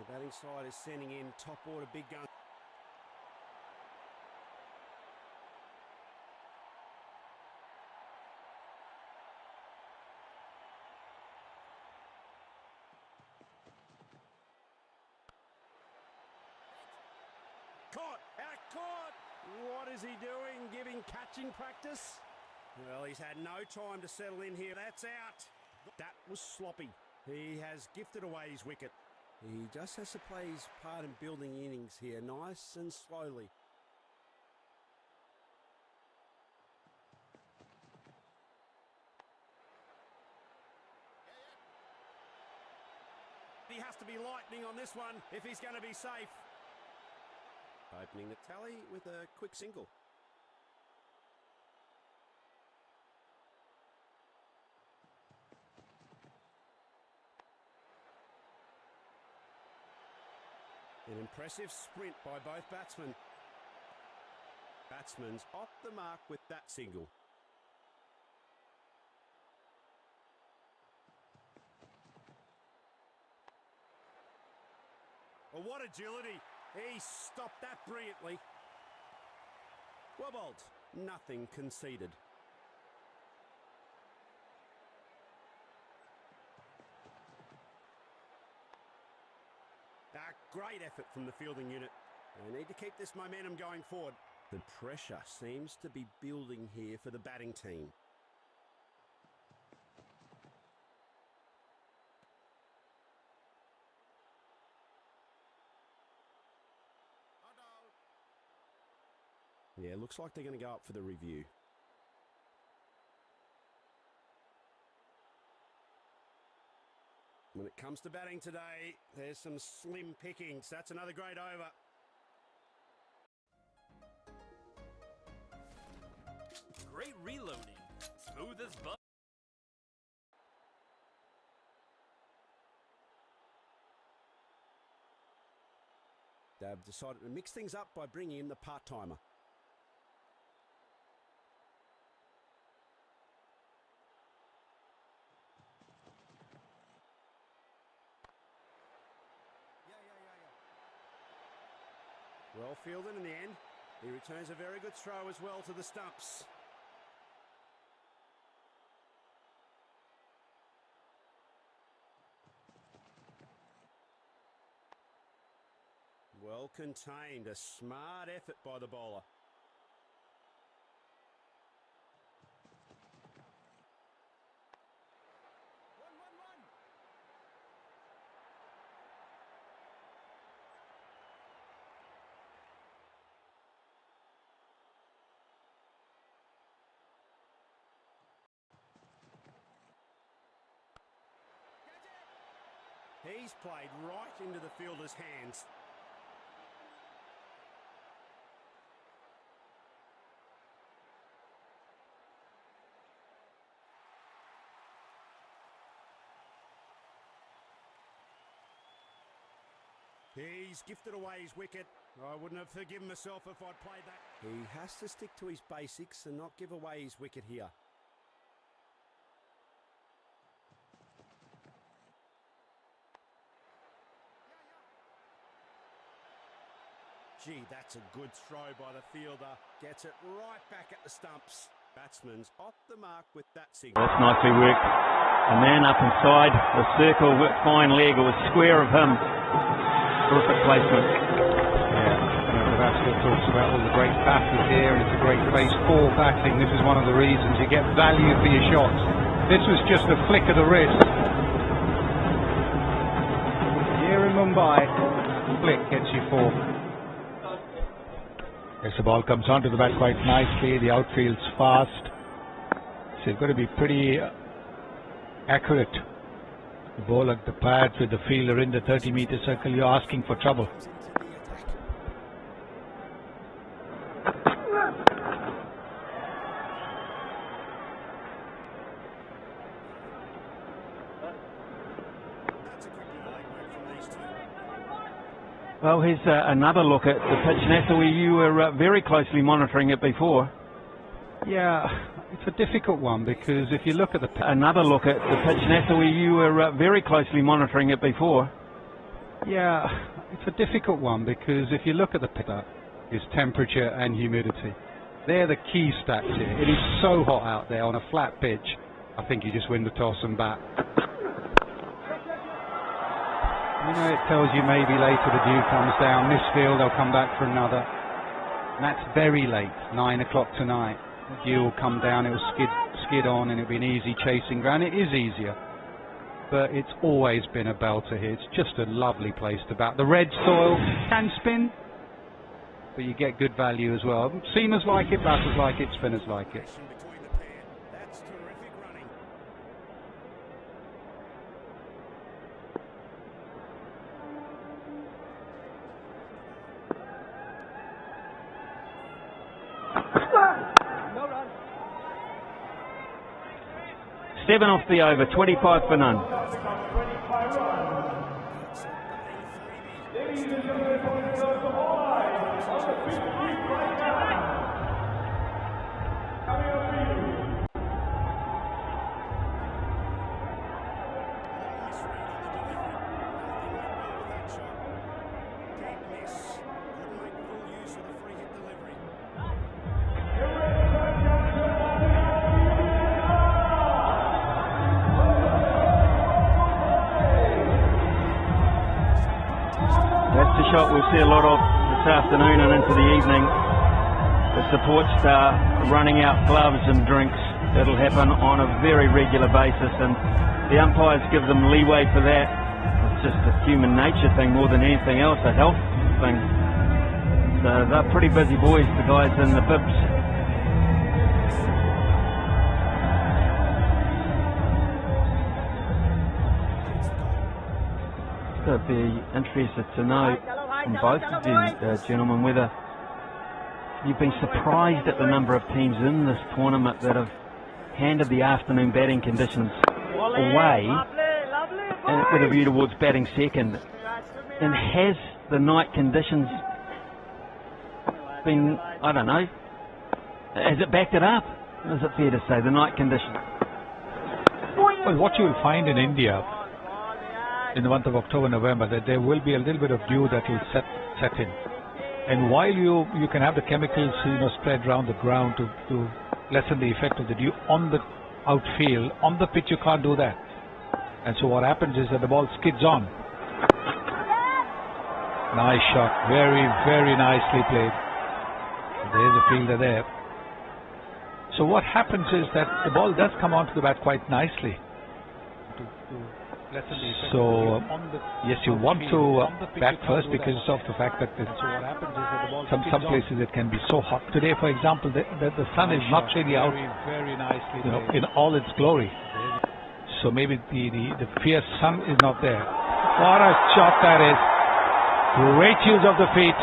The batting side is sending in top order big gun. Caught! Out caught! What is he doing? Giving catching practice? Well, he's had no time to settle in here. That's out. That was sloppy. He has gifted away his wicket. He just has to play his part in building innings here, nice and slowly. He has to be lightning on this one if he's going to be safe. Opening the tally with a quick single. An impressive sprint by both batsmen. Batsman's off the mark with that single. Oh, what agility. He stopped that brilliantly. Wobbled. Nothing conceded. Great effort from the fielding unit. They need to keep this momentum going forward. The pressure seems to be building here for the batting team. Yeah, looks like they're going to go up for the review. When it comes to batting today, there's some slim pickings. That's another great over. Great reloading. Smooth as butter. They've decided to mix things up by bringing in the part-timer. Well fielded in the end. He returns a very good throw as well to the stumps. Well contained, a smart effort by the bowler. He's played right into the fielder's hands. He's gifted away his wicket. I wouldn't have forgiven myself if I'd played that. He has to stick to his basics and not give away his wicket here. Gee, that's a good throw by the fielder. Gets it right back at the stumps. Batsman's off the mark with that signal. That's nicely worked. A man up inside the circle with fine leg. It was square of him. Perfect placement. Yeah, Vasco talks about all the great batters here, and it's a great place for batting. This is one of the reasons you get value for your shots. This was just a flick of the wrist. Here in Mumbai, flick gets you 4. As the ball comes onto the bat quite nicely, the outfield's fast, so you've got to be pretty accurate. The ball at the pads with the fielder in the 30-meter circle, you're asking for trouble. Well, here's another look at the pitch. Natalie, you were very closely monitoring it before. Yeah, it's a difficult one because if you look at the... Another look at the pitch. Natalie, you were very closely monitoring it before. Yeah, it's a difficult one because if you look at the picture, it's temperature and humidity. They're the key stats here. It is so hot out there on a flat pitch. I think you just win the toss and bat. You know, it tells you maybe later the dew comes down. This field, they'll come back for another. And that's very late, 9 o'clock tonight. The dew will come down, it will skid on, and it'll be an easy chasing ground. It is easier, but it's always been a belter here. It's just a lovely place to bat. The red soil can spin, but you get good value as well. Seamers like it, batters like it, spinners like it. That's terrific running. Seven off the over, 25 for none. That's the shot we'll see a lot of this afternoon and into the evening. The support star running out gloves and drinks. It'll happen on a very regular basis, and the umpires give them leeway for that. It's just a human nature thing more than anything else, a health thing. So they're pretty busy boys, the guys in the bibs. I'd be interested to know from both of you gentlemen whether you've been surprised at the number of teams in this tournament that have handed the afternoon batting conditions away and with a view towards batting second. And has the night conditions been, I don't know, has it backed it up? Is it fair to say, the night conditions? Well, what you will find in India in the month of October, November, that there will be a little bit of dew that will set in. And while you can have the chemicals, spread around the ground to lessen the effect of the dew on the outfield, on the pitch you can't do that. And so what happens is that the ball skids on. Nice shot, very, very nicely played. There's a fielder there. So what happens is that the ball does come onto the bat quite nicely. So yes, you want to bat first because of the fact that some places it can be so hot. Today, for example, the sun is not really out, in all its glory. So maybe the fierce sun is not there. What a shot that is! Great use of the feet.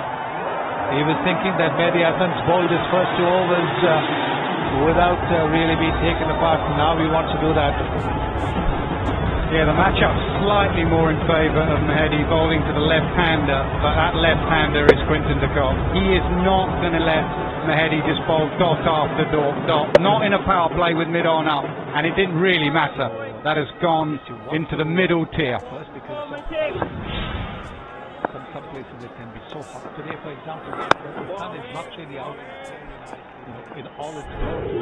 He was thinking that Mehdi Hasan's bowled his first 2 overs without really being taken apart. Now he wants to do that. Yeah, the matchup slightly more in favour of Mehdi bowling to the left-hander, but that left-hander is Quinton de Kock. He is not going to let Mehdi just bowl dot after dot, not in a power play with mid-on up, and it didn't really matter. That has gone into the middle tier. Some places it can be so hot. Today, for example, the sun is not really out, in all its glory.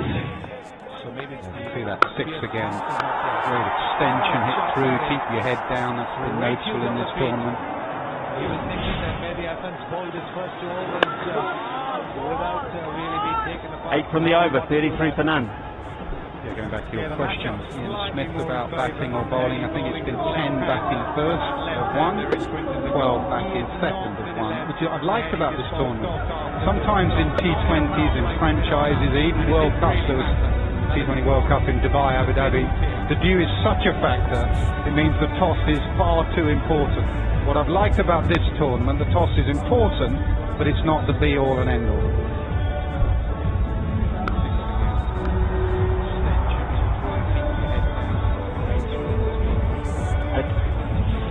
So maybe see that 6 again. Great extension, hit through, keep your head down. That's been noticeable in this tournament. He was thinking that maybe Hasan's bowled his first 2 overs without really being taken apart. 8 from the over, 33 for none. Yeah, going back to your question, Ian Smith, about batting or bowling, I think it's been 10 batting first of 1, 12 batting second of 1, which I've liked about this tournament. Sometimes in T20s, in franchises, even World Cups, T20 World Cup in Dubai, Abu Dhabi, the dew is such a factor, it means the toss is far too important. What I've liked about this tournament, the toss is important, but it's not the be-all and end-all.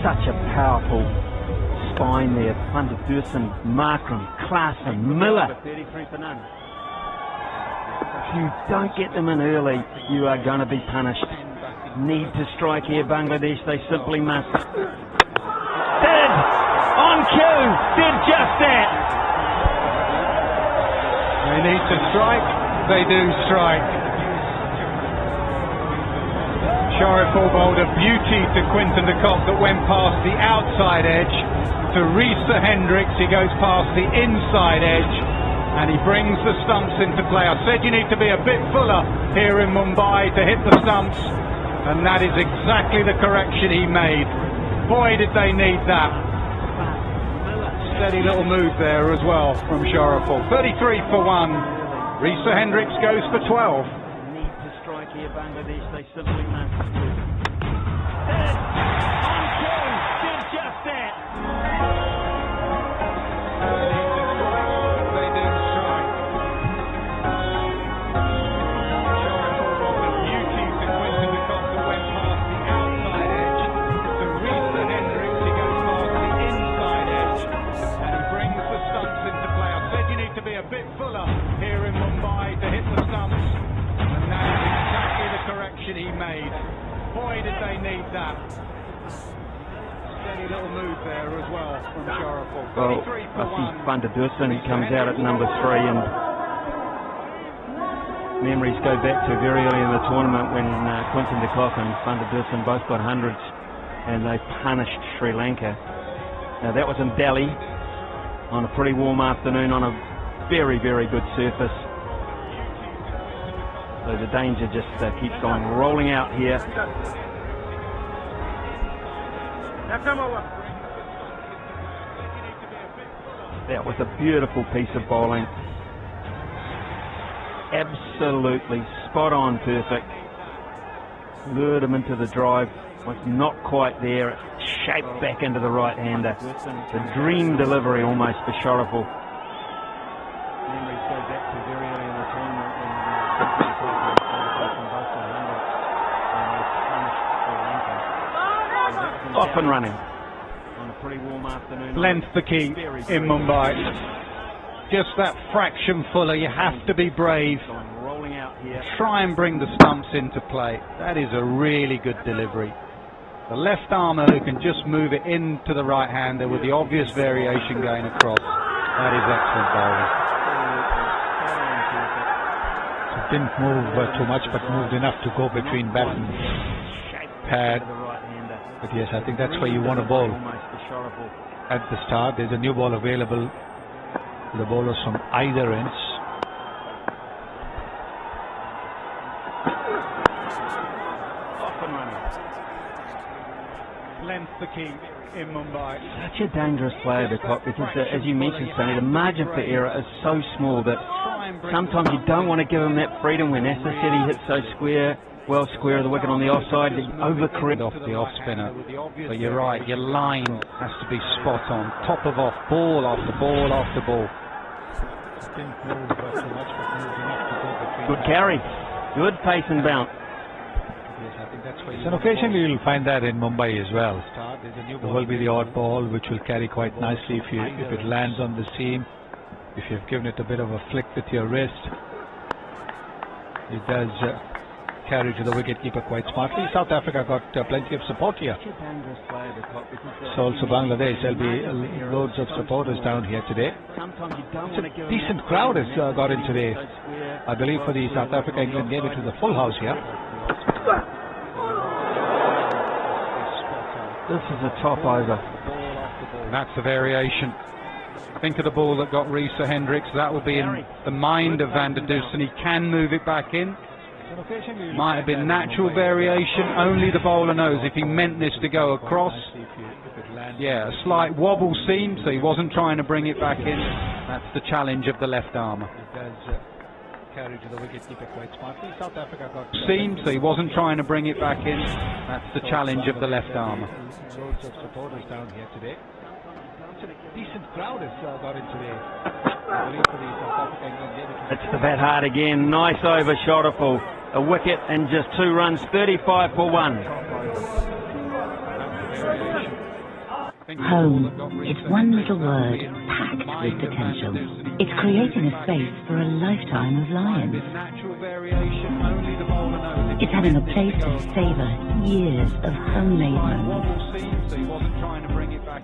Such a powerful spine there. Van der Dussen, Markram, Klaassen, Miller. 33 for none. If you don't get them in early, you are going to be punished. Need to strike here, Bangladesh. They simply must. Did! On cue, did just that. They need to strike, they do strike. Shariful bowled a beauty to Quinton de Kock that went past the outside edge. To Risa Hendricks, he goes past the inside edge and he brings the stumps into play. I said you need to be a bit fuller here in Mumbai to hit the stumps, and that is exactly the correction he made. Boy, did they need that. Steady little move there as well from Shariful. 33 for 1. Risa Hendricks goes for 12. Need to strike here, Bangladesh. They simply must. On cue, did just that. They do strike. Shariful bowled a beauty to Quinton de Kock that went past the outside edge. To Risa Hendricks, he goes past the inside edge and he brings the stumps into play. I said you need to be a bit fuller here in Mumbai to hit the stumps, and that is exactly the correction he made. Boy, did they need that. Steady little move there as well from Shariful. Well, 33 I for see 1. Van der Dussen comes out at number 3, and memories go back to very early in the tournament when Quinton de Kock and Van der Dussen both got hundreds and they punished Sri Lanka. Now that was in Delhi on a pretty warm afternoon on a very, very good surface. So the danger just keeps on rolling out here. That was a beautiful piece of bowling. Absolutely spot on, perfect. Lured him into the drive. Was not quite there. It shaped back into the right-hander. The dream delivery almost for Shariful. Memories go back to very early in the tournament when off and running on a pretty warm afternoon. Length the key in Mumbai. Just that fraction fuller. You have to be brave. Rolling out here. Try and bring the stumps into play. That is a really good delivery. The left armer who can just move it into the right hander with the obvious variation going across. That is excellent bowling. It didn't move too much, but moved enough to go between bat and pad. But yes, I think that's where you want to bowl at the start. There's a new ball available to the bowlers from either ends. Length the key in Mumbai. Such a dangerous player, de Kock, because as you mentioned, Sonny, the margin for error is so small that sometimes you don't want to give him that freedom. When Asa said he hit so square, well square of the wicket on the offside, he overcorrect off the off spinner. But you're right, your line has to be spot on. Top of off, ball after ball after ball. Good carry, good pace and bounce. And occasionally you'll find that in Mumbai as well. There will be the odd ball which will carry quite nicely if it lands on the seam. If you've given it a bit of a flick with your wrist, it does carry to the wicketkeeper quite smartly. South Africa got plenty of support here. So also Bangladesh, there'll be loads of supporters down here today. It's a decent crowd has got in today. I believe for the South Africa-England game it was a full house here. This is a top over. That's the variation. Think of the ball that got Risa Hendricks. That will be in the mind of Van der Dussen. He can move it back in. Might have been natural variation. Only the bowler knows if he meant this to go across. Yeah, a slight wobble seam, so he wasn't trying to bring it back in. That's the challenge of the left armer. Carry to the wicketkeeper quite smartly. South Africa got seam, so he wasn't trying to bring it back in. That's the challenge of the left armer. Loads of supporters down here today. It's a decent crowd has got in today. I believe for the South Africa England game. It's the bat hard again. Nice over, Shariful. A wicket and just 2 runs. 35 for 1. Home. It's one little word packed with potential. It's creating a space for a lifetime of lions. It's having a place to savour years of homemade moments.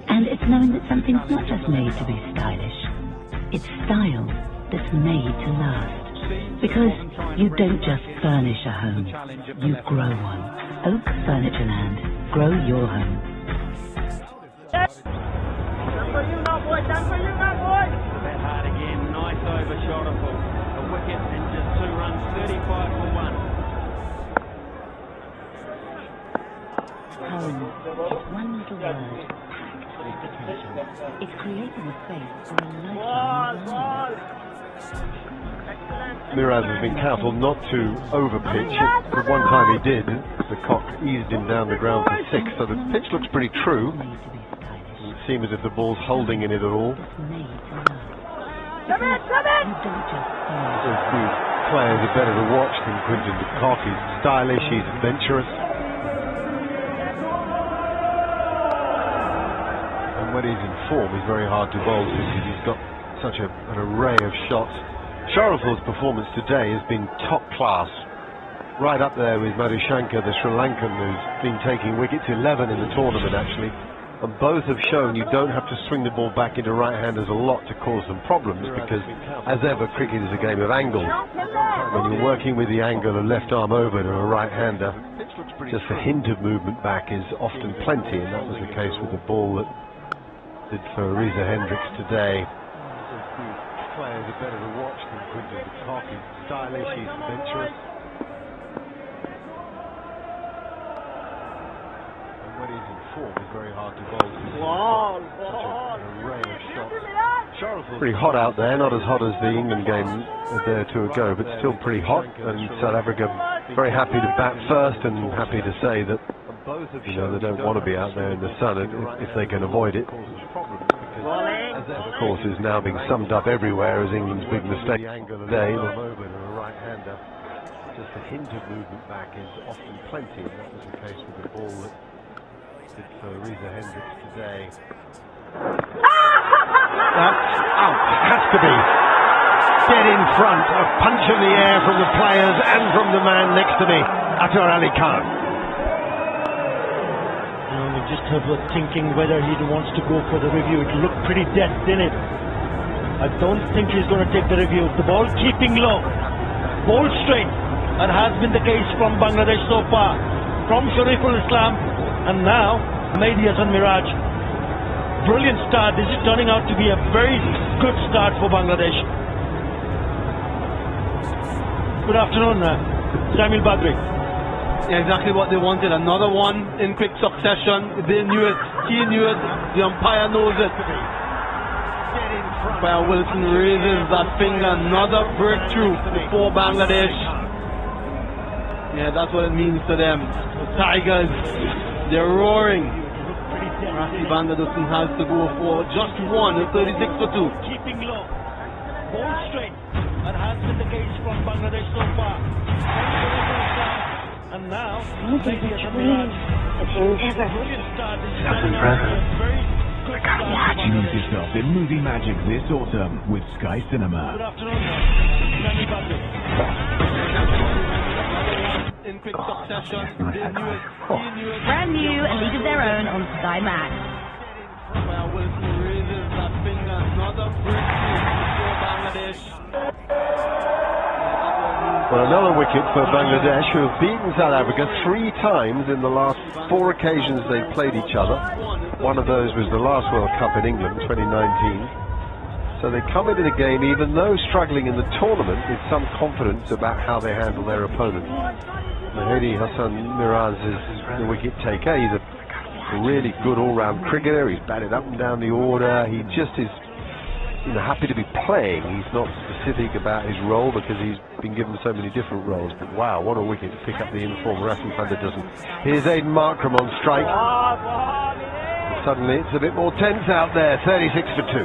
And it's knowing that something's not just made to be stylish. It's style that's made to last. Because you don't just furnish a home, you grow one. Oak Furnitureland. Grow your home. That hard again, nice over Shorterful. A wicket and just 2 runs, 35 for 1. Home is one little word packed with potential. It's creating a space for a lifetime of learning. Miraz has been careful not to overpitch. The one time he did, the cock eased him down the ground for 6, so the pitch looks pretty true. It seems as if the ball's holding in it at all. Come in! These players are better to watch than Quinton de Kock. He's stylish, he's adventurous. And when he's in form, he's very hard to bowl because he's got such an array of shots. Sharaful's performance today has been top class. Right up there with Madhushankar, the Sri Lankan, who's been taking wickets, 11 in the tournament actually. And both have shown you don't have to swing the ball back into right-handers a lot to cause them problems, because as ever, cricket is a game of angles. When you're working with the angle of left arm over to a right-hander, just a hint of movement back is often plenty, and that was the case with the ball that did for Reza Hendricks today. Players are better to watch than Quinton de Kock. He's stylish, he's adventurous. And when he's in form, he's very hard to bowl. Such an array of shots. Pretty hot out there, not as hot as the England game a day or two ago, but still pretty hot. And South Africa very happy to bat first, and happy to say that they don't want to be out there in the sun if they can avoid it. Of course, is now being summed up everywhere as England's big mistake today. Over to a right-hander, just a hint of movement back is often plenty, and that was the case with the ball that did for Reza Hendricks today. That's out, has to be. Dead in front, a punch in the air from the players and from the man next to me, Atar Ali Khan. Just about thinking whether he wants to go for the review. It looked pretty dead, didn't it? I don't think he's going to take the review. The ball keeping low, ball straight. That has been the case from Bangladesh so far, from Shariful Islam, and now Mehdi Hasan Miraj. Brilliant start. This is turning out to be a very good start for Bangladesh. Good afternoon, Samuel Badri. Yeah, exactly what they wanted. Another one in quick succession. They knew it. He knew it. The umpire knows it. Umpire Wilson raises that finger. Another breakthrough for Bangladesh. Yeah, that's what it means to them. The Tigers, they're roaring. Rassi Bandadusan has to go for just one. 36 for 2. Keeping low, ball straight. That has been the case from Bangladesh so far. And now, Moving between the endeavor. Nothing present. Lose yourself in movie magic this autumn with Sky Cinema. Good afternoon, Sammy Badri. In quick succession, they knew it. He knew it. Brand new, a league of their own on Sky Max. Umpire Wilson raises that finger. Another breakthrough for Bangladesh. Well, another wicket for Bangladesh, who have beaten South Africa 3 times in the last 4 occasions they've played each other. One of those was the last World Cup in England, 2019. So they come into the game, even though struggling in the tournament, with some confidence about how they handle their opponent. Mehdi Hasan Miraj is the wicket taker. He's a really good all-round cricketer. He's batted up and down the order. He just is happy to be playing. He's not specific about his role because he's been given so many different roles. But wow, what a wicket to pick up the inform. Rassi Bandadusan. Here's Aiden Markram on strike. And suddenly it's a bit more tense out there. 36 for 2.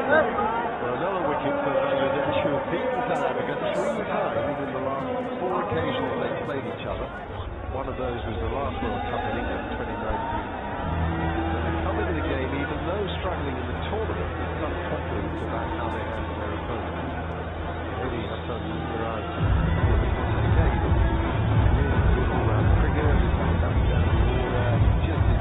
Well, another wicket for Bangladesh, who have beaten South Africa 3 times in the last 4 occasions they played each other. One of those was the last World Cup in England, 2019. They come into the game, even though struggling in the tournament, with some confidence about how they handle their opponent. Mehdi Hasan Miraj, really good all-round cricketer. He's back up and down the order. He just is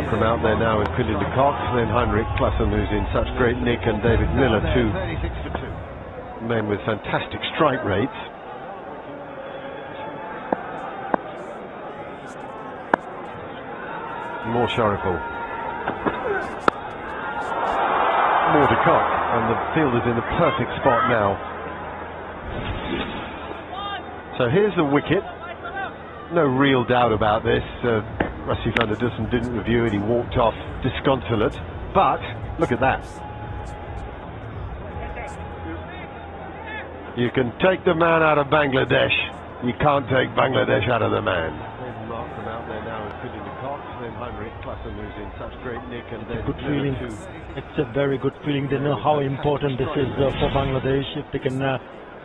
mark from out there now is Quinton de Kock, then Heinrich Klassen, who's in such great nick, and David Miller, two men with fantastic strike rates. More Shariful. More de Kock, and the fielder's in the perfect spot now. So here's the wicket. No real doubt about this. Rusty van der Dussen didn't review it, he walked off disconsolate. But look at that. You can take the man out of Bangladesh, you can't take Bangladesh out of the man. Mark from out there now is Quinton de Kock, then Heinrich Klassen, who's in such great nick, and then good feeling. It's a very good feeling. They know how important this is for Bangladesh. If they can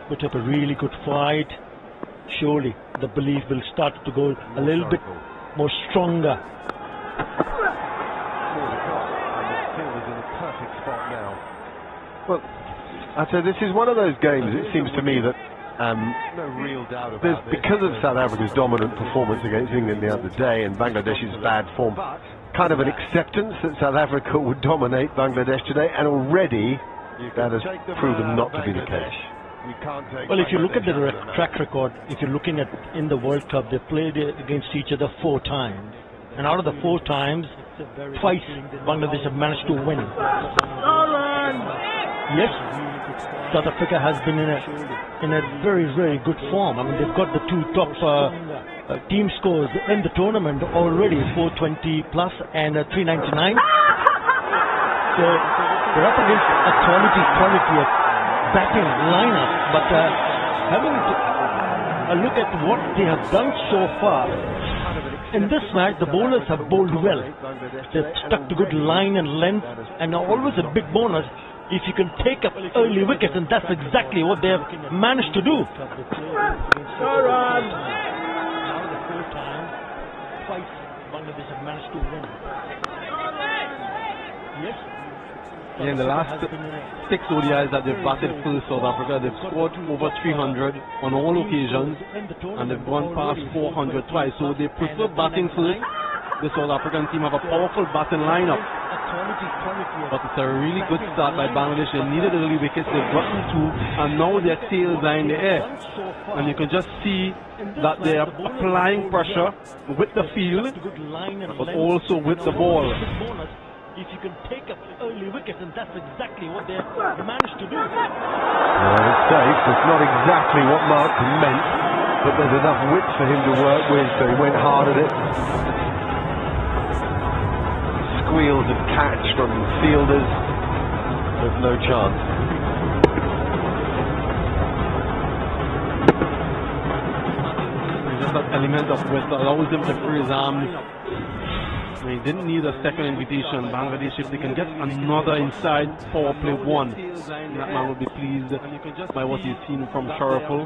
put up a really good fight, surely the belief will start to go a little bit more stronger. Well, I'd say this is one of those games, it seems to me, that no real doubt about there's, because of South Africa's dominant performance against England the other day and Bangladesh's bad form, kind of an acceptance that South Africa would dominate Bangladesh today, and already that has proven not to be the case. Well, if you look at the track record, if you're looking at in the World Cup, they played against each other 4 times. And out of the 4 times, twice Bangladesh have managed to win. Yes, South Africa has been in a very, very good form. I mean, they've got the 2 top team scores in the tournament already, 420 plus and 399. So they're up against a quality batting lineup, but having a look at what they have done so far in this match, the bowlers have bowled well. They've stuck to good line and length, and always a big bonus if you can take up early wickets, and that's exactly what they have managed to do. Twice Bangladesh have managed to win. Yes. In the last 6 ODIs that they've batted for South Africa, they've scored over 300 on all occasions, and they've gone past 400 twice. So they prefer batting first. The South African team have a powerful batting lineup, but it's a really good start by Bangladesh. They needed early wickets, they've gotten 2, and now their tails are in the air. And you can just see that they are applying pressure with the field, but also with the ball. If you can take up early wickets, and that's exactly what they have managed to do. Well, it's safe. It's not exactly what Mark meant, but there's enough width for him to work with, so he went hard at it. Squeals of catch from fielders. There's no chance. Just that element of width allows him to free his arms. He didn't need a second invitation. Bangladesh, if they can get another inside power play 1, that man will be pleased by what he's seen from Shariful.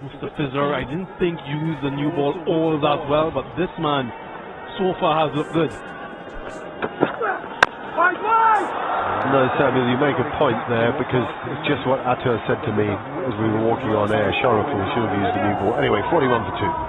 Mr. Fizzer, I didn't think he used the new ball all that well, but this man so far has looked good. No, Samuel, you make a point there, because it's just what Atur said to me as we were walking on air. Shariful should have used the new ball. Anyway, 41 for 2.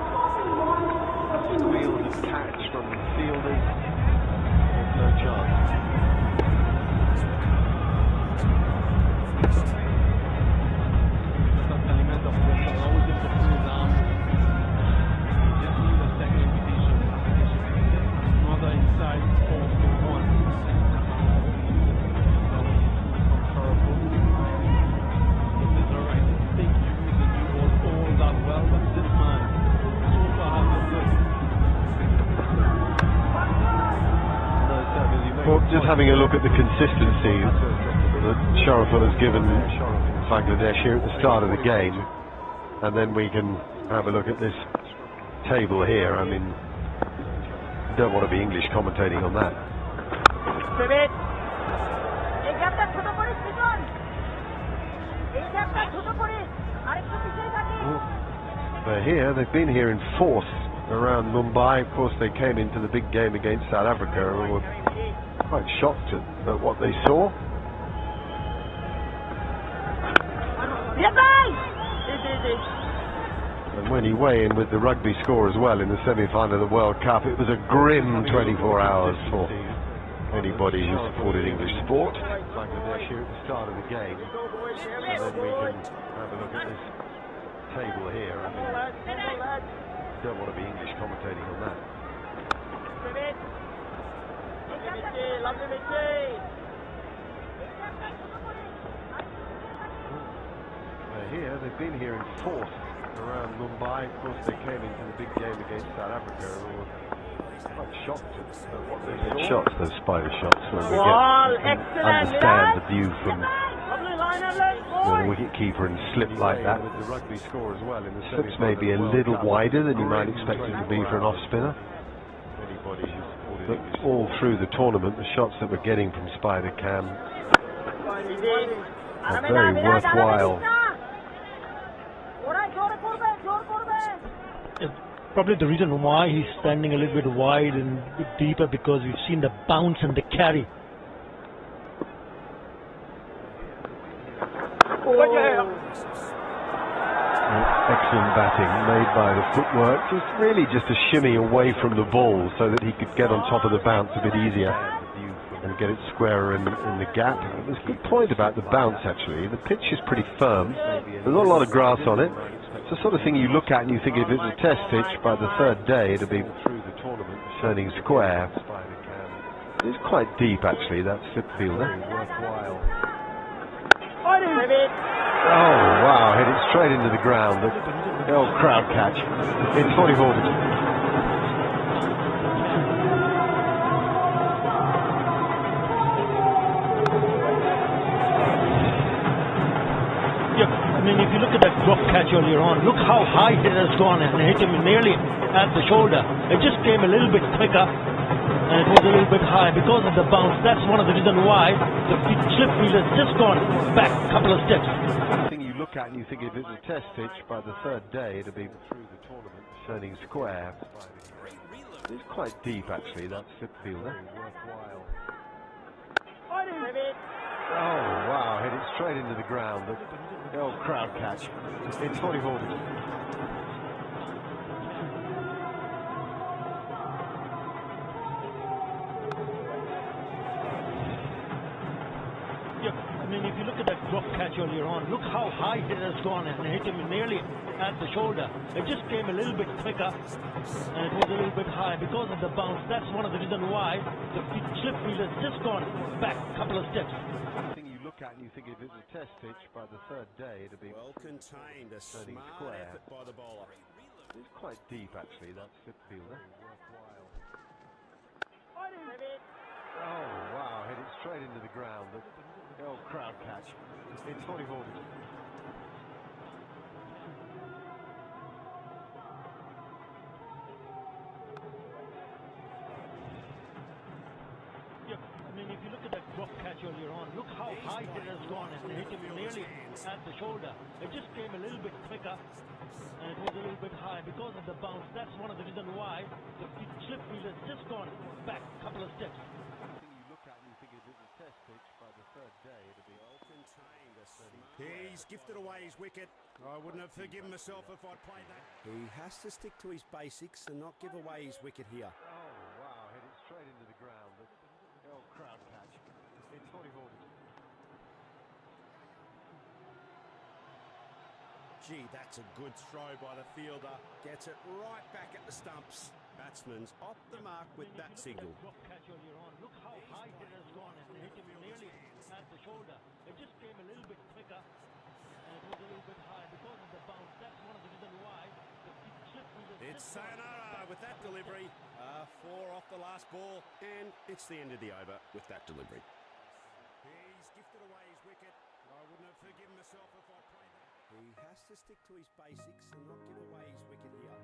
Just having a look at the consistency that Shariful has given Bangladesh here at the start of the game, and then we can have a look at this table here. I mean, don't want to be English commentating on that. They're here, they've been here in 4th around Mumbai. Of course, they came into the big game against South Africa and were quite shocked at what they saw. And when he weighed in with the rugby score as well in the semi-final of the World Cup, it was a grim 24 hours for anybody who supported English sport. Bangladesh here at the start of the game. And then we can have a look at this table here. I mean, don't want to be English commentating on that. Here, they've been here in fourth around Mumbai. Of course, they came into the big game against South Africa and were quite shocked at what they saw. Shots, those spider shots, when we get understand the view from the wicket keeper and slip like that. With the rugby score as well in the slips may be a little wider than you might expect it to be for an off spinner. But all through the tournament, the shots that we're getting from Spider Cam are very worthwhile. Probably the reason why he's standing a little bit wide and a bit deeper, because we've seen the bounce and the carry. Excellent batting made by the footwork, just a shimmy away from the ball so that he could get on top of the bounce a bit easier and get it squarer in the gap. There's a good point about the bounce actually. The pitch is pretty firm, there's not a lot of grass on it. It's the sort of thing you look at and you think if it's a test pitch, by the third day it'll be turning square. It's quite deep actually, that slip fielder. Oh wow, hit it straight into the ground. The old crowd catch. It's 44. I mean, if you look at that drop catch earlier on, look how high it has gone and hit him nearly at the shoulder. It just came a little bit quicker and it was a little bit high because of the bounce. That's one of the reasons why the slip field has just gone back a couple of steps. You look at and you think if it's a test pitch, by the third day it'll be through the tournament turning square. It's quite deep actually, that slip fielder. Oh wow, hit it straight into the ground. The old crowd catch. It's 44. I mean, if you look at that drop catch earlier on, look how high it has gone and hit him nearly at the shoulder. It just came a little bit quicker and it was a little bit high because of the bounce. That's one of the reasons why the slip field has just gone back a couple of steps. You look at and you think if it's a test pitch, by the third day it'll be well contained, a smart square. effort by the bowler. It's quite deep actually, that slip fielder. Oh wow, hit it straight into the ground. The old crowd catch. It's 44. I mean, if you look at that drop catch earlier on, look how high it has gone and hit him nearly at the shoulder. It just came a little bit quicker and it was a little bit high because of the bounce. That's one of the reasons why the slip field has just gone back a couple of steps. You look at and you think if it's a test pitch, by the third day it'll be well contained. He's gifted away his wicket. I wouldn't have forgiven myself if I'd played that. He has to stick to his basics and not give away his wicket here. Oh wow, hit it straight into the ground. The old crowd catch. It's 44. Gee, that's a good throw by the fielder. Gets it right back at the stumps. Batsman's off the mark with that signal. Drop catch earlier on. Look how high it has gone and hit him nearly at the shoulder. It just came a little bit quicker and it was a little bit high because of the bounce. That's one of the reasons why the slip field has It's sayonara with that delivery. 4 off the last ball, and it's the end of the over with that delivery. He's gifted away his wicket. I wouldn't have forgiven myself if I played that. He has to stick to his basics and not give away his wicket here.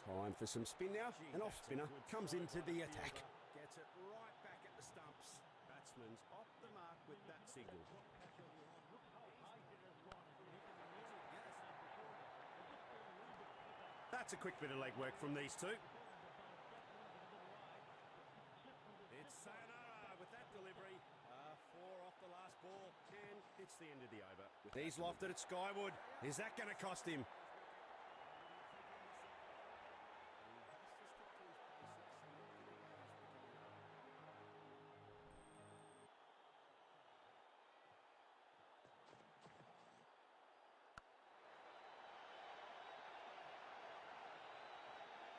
Time for some spin now. An off spinner comes into the attack. Gets it right back at the stumps. Batsman's off the mark with that signal. That's a quick bit of legwork from these two. It's sayonara with that delivery. That's the end of the over. He's lofted it skyward. Is that going to cost him?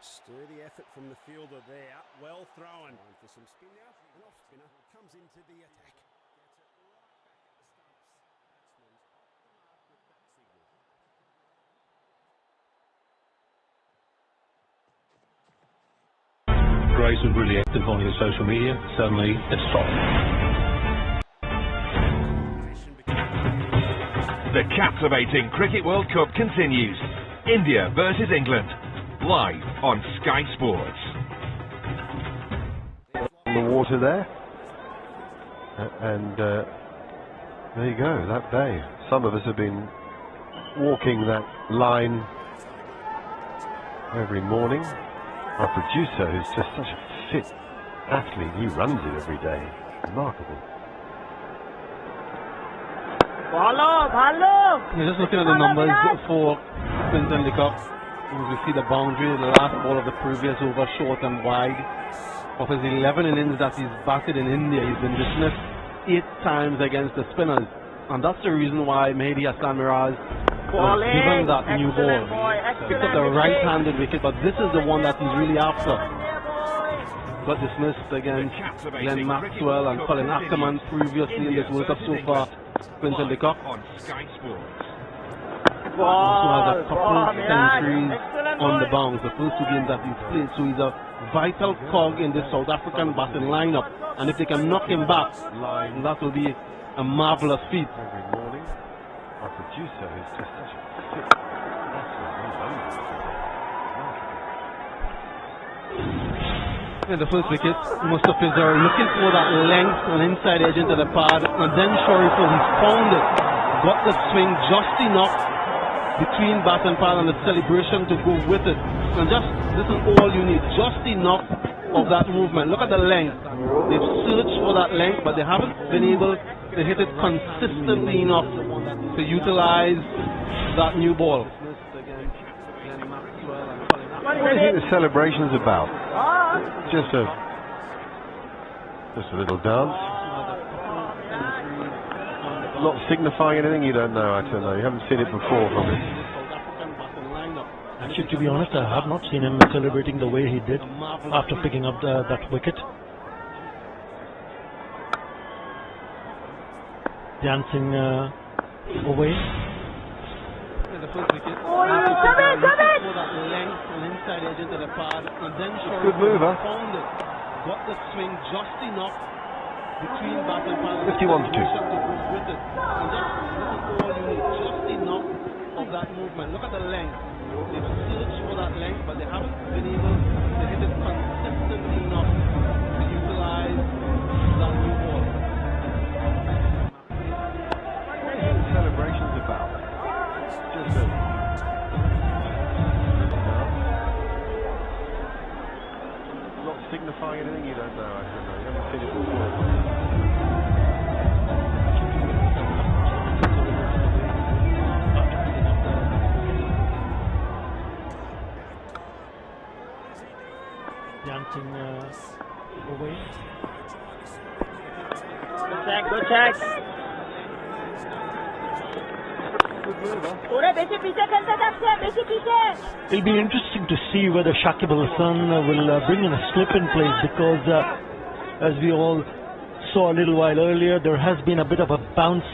Sturdy effort from the fielder there. Well thrown. For some spin now. An off spinner comes into the attack. Grace was really active on his social media. Suddenly it's stopped. The captivating Cricket World Cup continues. India versus England. Live on Sky Sports. On the water there. And there you go, that day. Some of us have been walking that line every morning. Our producer, who's just such a fit athlete, he runs it every day. Remarkable. You're just looking at the numbers for Quinton de Kock. We see the boundary, the last ball of the previous over, short and wide. Of his 11 innings that he's batted in India, he's been dismissed 8 times against the spinners. And that's the reason why Mehdi Hassan Miraj was given that new ball. Picked up the right-handed wicket, but this is the one that he's really after. Got dismissed against Glenn Maxwell and Colin Ackerman previously in this World Cup so far. Quinton de Kock also has a couple of centuries on the bounce, the first 2 games that he's played, so he's a vital cog in this South African batting lineup, and if they can knock him back, that will be a marvellous feat. Every morning, our producer is just such a fit athlete. In the first wicket, Mustafa Fizzer looking for that length and inside edge into the pad, and then Shariful, he's found it, got the swing just enough between bat and pad and the celebration to go with it. And just, this is all you need, just enough of that movement. Look at the length. They've searched for that length, but they haven't been able to hit it consistently enough to utilize that new ball. What do you think the celebration's about? Just a little dance? Not signifying anything? You don't know, I don't know. You haven't seen it before from it. Actually, to be honest, I have not seen him celebrating the way he did after picking up that wicket. Dancing away. Good mover. Got the swing just enough between bat and pad. 51 to 2. Just enough of that movement. Look at the length. They've searched for that length, but they haven't been able to hit it consistently enough to utilize that new ball. What do you think the celebration's about? Just a not signifying anything? You don't know, I don't know. You haven't seen it before. Dancing away. Good check. It'll be interesting to see whether Shakib Al Hasan will bring in a slip in place, because as we all saw a little while earlier, there has been a bit of a bounce,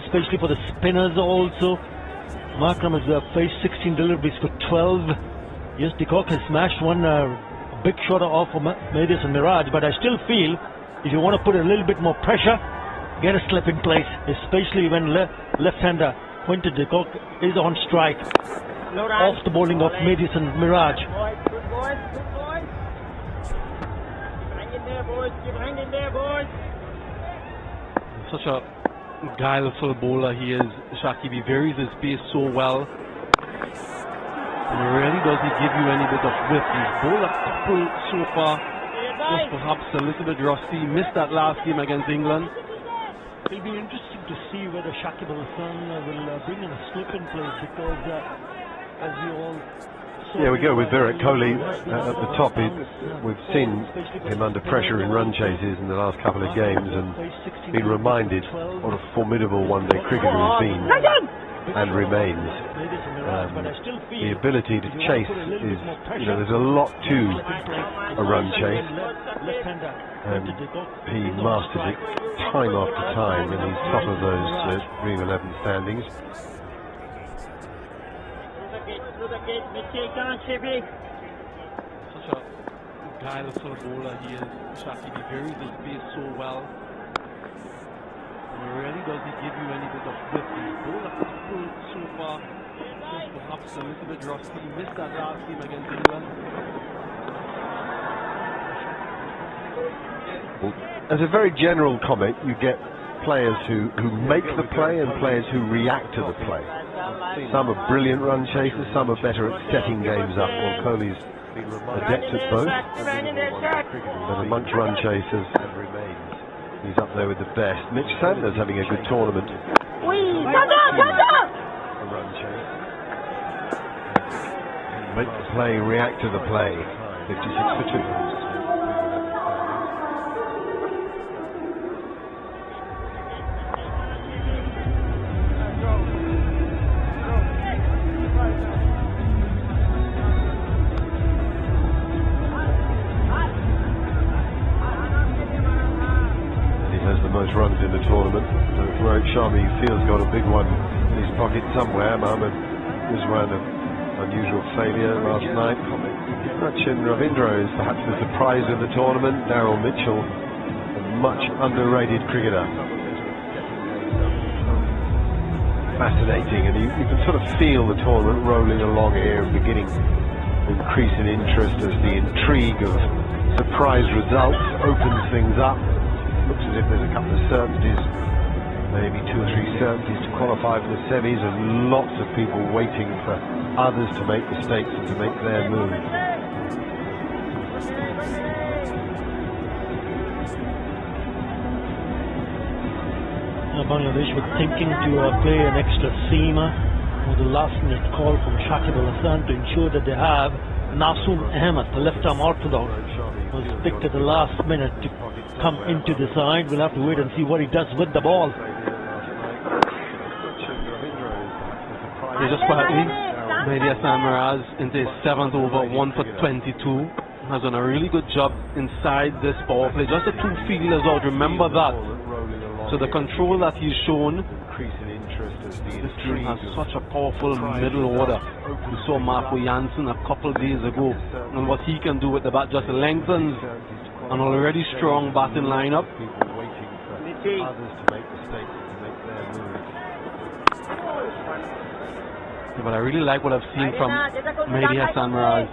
especially for the spinners also. Markram has faced 16 deliveries for 12. Yes, de Kock has smashed one big shot off for Mehdi and Miraj, but I still feel if you want to put a little bit more pressure, get a slip in place, especially when left-hander Quinton de Kock is on strike off the bowling of Mehdi and Miraj. Good boys. Hang in there, boys. Keep hanging there, boys. Such a guileful bowler he is, Shakib. He varies his pace so well. And rarely does he give you any bit of whiff. He's bowled a couple so far, just perhaps a little bit rusty. He missed that last game against England. It'll be interesting to see whether Shakib Al Hasan will bring in a slip in place, because as we all Yeah, we go with Virat Kohli at the top. We've seen him under pressure in run chases in the last couple of games and been reminded what a formidable one-day cricketer he's been and remains. The ability to chase is, there's a lot to a run chase, and he masters it time after time, and he's top of those Dream 11 standings. Such a guileless sort of bowler he is, Shaki. He varies his pace so well. And rarely does he give you any bit of whip. He's bowled a couple so far, just perhaps a little bit rusty. He missed that last game against England. As a very general comment, you get players who make the play and players who react to the play. Some are brilliant run chasers, some are better at setting games up. Well, Kohli's adept at both, but amongst run chasers, he's up there with the best. Mitch Sanders having a good tournament. Run chase. Make the play, react to the play. 56 for 2. Runs in the tournament. Rohit Sharma feels got a big one in his pocket somewhere. Mohammed Rizwan, an unusual failure last night. Sachin Ravindra is perhaps the surprise of the tournament. Daryl Mitchell, a much underrated cricketer. Fascinating, and you can sort of feel the tournament rolling along here and beginning to increase in interest as the intrigue of surprise results opens things up. Looks as if there's a couple of certainties, maybe 2 or 3 certainties to qualify for the semis, and lots of people waiting for others to make mistakes and to make their move. Bangladesh were thinking to play an extra seamer with a last-minute call from Shakib Al Hasan to ensure that they have Nasoom Ahmed, the left-arm orthodox, was picked at the last minute to come into the side. We'll have to wait and see what he does with the ball. They just quietly made Hassan Miraz into his 7th over, 1 for 22. Has done a really good job inside this power play. Just the 2 fielders out, remember that. So the control that he's shown, this team has such a powerful middle order. We saw Marco Janssen a couple days ago, and what he can do with the bat just lengthens an already strong batting lineup. But I really like what I've seen from Mehdi Hassan Miraz.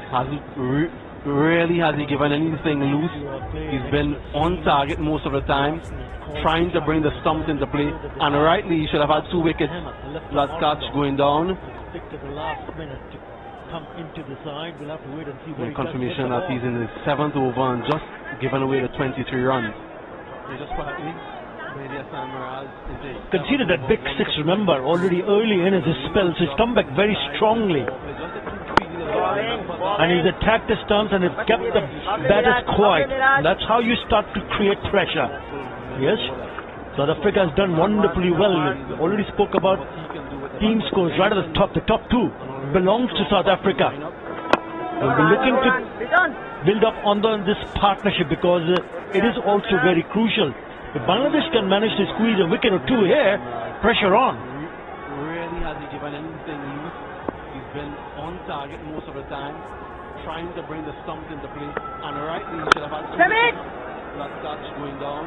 Rarely has he given anything loose. He's been on target most of the time, trying to bring the stumps into play, and rightly he should have had 2 wickets. That catch going down. And confirmation that he's in his 7th over and just given away the 23 runs. Conceded that big 6, remember, already early in his spell, so he's come back very strongly. And he's attacked the stumps and he's kept the batters quiet. That's how you start to create pressure. Yes, South Africa has done wonderfully well. We already spoke about team scores right at the top. The top 2 belongs to South Africa. We'll be looking to build up on this partnership, because it is also very crucial. If Bangladesh can manage to squeeze a wicket or 2 here, pressure on. Rarely has he given anything loose. He's been on target most of the time, trying to bring the stumps into play, and rightly he should have had 2 wickets. That catch going down.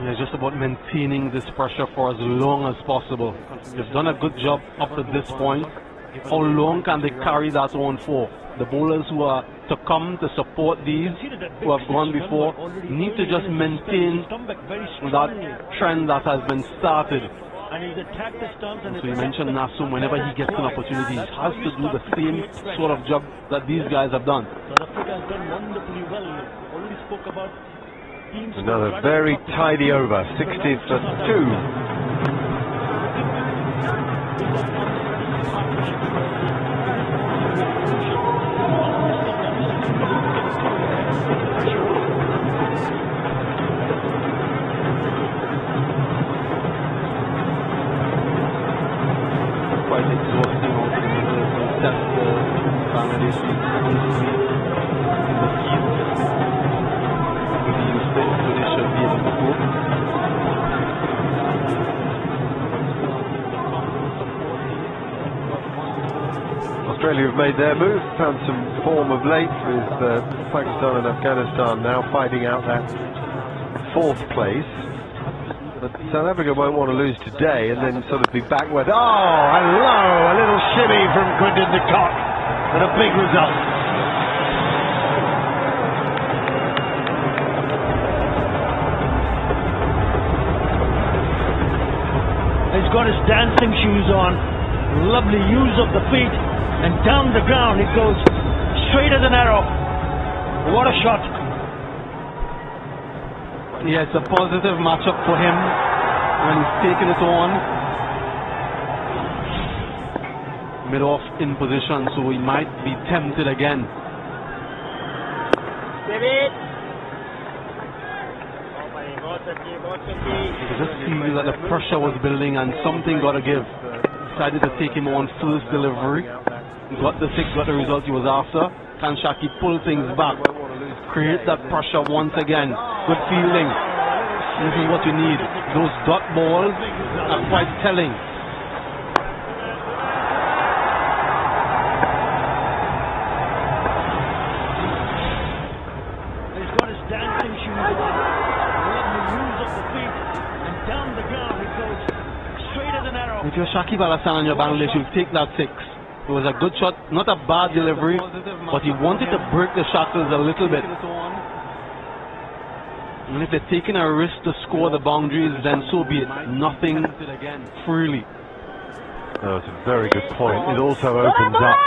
Yeah, just about maintaining this pressure for as long as possible. They've done a good job up to this point. How long can they carry that on for? The bowlers who are to come to support these, who have gone before, need to just maintain that trend that has been started. And so you mentioned Nasoom, whenever he gets an opportunity, he has to do the same sort of job that these guys have done. South Africa has done wonderfully well. We already spoke about Another very tidy over, 60 for 2. Quite exhausting also to test the Bangladesh in the field. Really used it, so they should be able to go. Australia have made their move, found some form of late with Pakistan and Afghanistan now fighting out that 4th place. But South Africa won't want to lose today and then sort of be back with, oh, hello, a little shimmy from Quinton de Kock and a big result. He's got his dancing shoes on, lovely use of the feet, and down the ground it goes straight as an arrow. What a shot! Yeah, it's a positive matchup for him when he's taking it on. Mid-off in position, so he might be tempted again. You just feel that the pressure was building and something got to give. Decided to take him on first delivery. Got the 6, got the result he was after. Can Shaki pull things back? Create that pressure once again. Good fielding. This is what you need. Those dot balls are quite telling. He's got his dancing shoes on, lovely use of the feet, and down the ground it goes straight as an arrow. If you're Shakib Al Hasan and your Bangladesh, you'll take that 6. It was a good shot, not a bad delivery, but he wanted to break the shackles a little bit. And if they're taking a risk to score the boundaries, then so be it. Nothing freely. Oh, it's a very good point. It also opens up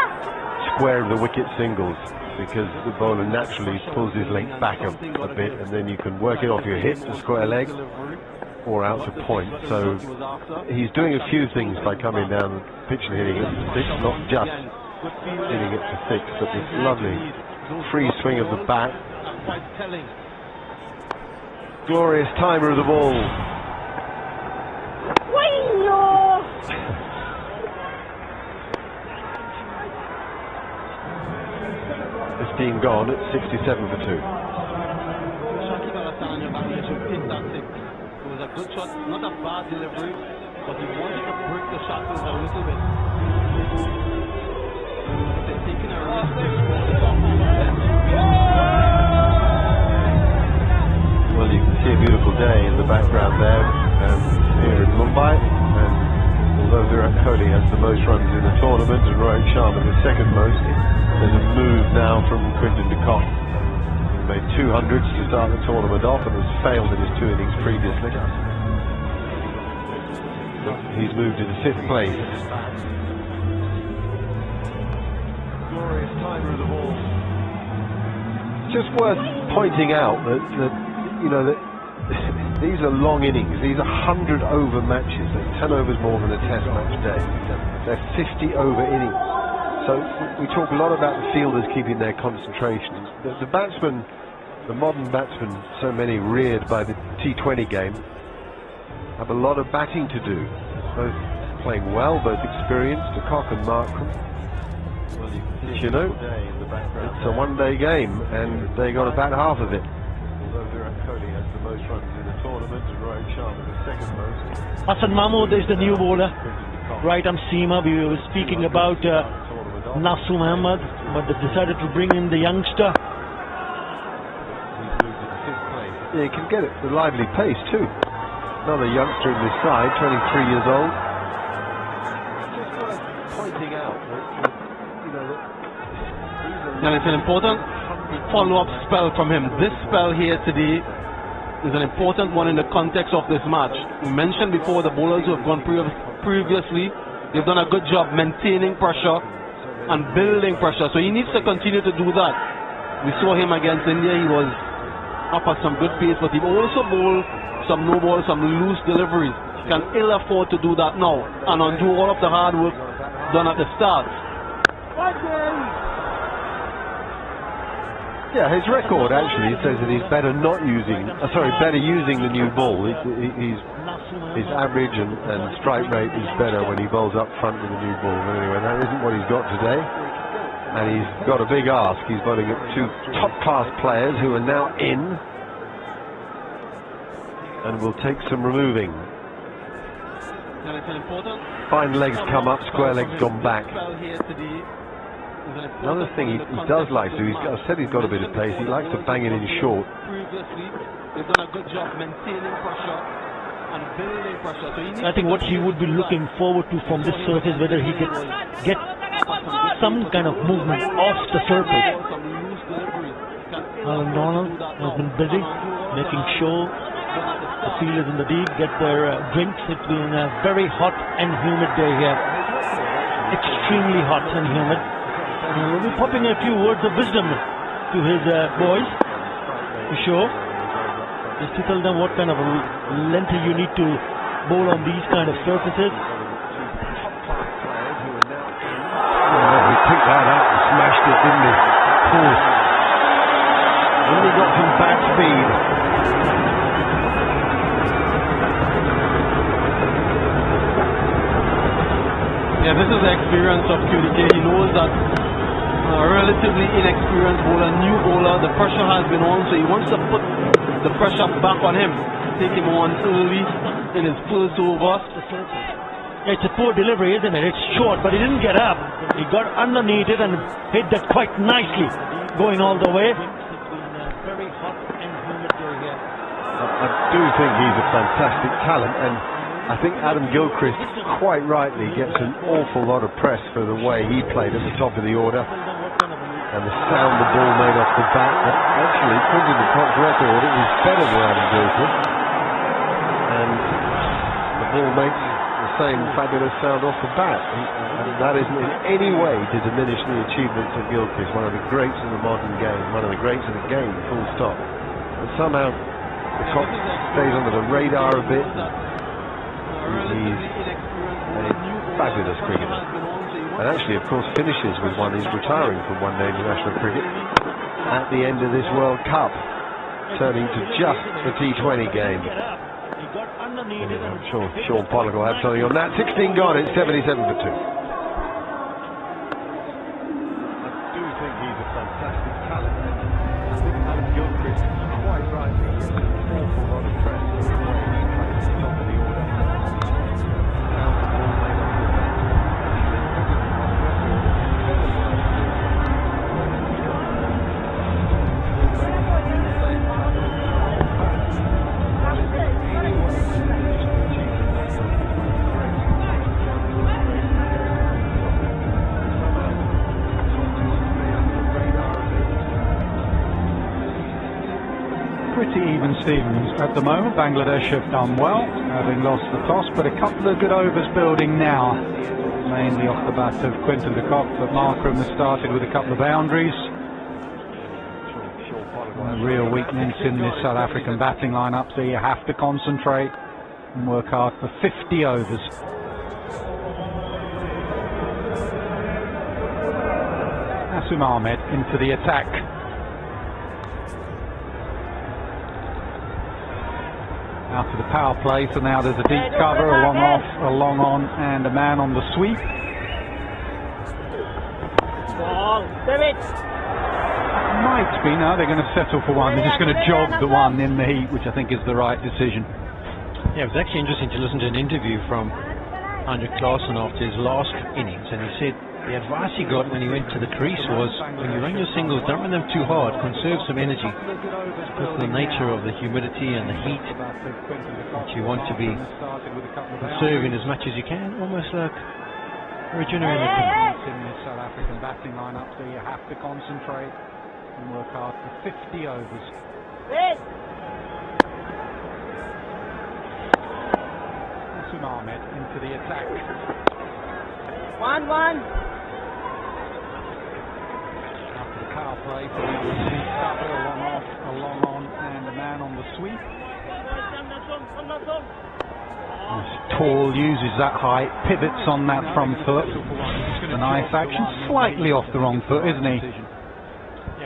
square of the wicket singles because the bowler naturally pulls his length back a bit and then you can work it off your hip to square leg or out to point. So he's doing a few things by coming down the pitch and hitting it for 6, not just hitting it for 6, but this lovely free swing of the bat. Glorious timer of the ball. It's been gone at 67 for 2. It was a good shot, not a bad delivery, but he wanted to break the shackles a little bit. They're taking a risk to score the top. Well, you can see a beautiful day in the background there here in Mumbai, and although Virat Kohli has the most runs in the tournament and Rohit Sharma the second most, there's a move now from Quinton de Kock. He made 200s to start the tournament off and has failed in his 2 innings previously. But he's moved into 5th place. Glorious timer of the ball. Just worth pointing out that you know that these are long innings. These are 100-over matches. They're 10 overs more than a Test match day. They're 50-over innings. So we talk a lot about the fielders keeping their concentration. The batsmen, the modern batsmen, so many reared by the T20 game, have a lot of batting to do. Both playing well, both experienced, de Kock and Markram. You know, it's a one-day game, and they got to bat half of it. Although Virat Kohli has the most runs in the tournament, and Rohit Sharma the second most. Hassan Mahmood is the new bowler. Right on seamer. We were speaking about Nasu Muhammad, but they decided to bring in the youngster. Yeah, he can get it with lively pace too. Another youngster in this side, 23 years old. Just worth pointing out that and it's an important follow-up spell from him. This spell here today is an important one in the context of this match. We mentioned before the bowlers who have gone previously, they've done a good job maintaining pressure and building pressure. So he needs to continue to do that. We saw him against India. He was up at some good pace, but he also bowled some no balls, some loose deliveries. Can ill afford to do that now and undo all of the hard work done at the start. Yeah, his record actually says that he's better better using the new ball. His average and strike rate is better when he bowls up front with the new ball. But anyway, that isn't what he's got today. And he's got a big ask. He's bowling at two top-class players who are now in and will take some removing. Fine legs come up, square legs gone back. Another thing he does like to do, I said he's got a bit of pace, he likes to bang it in short. They've done a good job maintaining pressure and building pressure. So I think what he would be looking forward to from this surface, whether he can get some kind of movement off the surface. Alan Donald has been busy making sure the fielders in the deep get their drinks. It's been a very hot and humid day here. Extremely hot and humid. We'll be popping a few words of wisdom to his boys, for sure. Just to tell them what kind of a length you need to bowl on these kind of surfaces. He picked that up and smashed it, didn't he? Only got some back speed. Yeah, this is the experience of QDK. He knows that a relatively inexperienced bowler, new bowler, the pressure has been on, so he wants to put the pressure back on him, take him on early in his first over. It's a poor delivery, isn't it? It's short, but he didn't get up. He got underneath it and hit that quite nicely, going all the way. Very hot and humid day here. I do think he's a fantastic talent, and I think Adam Gilchrist quite rightly gets an awful lot of press for the way he played at the top of the order and the sound the ball made off the bat. But actually, according to the Cox record, it was better than Adam Gilchrist, and the ball makes the same fabulous sound off the bat, and that isn't in any way to diminish the achievements of Gilchrist, one of the greats of the modern game, one of the greats of the game, full stop. But somehow the Cox stays under the radar a bit. He's a fabulous cricketer, and actually, of course, finishes with one. He's retiring from one-day international cricket at the end of this World Cup, turning to just the T20 game. I'm sure Sean Pollock will have something on that. 16 gone, it's 77 for 2. I do think he's a fantastic talent. I think Adam Gilchrist quite rightly gets an awful lot of press for the way he plays at the top of the order. Pretty even Stevens at the moment. Bangladesh have done well, having lost the toss, but a couple of good overs building now, mainly off the bat of Quinton de Kock, but Markram has started with a couple of boundaries. A real weakness in this South African batting lineup, so you have to concentrate and work hard for 50 overs. Asim Ahmed into the attack. Out to the power play, so now there's a deep cover, a long off, a long on, and a man on the sweep. Might be, no, they're going to settle for one. They're just going to jog the one in the heat, which I think is the right decision. Yeah, it was actually interesting to listen to an interview from Andre Klaasen after his last innings, and he said the advice he got when he went to the crease was, when you run your singles, don't run them too hard, conserve some energy. Because the nature of the humidity and the heat that you want to be conserving as much as you can, almost like regenerating. In the South African batting lineup, so you have to concentrate and work hard for 50 overs. Asim Ahmed into the attack. 1-1. After the power play, so a long off, a long on, and sweep. Tall, uses that height, pivots on that front foot. A nice action, slightly off the wrong foot, isn't he?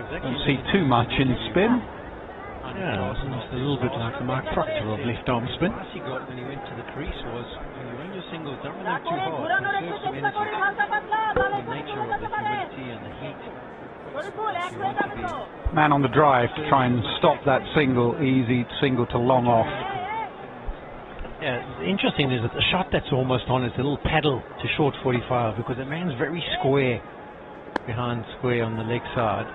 Don't see too much in spin. Yeah, it's a little bit like the Mark Proctor of left arm spin. The he got when he went to the crease was when you run your singles, don't run them too hard, conserve some energy. The nature of the humidity and the heat. Man on the drive to try and stop that single, easy single to long off. Yeah, the interesting is that the shot that's almost on is a little paddle to short 45 because the man's very square behind square on the leg side.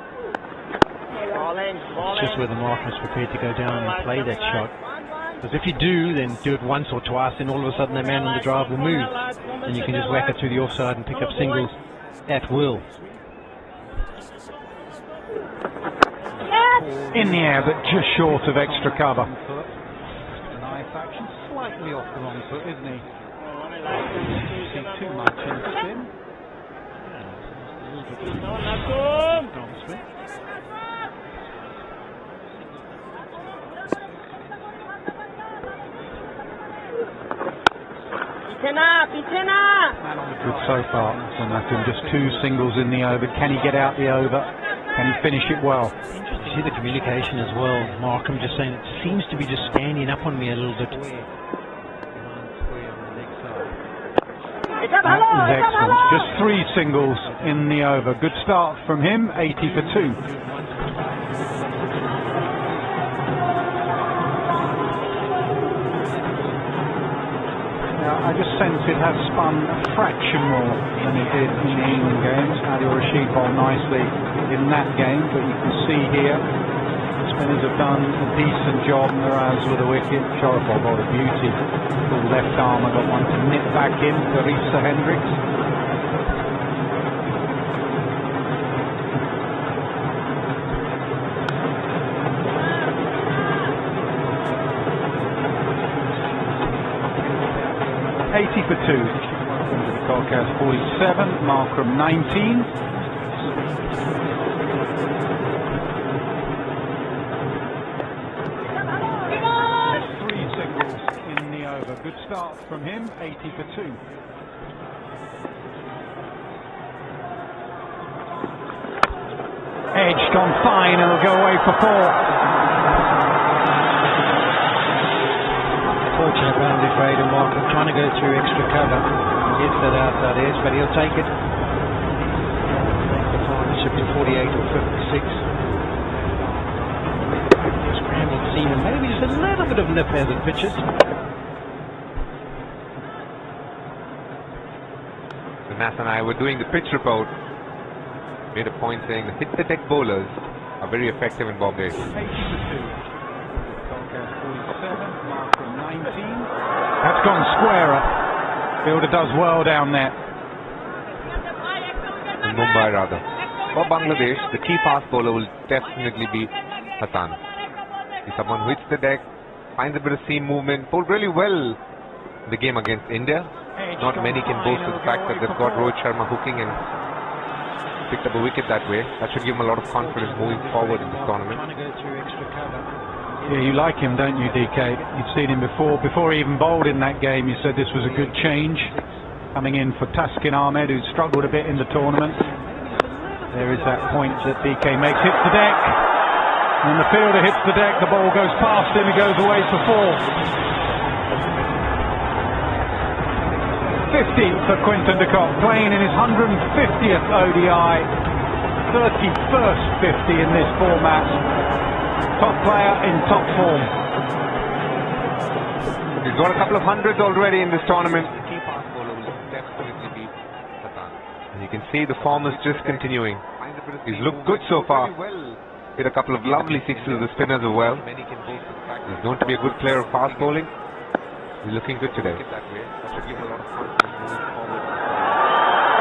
It's just where the marker's prepared to go down and play that shot. Because if you do, then do it once or twice, then all of a sudden the man on the drive will move. And you can just whack it through the offside and pick up singles at will. In the air, but just short of extra cover. Nice action, slightly off the wrong foot, isn't he? See too much in spin. Spin. Good so far from Nathan. Just 2 singles in the over. Can he get out the over? Can he finish it well? You see the communication as well. Markham just saying it seems to be just standing up on me a little bit. That is excellent. Just 3 singles in the over. Good start from him. 80 for 2. I just sense it has spun a fraction more than it did in the England games. Adil Rashid bowled nicely in that game, but you can see here the spinners have done a decent job. Miraz with a wicket. Sharafal bowled a beauty. Full left arm. I got one to nip back in for Risa Hendricks. For 2. Colcas 47, Markram 19. Three singles in the over. Good start from him, 80 for 2. Edged on fine, and it'll go away for 4. Fortunate boundary for Aidan Markham, trying to go through extra cover. He gets that outside edge, but he'll take it. The partnership in 48 or 56. Scrambled seam and maybe just a little bit of nip as it pitches. So Nath and I were doing the pitch report. Made a point saying the hit the deck bowlers are very effective in Bombay. 80 for 2. That's gone squarer. Fielder does well down there. In Mumbai rather. For Bangladesh, the key fast bowler will definitely be Hassan. He's someone who hits the deck, finds a bit of seam movement, bowled really well in the game against India. Not many can boast of the fact that they've got Rohit Sharma hooking and picked up a wicket that way. That should give him a lot of confidence moving forward in this tournament. Yeah, you like him, don't you, DK? You've seen him before. Before he even bowled in that game, you said this was a good change. Coming in for Taskin Ahmed, who struggled a bit in the tournament. There is that point that DK makes. Hits the deck. And the fielder hits the deck. The ball goes past him. He goes away for 4. 50 for Quinton de Kock, playing in his 150th ODI. 31st 50 in this format. Top player in top form. He's got a couple of hundreds already in this tournament. The key fast bowler will definitely be Hassan. And you can see the form is just continuing. He's looked good so far. Hit a couple of lovely sixes with the spinners as well. He's known to be a good player of fast bowling. He's looking good today.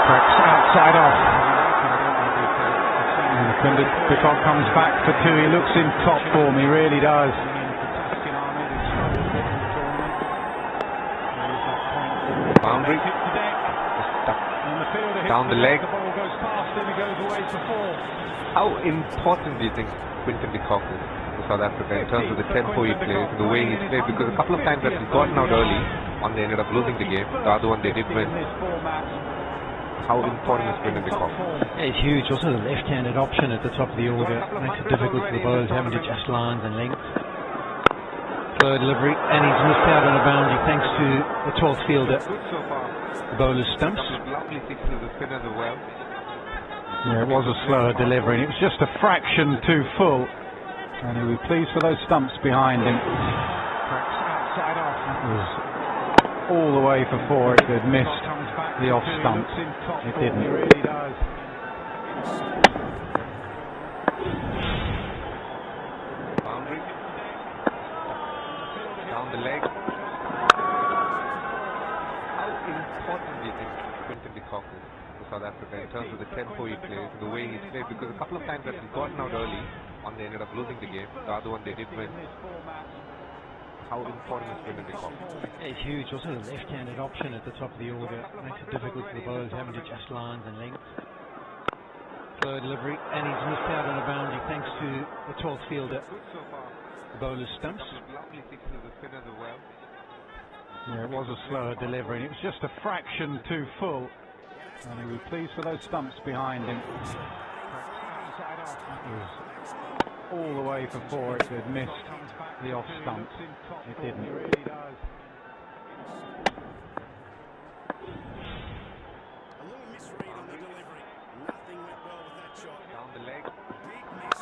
Cracks outside off. When de Kock comes back for 2, he looks in top form, he really does. Boundary. Down the leg. How important do you think Quinton de Kock is? South Africa in terms of the tempo he plays, the way he's played, because a couple of times that he's gotten out early, one they ended up losing the game, the other one they did win. How important has been in the cock? Yeah, it's huge. Also the left-handed option at the top of the order makes it difficult for the bowlers having to adjust lines and length. Slow delivery, and he's missed out on a boundary thanks to the 12th fielder. The bowler's stumps. Lovely six to the spinners as well. Yeah, it was a slower delivery, and it was just a fraction too full. And he'll be pleased for those stumps behind him. That was all the way for 4 if they'd missed the off stump. It didn't. It really does. Boundary. Down the leg. How important do you think Quinton de Kock is for South Africa in terms of the tempo he plays, the way he's played? Because a couple of times that he's gotten out early, one they ended up losing the game, the other one they did win. How important has been in the cock? Yeah, it's huge. Also the left-handed option at the top of the order makes it difficult for the bowlers having to adjust lines and length. Slow delivery, and he's missed out on a boundary thanks to the 12th fielder. The bowler's stumps. Lovely six to the spinners as well. Yeah, it was a slower delivery, and it was just a fraction too full. And he'll be pleased for those stumps behind him. That was all the way for 4 if they'd missed the off stump. It didn't. It really does. A little misread on the delivery. Nothing went well with that shot. Down the leg. Big miss.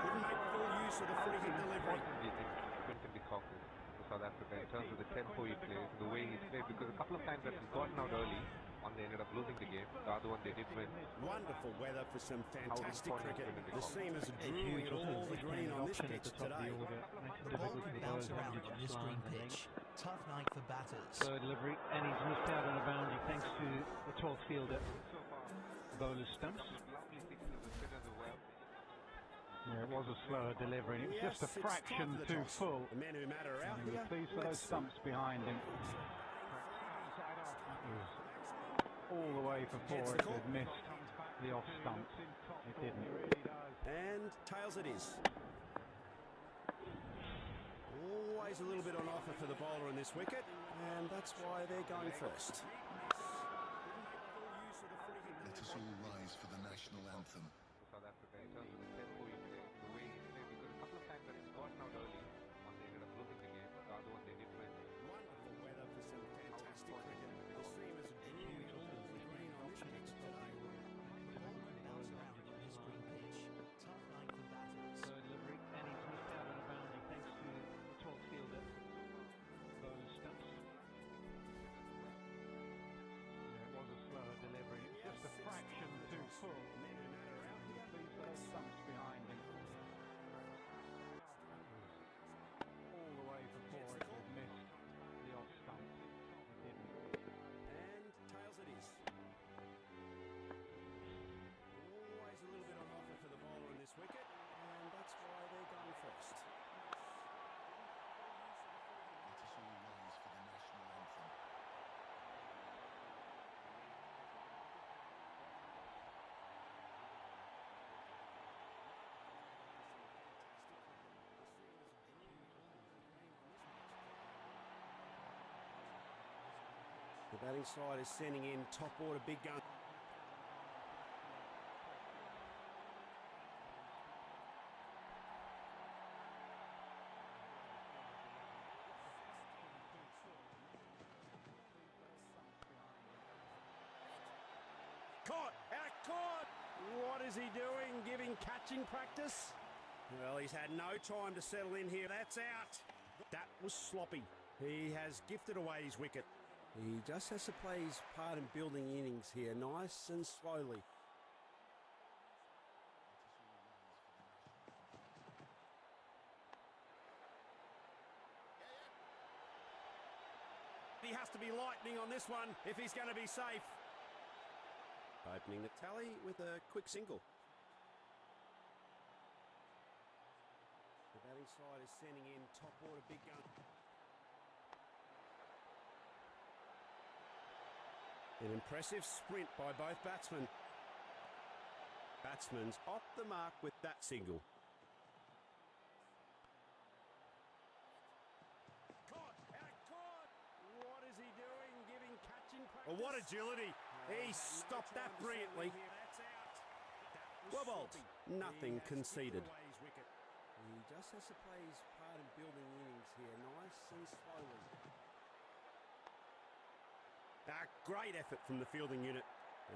Couldn't make full use of the free hit delivery. Do you think Quinton de Kock is for South Africa in terms of the tempo he plays, the way he's played? Because a couple of times that he's gotten out early, one they ended up losing the game, the other one they did win. Wonderful weather for some fantastic cricket. The seamers are drooling at all the green on this pitch today. Bounce around on this green pitch. Tough night for batters. Slow delivery, and he's missed out on a boundary thanks to the 12th fielder. The bowler's stumps. Yeah, it was a slower delivery, and it was just a fraction too full. The men who matter are out and here. we're pleased for those stumps behind him. All the way for 4 if they'd missed the off stump. It didn't. It really does. And tails it is. Always a little bit on offer for the bowler in this wicket, and that's why they're going first. Let us all rise for the national anthem. South Africa in terms of the tempo he plays, the way he's played, because a couple of times that he's gotten out early, one they ended up losing the game, the other one they did win. Wonderful weather for some fantastic cricket. The seamers are drooling at all the green on this pitch today. Bounce around on this green pitch. Tough night for batters. Slow delivery, and he's missed out on a boundary thanks to the 12th fielder. The bowler's stumps. Yeah, it was a slower delivery. It was just a fraction too full. Please those stumps behind him. All the way for 4 if they'd missed the off stump. It didn't. And tails it is. Always a little bit on offer for the bowler in this wicket, and that's why they're going first. Let us all rise for the national anthem. The batting side is sending in top order big gun. Caught! Out caught! What is he doing? Giving catching practice? Well, he's had no time to settle in here. That's out. That was sloppy. He has gifted away his wicket. He just has to play his part in building innings here, nice and slowly. He has to be lightning on this one if he's going to be safe. Opening the tally with a quick single. The batting side is sending in top order big gun. An impressive sprint by both batsmen. Batsman's off the mark with that single. Well, what agility. He stopped that brilliantly. Well bowled. Nothing conceded. He just has to play his part in building innings here, nice and slowly. Great effort from the fielding unit.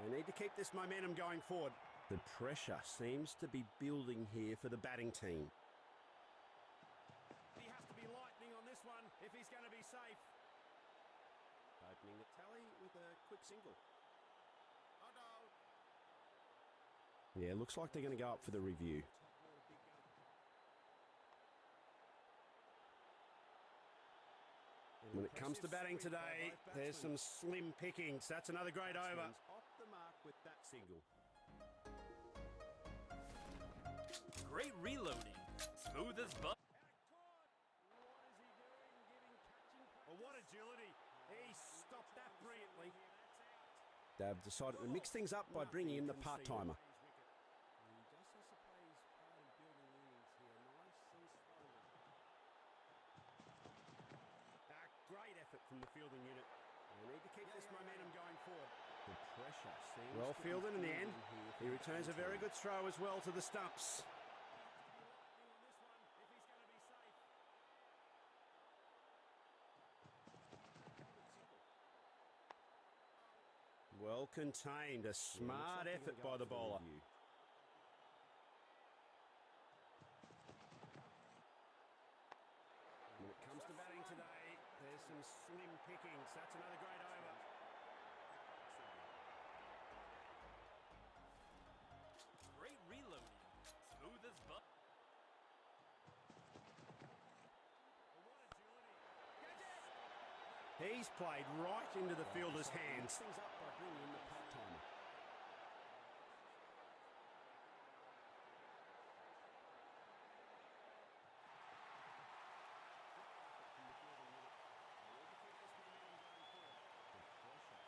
They need to keep this momentum going forward. The pressure seems to be building here for the batting team. He has to be lightning on this one if he's going to be safe. Opening the tally with a quick single. Yeah, looks like they're going to go up for the review. When it comes to batting today, there's some slim pickings. That's another great over. Off the mark with that single. Great reloading. Smooth as butter. Well, what agility. He stopped that brilliantly. They've decided to mix things up by bringing in the part-timer. Great effort from the fielding unit. They need to keep this momentum going forward. The pressure seems well fielded in the end. He returns a very good throw as well to the stumps. Well contained, a smart effort by the bowler. When it comes to batting today, there's some slim pickings. That's another great over. Great reloading. Smooth as butter. He's played right into the fielder's hands. Things up by bringing in the part-timer.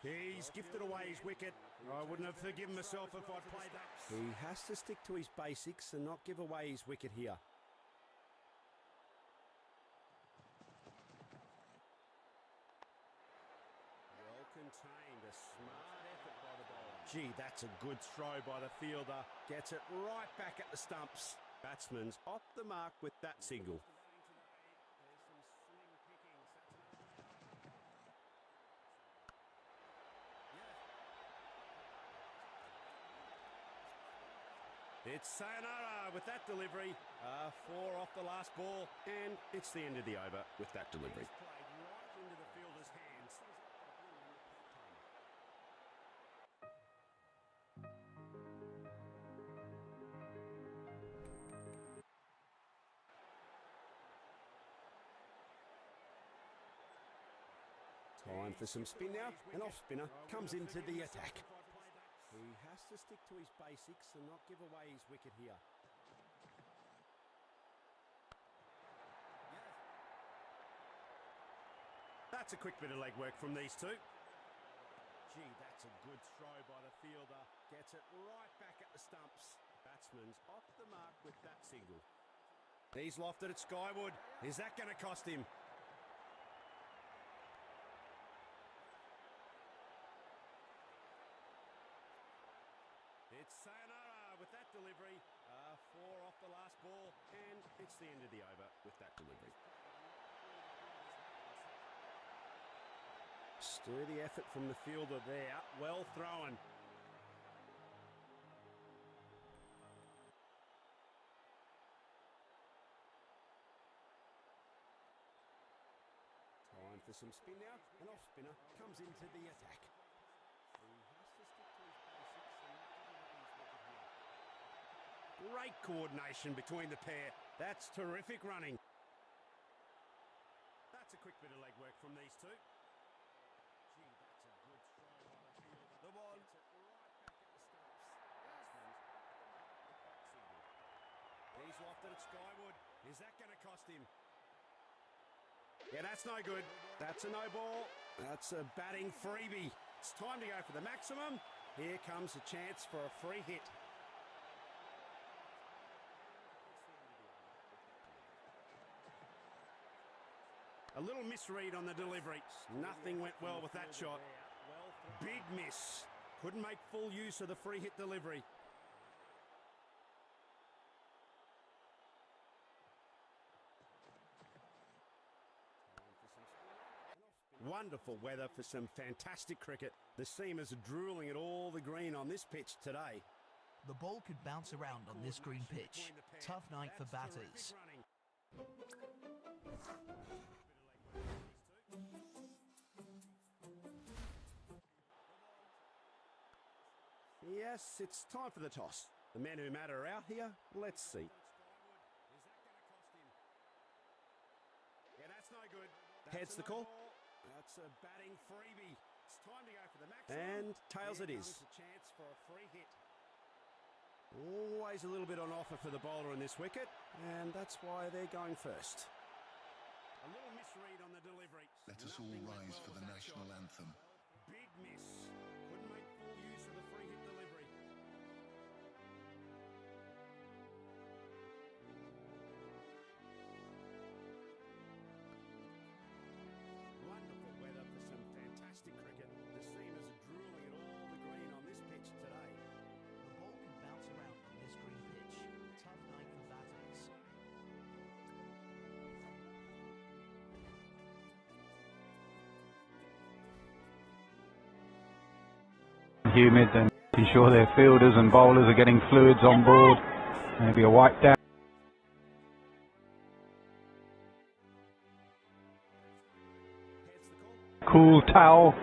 He's gifted away his wicket. I wouldn't have forgiven myself if I'd played that. He has to stick to his basics and not give away his wicket here. Well contained, a smart effort by the bowler. Gee, that's a good throw by the fielder. Gets it right back at the stumps. Batsman's off the mark with that single. It's sayonara with that delivery. 4 off the last ball, and it's the end of the over with that delivery. He's played right into the fielder's hands. Time for some spin now. An off-spinner comes into the attack. He has to stick to his basics and not give away his wicket here. That's a quick bit of legwork from these two. Gee, that's a good throw by the fielder. Gets it right back at the stumps. Batsman's off the mark with that single. He's lofted it skyward. Is that going to cost him? It's sayonara with that delivery. 4 off the last ball, and it's the end of the over with that delivery. Sturdy effort from the fielder there. Well thrown. Time for some spin now. An off-spinner comes into the attack. He has to stick to his basics and not give away his wicket here. Great coordination between the pair. That's terrific running. That's a quick bit of legwork from these two. Gee, that's a good throw by the field. The ball. Gets it right back at the stumps. He's lofted it skyward. Is that going to cost him? Yeah, that's no good. That's a no ball. That's a batting freebie. It's time to go for the maximum. Here comes a chance for a free hit. A little misread on the delivery. Nothing went well with that shot. Well thrown. Big miss. Couldn't make full use of the free hit delivery. Wonderful weather for some fantastic cricket. The seamers are drooling at all the green on this pitch today. The ball could bounce around on this green pitch. Tough night for batters. Yes, it's time for the toss. The men who matter are out here. Let's see. Yeah, that's no good. Heads the call. That's a batting freebie. It's time to go for the maximum. And tails it is. A chance for a free hit. Always a little bit on offer for the bowler in this wicket, and that's why they're going first. A little misread on the delivery. Let us all rise for the national anthem. Big miss. Couldn't make full use of the free hit delivery. Wonderful weather for some fantastic cricket. The seamers are drooling at all the green on this pitch today. The ball can bounce around on this green pitch. Tough night for batters. Humid and making sure their fielders and bowlers are getting fluids on board. Maybe a wipe down. Cool towel. You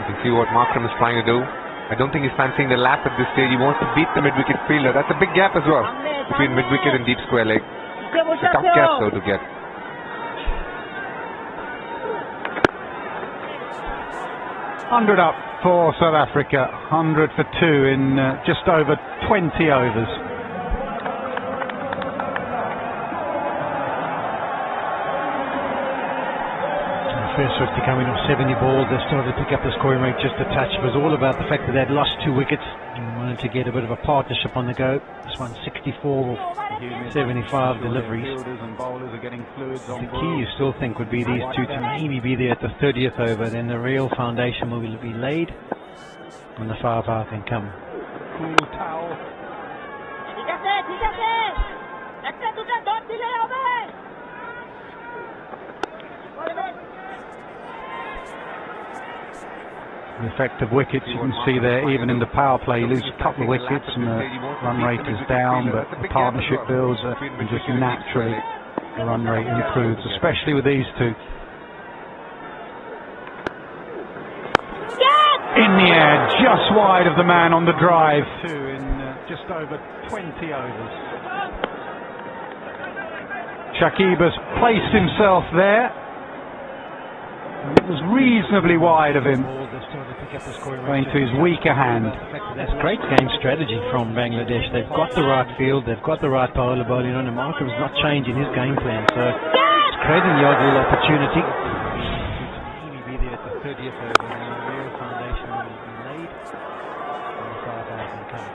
can see what Markram is trying to do. I don't think he's fancying the lap at this stage. He wants to beat the mid-wicket fielder. That's a big gap as well between mid-wicket and deep square leg. It's a tough gap though to get. $100 up for South Africa. 100 for 2 in just over 20 overs. First 50 coming off 70 balls, they started to pick up the scoring rate just a touch. It was all about the fact that they'd lost 2 wickets and wanted to get a bit of a partnership on the go. This one 64 of 75 deliveries. The key you still think would be these two to maybe be there at the 30th over, then the real foundation will be laid and the 5 out can come. Cool towel. The effect of wickets you can see there, even in the power play, you lose a couple of wickets and the run rate is down, but the partnership builds and just naturally the run rate improves, especially with these two. In the air, just wide of the man on the drive. Two in just over 20 overs. Shakib has placed himself there. It was reasonably wide of him, going to his weaker hand. That's great game strategy from Bangladesh. They've got the right field, they've got the right bowler bowling on, and Markram's not changing his game plan, so it's creating the ideal opportunity. Maybe be there at the 30th over, and the real foundation will be laid, and the 5 out can come.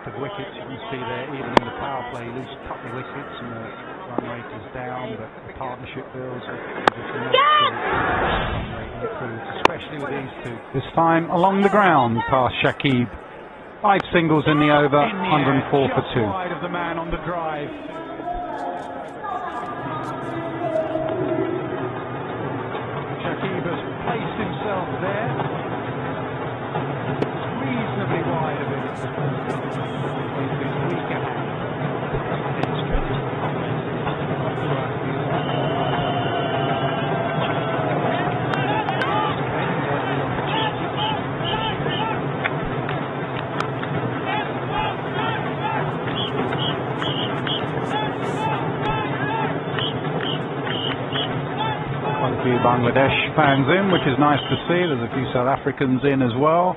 Of wickets you can see there, even in the power play, you lose a couple of wickets and the run rate is down, but the partnership builds and just naturally run rate improves, especially with these two. This time along the ground past Shakib. 5 singles in the over, 104 for 2. Wide of the man on the drive. Shakib has placed himself there. Reasonably wide of it. Quite a few Bangladesh fans in, which is nice to see. There's a few South Africans in as well.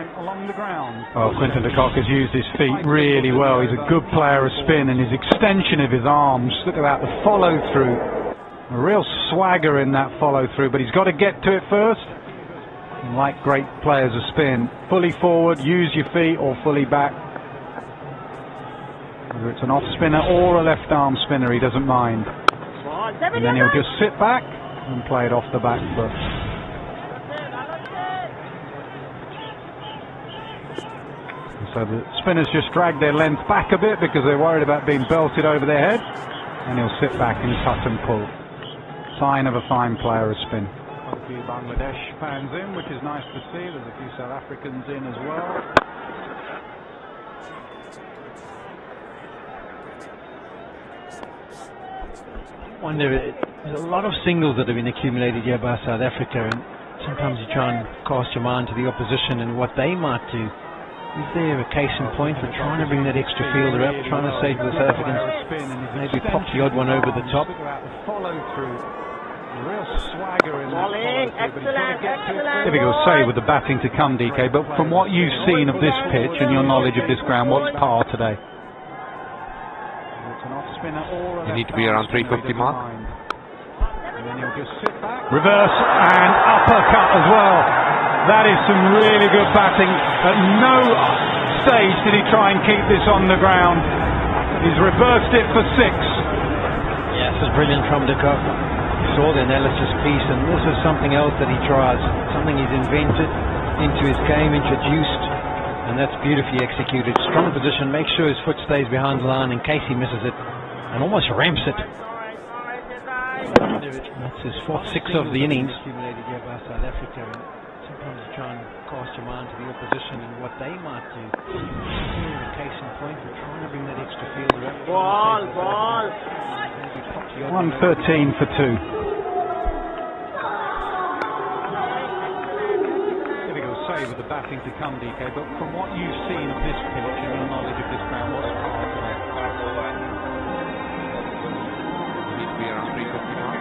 line along the ground. Well, Quinton de Kock has used his feet really well. He's a good player of spin, and his extension of his arms. Look at that, the follow through. A real swagger in that follow through, but he's got to get to it first. And like great players of spin, fully forward, use your feet, or fully back. Whether it's an off spinner or a left arm spinner, he doesn't mind. And then he'll just sit back and play it off the back foot. So the spinners just drag their length back a bit because they're worried about being belted over their head, and he'll sit back and cut and pull. Sign of a fine player of spin. Quite a few Bangladesh fans in, which is nice to see. There's a few South Africans in as well. I wonder, there's a lot of singles that have been accumulated here by South Africa, and sometimes you try and cast your mind to the opposition and what they might do. Is there a case in point for trying to bring that extra fielder up, trying to say to the South Africans, maybe pop the odd one over the top? Follow through. Real swagger in Excellent. Difficult to say with the batting to come, DK, but from what you've seen of this pitch and your knowledge of this ground, what's par today? You need to be around 350 mark. Reverse and uppercut as well. That is some really good batting. At no stage did he try and keep this on the ground. He's reversed it for 6. Yeah, this is brilliant from de Kock. You saw the analysis piece, and this is something else that he tries, something he's invented into his game, introduced, and that's beautifully executed. Strong position, make sure his foot stays behind the line in case he misses it, and almost ramps it. That's his 4th 6 of the innings. Accumulated here by South Africa. Sometimes you try and cast your mind to the opposition and what they might do. A case in point, we're trying to bring that extra fielder up. Ball. 113 for 2. Difficult to say with the batting to come, DK, but from what you've seen of this pitch and your knowledge of this ground, what's par today? You need to be around 350 mark.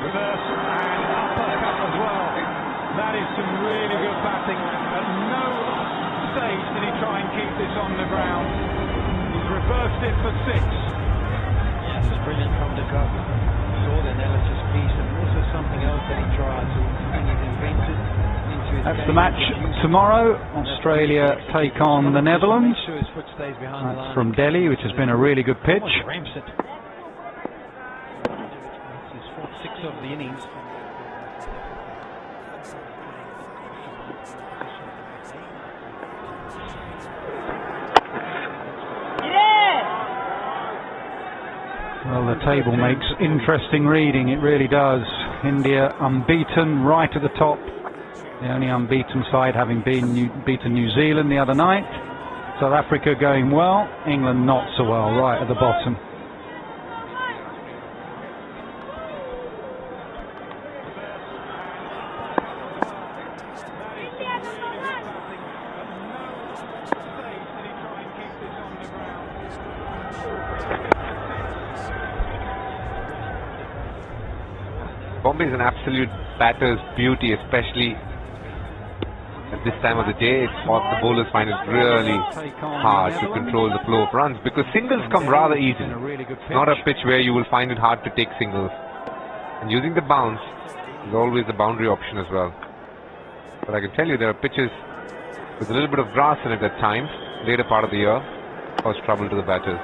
Reverse and uppercut as well. That is some really good batting. At no stage did he try and keep this on the ground. He's reversed it for 6. Yeah, this is brilliant from de Kock. You saw the analysis piece, and this is something else that he tries, something he's invented into his That's game. the match tomorrow. Australia take on the Netherlands. That's from Delhi, which has been a really good pitch. Ramps it. That's his 4th 6 of the innings. Well, the table makes interesting reading, it really does. India unbeaten right at the top. The only unbeaten side having beaten New Zealand the other night. South Africa going well, England not so well, right at the bottom. Bombay is an absolute batter's beauty, especially at this time of the day. It's what the bowlers find it really hard to control the flow of runs because singles come rather easy. It's not a pitch where you will find it hard to take singles. And using the bounce is always the boundary option as well. But I can tell you there are pitches with a little bit of grass in it at times, later part of the year, cause trouble to the batters.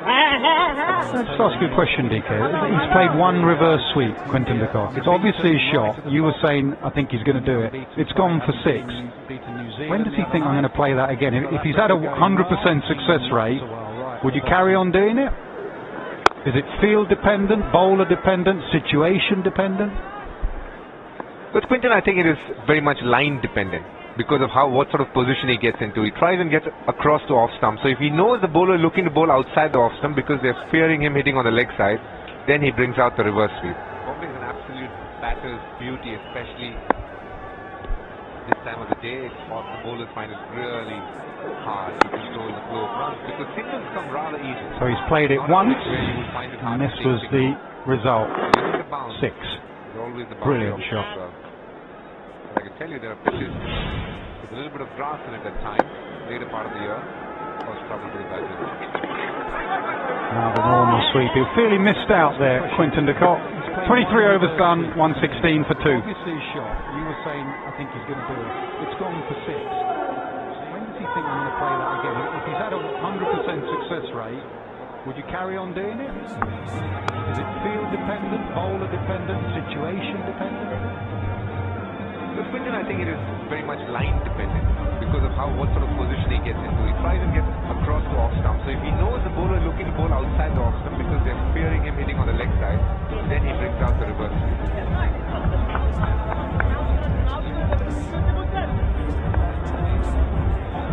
Let's ask you a question, DK. He's played one reverse sweep, Quinton de Kock. It's obviously a shot. You were saying, I think he's going to do it. It's gone for 6. When does he think I'm going to play that again? If he's had a 100% success rate, would you carry on doing it? Is it field dependent, bowler dependent, situation dependent? With Quinton, I think it is very much line dependent because of what sort of position he gets into. He tries and gets across to off stump. So if he knows the bowler looking to bowl outside the off stump because they're fearing him hitting on the leg side, then he brings out the reverse sweep. Bombay is an absolute batter's beauty, especially this time of the day. It's what the bowlers find it really hard to control the flow of runs because singles come rather easy. So he's played it once, and this was the result. 6. Brilliant shot. tell you there are pitches with a little bit of grass in it at times, later part of the year, cause trouble to the batsmen. Now the normal sweep. He fairly missed out there, Quinton de Kock. 23 overs done, 116 for 2. Obviously his shot, you were saying, I think he's going to do it. It's gone for 6. When does he think I'm going to play that again? If he's had a 100% success rate, would you carry on doing it? Is it field dependent, bowler dependent, situation dependent? With Quinton, I think it is very much line dependent because of what sort of position he gets into. He tries and gets across the off stump. So if he knows the bowler is looking to bowl outside the off stump because they're fearing him hitting on the leg side, then he brings out the reverse.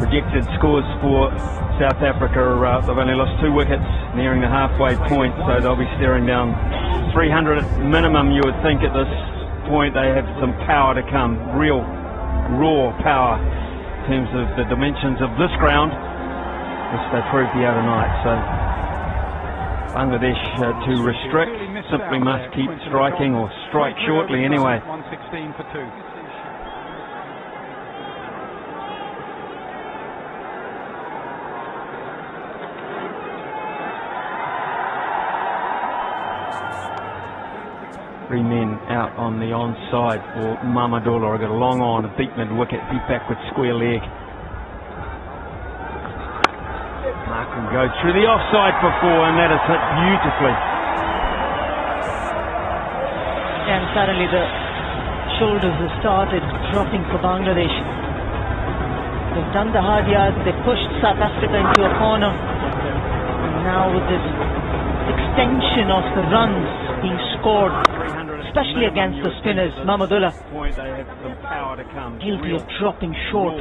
Projected scores for South Africa, they've only lost 2 wickets, nearing the halfway point, so they'll be staring down 300 minimum, you would think, at this point. They have some power to come, real raw power in terms of the dimensions of this ground, which they proved the other night. So Bangladesh to restrict simply must keep striking, or strike shortly anyway. 116 for 2. Three men out on the onside for Mamadullah. I got a long on, a deep mid wicket, deep backward square leg. Markham goes through the offside for 4, and that is hit beautifully. And suddenly the shoulders have started dropping for Bangladesh. They've done the hard yards, they pushed South Africa into a corner. And now with this extension of the runs being scored, especially against the spinners, Mamadullah guilty of dropping short.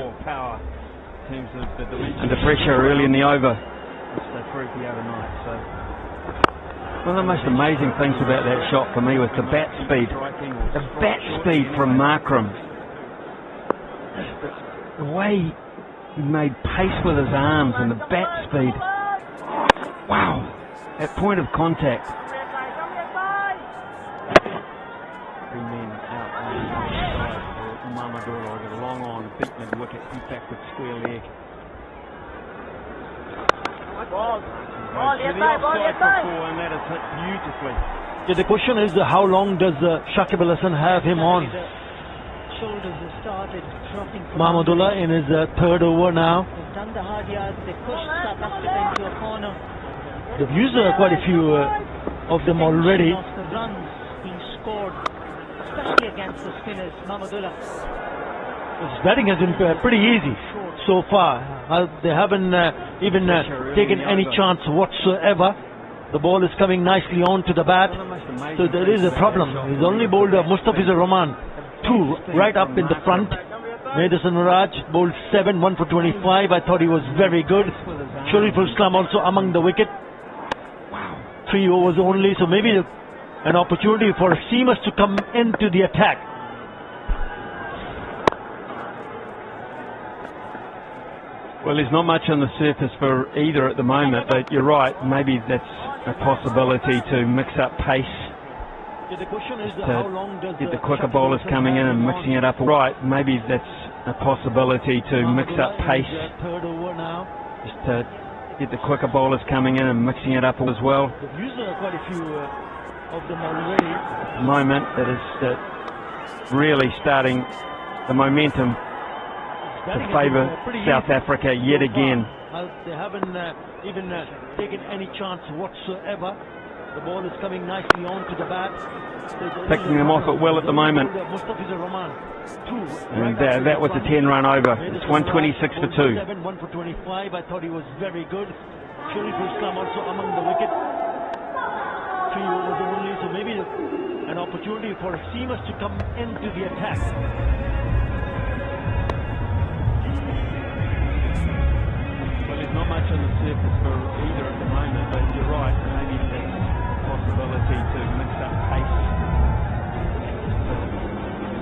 Under pressure early in the over, which they proved the other night. So one of the most amazing things about that shot for me was the bat speed. The bat speed from Markram. The way he made pace with his arms and the bat speed. Wow, at point of contact. 3 men out on the side for Mamadullah. I got a long on, deep mid wicket, deep backward square leg. Ball, yes, side. And that is hit beautifully. Yeah, the question is how long does Shakib Al Hasan have him on? Shoulders have started dropping for Mamadullah in his 3rd over now. They've done the hard yards, they pushed South Africa into a corner. They've used quite a few of them already. Of the runs being scored, especially against the spinners, Mamadullah. His batting has been pretty easy so far. They haven't even taken any chance whatsoever. The ball is coming nicely onto the bat, so there is a problem. He's only bowled Mustafizur Rahman 2 right up in the front. Madison Raj bowled 7, 1 for 25. I thought he was very good. Shariful Islam also among the wicket. 3 overs only, so maybe an opportunity for seamers to come into the attack. Well, there's not much on the surface for either at the moment, but you're right, maybe that's a possibility to mix up pace. The question is how long does get the quicker bowlers coming in and mixing it up. Right, maybe that's a possibility to mix up pace. 3rd over now. Just to get the quicker bowlers coming in and mixing it up as well. They've used quite a few of them already. At the moment, that is really starting the momentum to favour South Africa yet again. They haven't even taken any chance whatsoever. The ball is coming nicely onto the bat. Picking them off at will at the moment. Mustafizur Rahman 2. And that was a 10-run over. It's 126 for 2. 7, 1 for 25. I thought he was very good. Shariful Islam also among the wicket. 3 overs only, so maybe an opportunity for seamers to come into the attack. Well, there's not much on the surface for either at the moment, but you're right, maybe that's a possibility to mix up pace.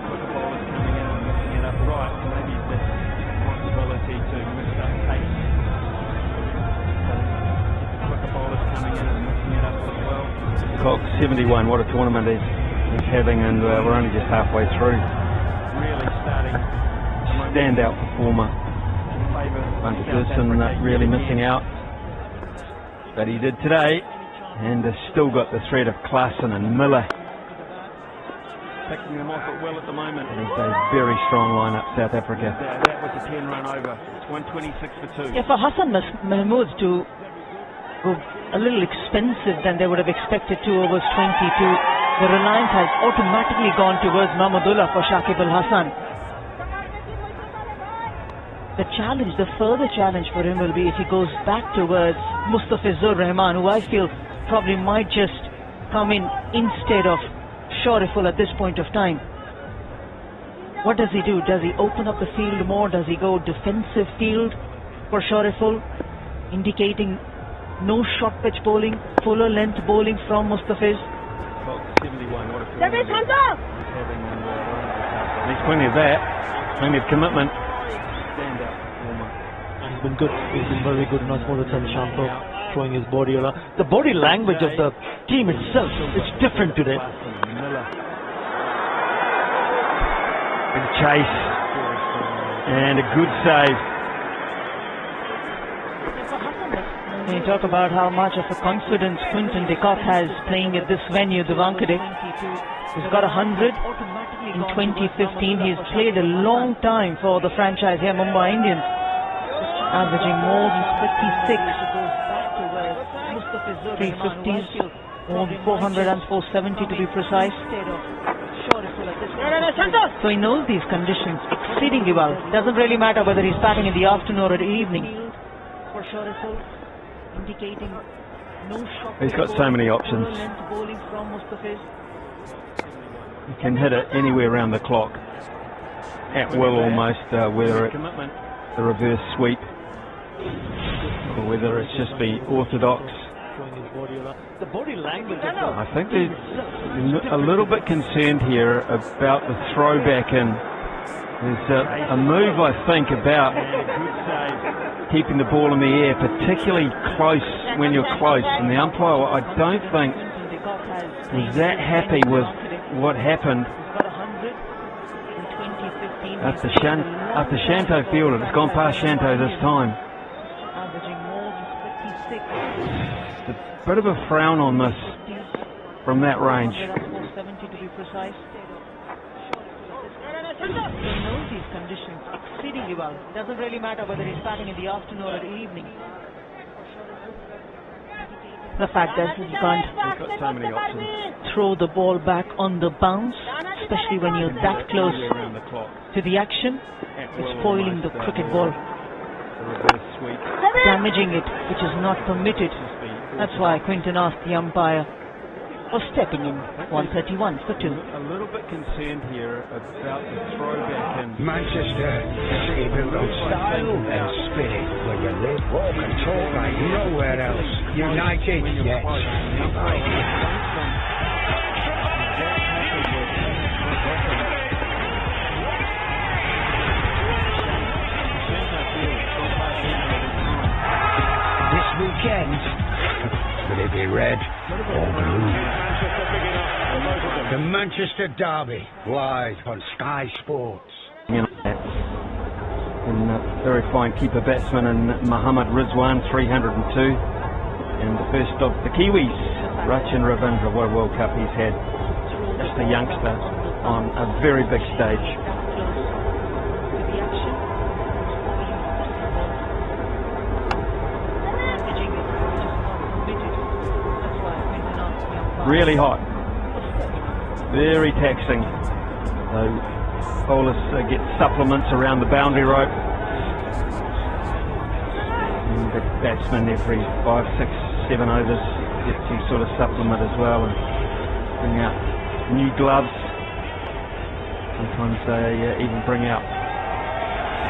Quicker bowlers coming in and mixing it up. Right, maybe that's a possibility to mix up pace. Quicker bowlers coming in and mixing it up as well. Cox 71, what a tournament he's having, and we're only just halfway through. Really starting standout performer. Anderson really missing out, but he did today, and has still got the threat of Klassen and Miller picking them off at will at the moment. And it's a very strong lineup, South Africa. That was a 10-run over. It's 126 for 2. Yeah, for Hassan Mahmood to go a little expensive than they would have expected, 2 overs 22. The reliance has automatically gone towards Mahmudullah for Shakib Al Hasan. The challenge, the further challenge for him will be if he goes back towards Mustafizur Rahman, who I feel probably might just come in instead of Shoriful at this point of time. What does he do? Does he open up the field more? Does he go defensive field for Shoriful, indicating no short pitch bowling, fuller length bowling from Mustafiz? 71, what a He's plenty of that, plenty of commitment. Standout performer. He's been good. He's been very good. Not more than Shampo throwing his body around. The body language of the team itself is different today. Big chase and a good save. When you talk about how much of a confidence Quinton de Kock has playing at this venue, the Wankhede. He's got 100 in 2015. He's played a long time for the franchise here, Mumbai Indians, averaging more than 56. 350s, more than 400 and 470 to be precise. So he knows these conditions exceedingly well. It doesn't really matter whether he's batting in the afternoon or the evening. He's got so many options. He can hit it anywhere around the clock, at will almost, whether it's the reverse sweep or whether it's just be orthodox. The body language. I think they're a little bit concerned here about the throwback in. There's a move, I think, about keeping the ball in the air, particularly close when you're close. And the umpire, I don't think, was that happy with what happened after Shanto fielded. It's gone past Shanto this time. A bit of a frown on this from that range. He knows these conditions exceedingly well. It doesn't really matter whether he's batting in the afternoon or the evening. The fact that he can't so many options. Throw the ball back on the bounce, especially when you're that close to the action, it's spoiling the cricket ball, damaging it, which is not permitted. That's why Quinton asked the umpire for stepping in. 131 for 2. A little bit concerned here about the throwback in Manchester, city built on style and spirit, where you live, walk and talk like nowhere else. United, yes. This weekend, will it be red or blue? The Manchester Derby, live on Sky Sports. And a very fine keeper batsman in Muhammad Rizwan, 302. And the first of the Kiwis, Rachin Ravindra. What a World Cup he's had. Just a youngster on a very big stage. Really hot. Very taxing. So bowlers get supplements around the boundary rope. And the batsman every 5, 6, 7 overs gets some sort of supplement as well, and bring out new gloves. Sometimes they even bring out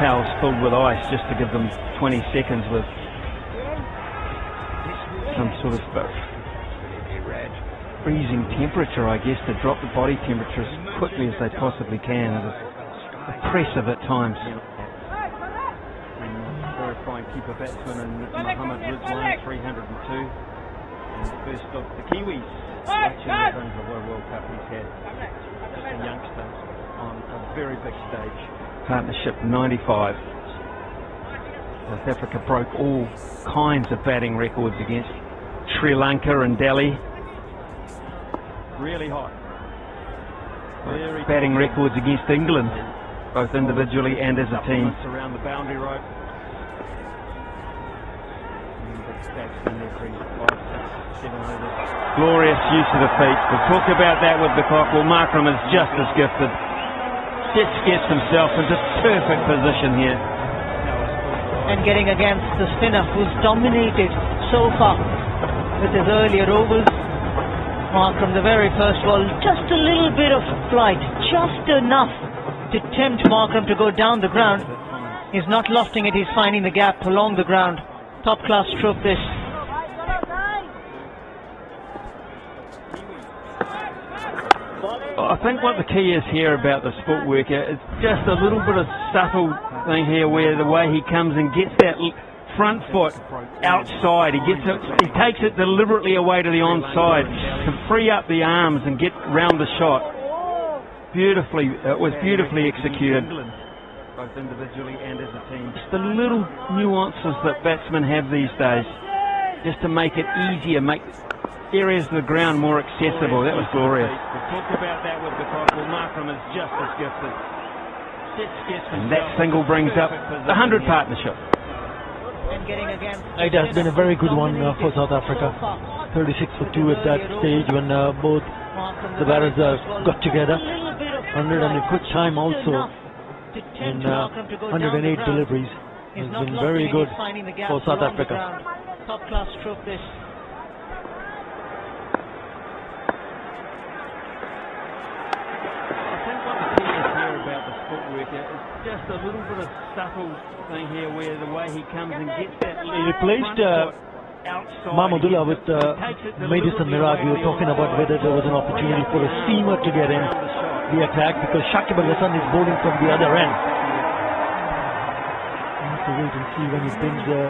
towels filled with ice just to give them 20 seconds with some sort of freezing temperature, I guess, to drop the body temperature as quickly as they possibly can. It is oppressive at times. Very fine keeper batsman in Muhammad Rizwan, 302. And the first of the Kiwis, Rachin Ravindra. What a World Cup he's had. Just a youngster on a very big stage. partnership 95. South Africa broke all kinds of batting records against Sri Lanka and Delhi. Really hot. Batting records against England, both individually and as a team. Around the boundary rope. Glorious use of the feet. We'll talk about that with the clock. Well, Markram is just as gifted. Just gets himself into perfect position here. And getting against the spinner who's dominated so far with his earlier overs. Markram, the very first ball, just a little bit of flight, just enough to tempt Markram to go down the ground. He's not lofting it, he's finding the gap along the ground. Top class stroke this. I think what the key is here about this footwork is just a little bit of subtle thing here where the way he comes and gets that front foot outside, he takes it deliberately away to the onside to free up the arms and get round the shot. Beautifully, it was beautifully executed, both individually and as a team. It's the little nuances that batsmen have these days, just to make it easier, make areas of the ground more accessible. That was glorious. We'll talk about that with the clock. Well, Markram is just as gifted. And that single brings up the 100 partnership. It has been a very good one for South Africa. 36 for 2 at that stage when both the batters got together. 100 and a quick time also in 108 deliveries. It's been very good for South Africa. Top class stroke this. It's just a little bit of subtle thing here where the way he comes and gets that. He replaced Mahmudullah with Madison Mirage. We were talking about whether there was an opportunity for a seamer to get in the attack because Shakib Al Hasan is bowling from the other end. We have to wait and see when he brings the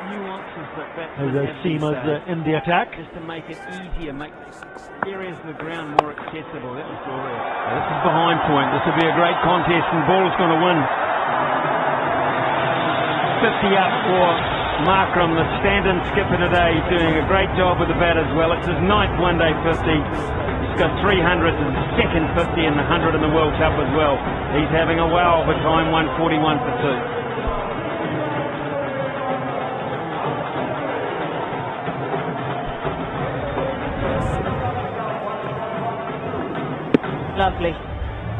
seamers in the attack. Just to make it easier, make areas of the ground more accessible. That was glorious. This is behind point. This will be a great contest and Ball's going to win. 50 up for Markram, the stand-in skipper today. He's doing a great job with the bat as well. It's his 9th one-day 50. He's got 300 and second 50 and 100 in the World Cup as well. He's having a wow of a time, 141 for 2. Lovely.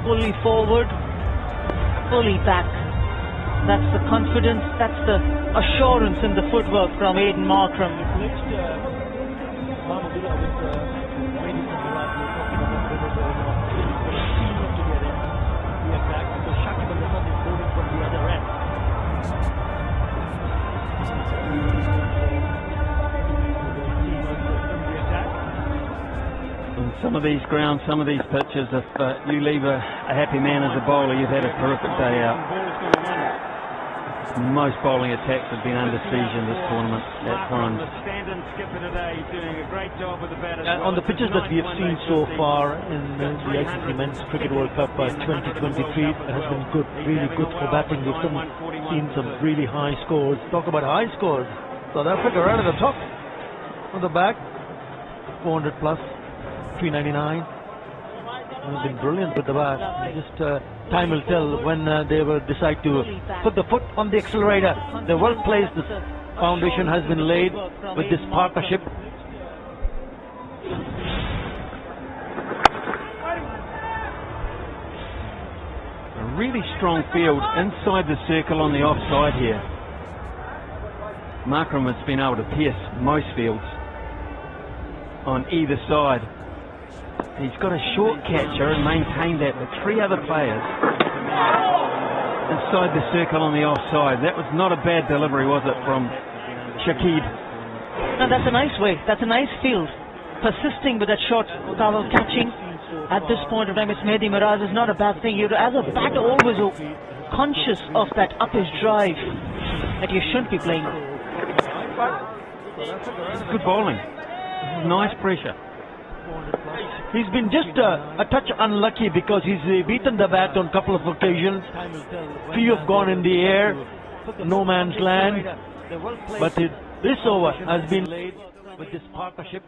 Fully forward, fully back. That's the confidence, that's the assurance in the footwork from Aiden Markram. Some of these grounds, some of these pitches, if you leave a happy man as a bowler, you've had a terrific day out. Most bowling attacks have been under siege in this tournament at times. On the pitches that we have seen so far in the ICC Men's Cricket World Cup 2023 has been good, really good for batting. We've seen some really high scores. Talk about high scores. South Africa right at the top on the back, 400 plus. 399. They've been brilliant with the bat. Just time will tell when they will decide to put the foot on the accelerator. They're well placed. The foundation has been laid with this partnership. A really strong field inside the circle on the offside here. Markram has been able to pierce most fields on either side. He's got a short catcher and maintained that with 3 other players inside the circle on the offside. That was not a bad delivery, was it, from Shakib? No, that's a nice way. That's a nice field. Persisting with that short towel catching at this point of time, it's Mehdi Miraj is not a bad thing. You're, as a batter, always conscious of that uppish drive that you shouldn't be playing. Good bowling. Nice pressure. He's been just a touch unlucky because he's beaten the bat on a couple of occasions. Few have gone in the air, no man's land. But this over has been laid with this partnership.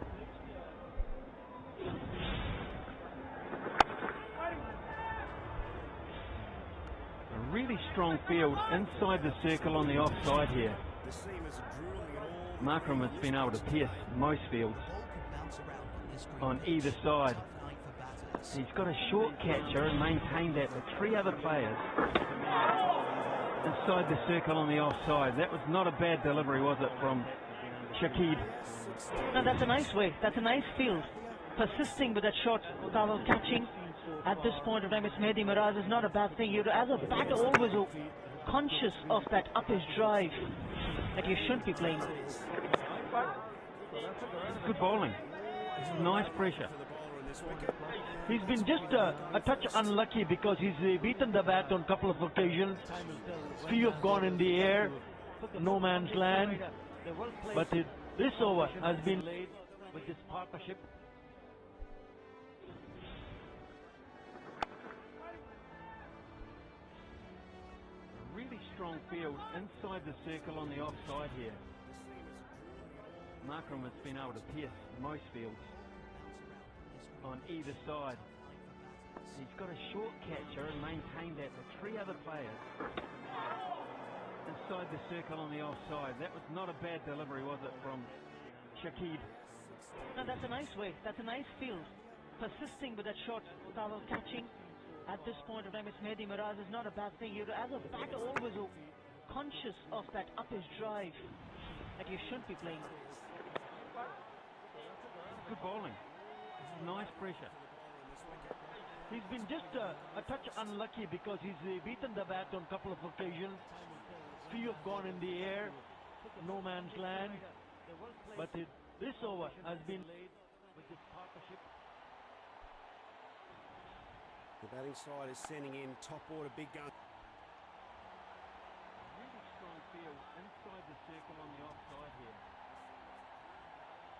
A really strong field inside the circle on the offside here. Markram has been able to pierce most fields on either side. He's got a short catcher and maintained that with three other players inside the circle on the offside. That was not a bad delivery, was it, from Shakib? No, that's a nice way. That's a nice field. Persisting with that short towel catching. At this point of time, it's Mehdi Miraz is not a bad thing. You, as a batter, always conscious of that uppish drive that you shouldn't be playing. Good bowling. Nice pressure. He's been just a touch unlucky because he's beaten the bat on a couple of occasions. Few have gone in the air, no man's land. But this over has been laid with this partnership. A really strong field inside the circle on the offside here. Markram has been able to pierce most fields on either side. He's got a short catcher and maintained that with three other players inside the circle on the offside. That was not a bad delivery, was it, from Shakib? No, that's a nice way. That's a nice field. Persisting with that short towel catching. At this point of time, it's Mehdi Miraz is not a bad thing. You, as a batter, always conscious of that uppish drive that you shouldn't be playing. Good bowling. Nice pressure. He's been just a touch unlucky because he's beaten the bat on a couple of occasions. Few have gone in the air, no man's land. But this over has been laid with this partnership. The batting side is sending in top order big gun. Really strong field inside the circle on the offside here.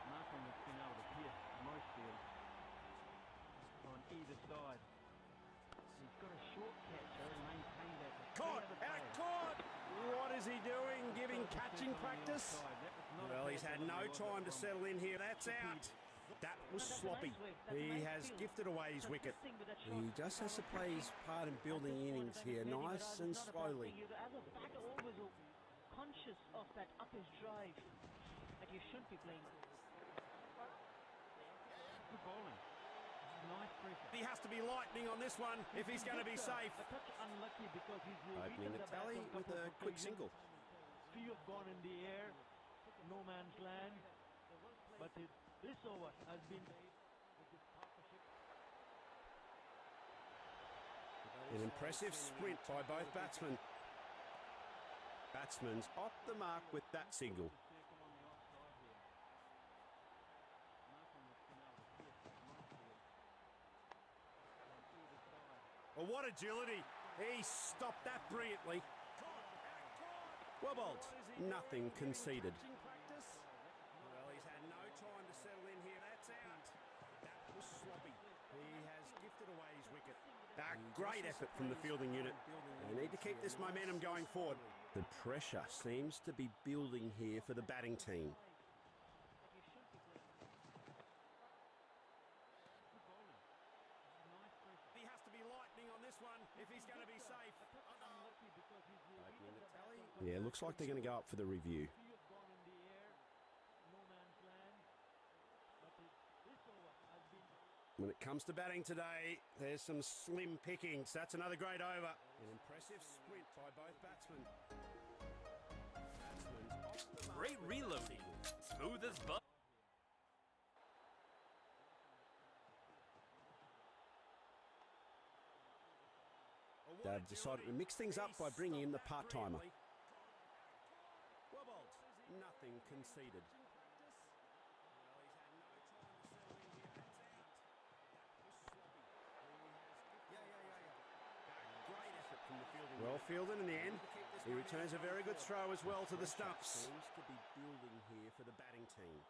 Markram has been able to pierce most fields on either side. He's got a short catcher and maintained that. Caught! Out caught! What is he doing? Giving catching practice? Well, he's had no time to settle in here. That's out. That was sloppy. He has gifted away his wicket. He just has to play his part in building innings here, nice and slowly. As a batter, always conscious of that uppish drive that you shouldn't be playing. Good bowling. Nice pressure. He has to be lightning on this one if he's going to be safe. A touch unlucky because he's Opening the tally with a quick single. Few have gone in the air, no man's land. But this over has been laid with this partnership. An impressive sprint by both batsmen. Batsman's off the mark with that single. Oh, what agility. He stopped that brilliantly. Well bowled. Nothing conceded. Well, he's had no time to settle in here. That's out. That was sloppy. He has gifted away his wicket. Great effort from the fielding unit. They need to keep this momentum going forward. The pressure seems to be building here for the batting team. He has to be lightning on this one if he's going to be safe. Opening the tally. Yeah, looks like they're going to go up for the review. When it comes to batting today, there's some slim pickings. That's another great over. An impressive sprint by both batsmen. Great reloading. Smooth as butter. They've decided to mix things up by bringing in the part-timer. Nothing conceded. Well fielded in the end. He returns a very good throw as well to the stumps. Seems to be building here for the batting team.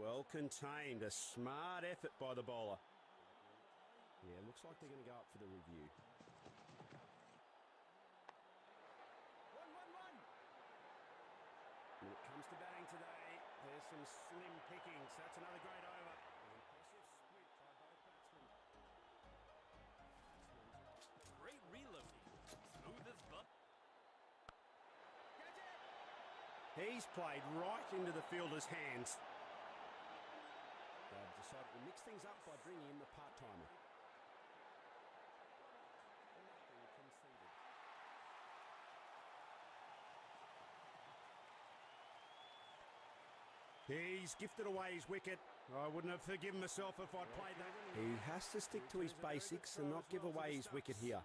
Well contained, a smart effort by the bowler. Yeah, looks like they're going to go up for the review. When it comes to batting today, there's some slim pickings. That's another great over. Impressive split by both batsmen. Great reloading. Smooth as butter. He's played right into the fielder's hands. They've decided to mix things up by bringing in the part-timer. Nothing conceded. He's gifted away his wicket. I wouldn't have forgiven myself if I'd played that. He has to stick to his basics and not give away his wicket here.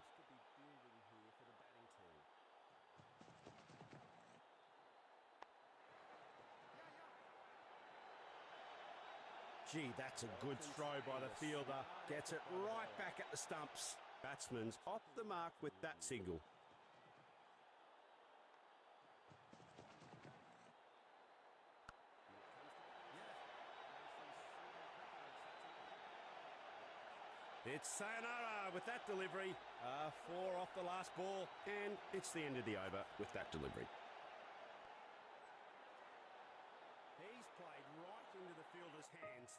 Gee, that's a good throw by the fielder. Gets it right back at the stumps. Batsman's off the mark with that single. It's sayonara with that delivery. 4 off the last ball, and it's the end of the over with that delivery. He's played right into the fielder's hands.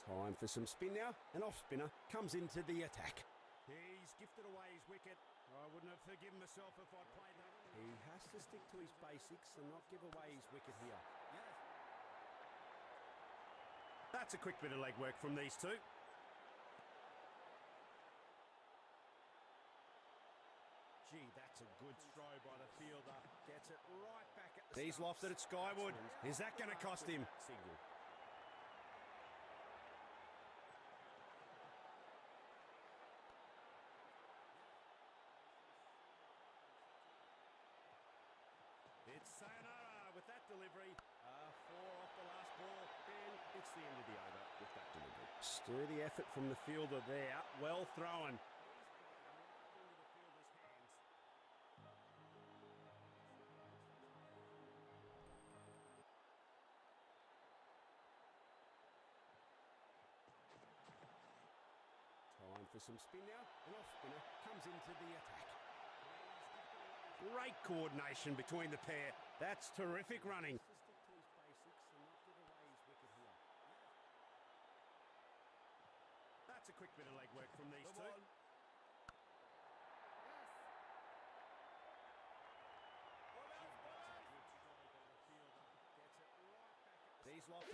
Time for some spin now. An off-spinner comes into the attack. He's gifted away his wicket. I wouldn't have forgiven myself if I'd played that. He has to stick to his basics and not give away his wicket here. That's a quick bit of legwork from these two. Gee, that's a good throw by the fielder. Gets it right back at the He's lofted it skyward. Is that going to cost him? Single. It's sayonara with that delivery. 4 off the last ball, and it's the end of the over with that delivery. Sturdy effort from the fielder there. Well thrown. Time for some spin now. An off-spinner comes into the attack. Great coordination between the pair. That's terrific running. That's a quick bit of legwork from these two.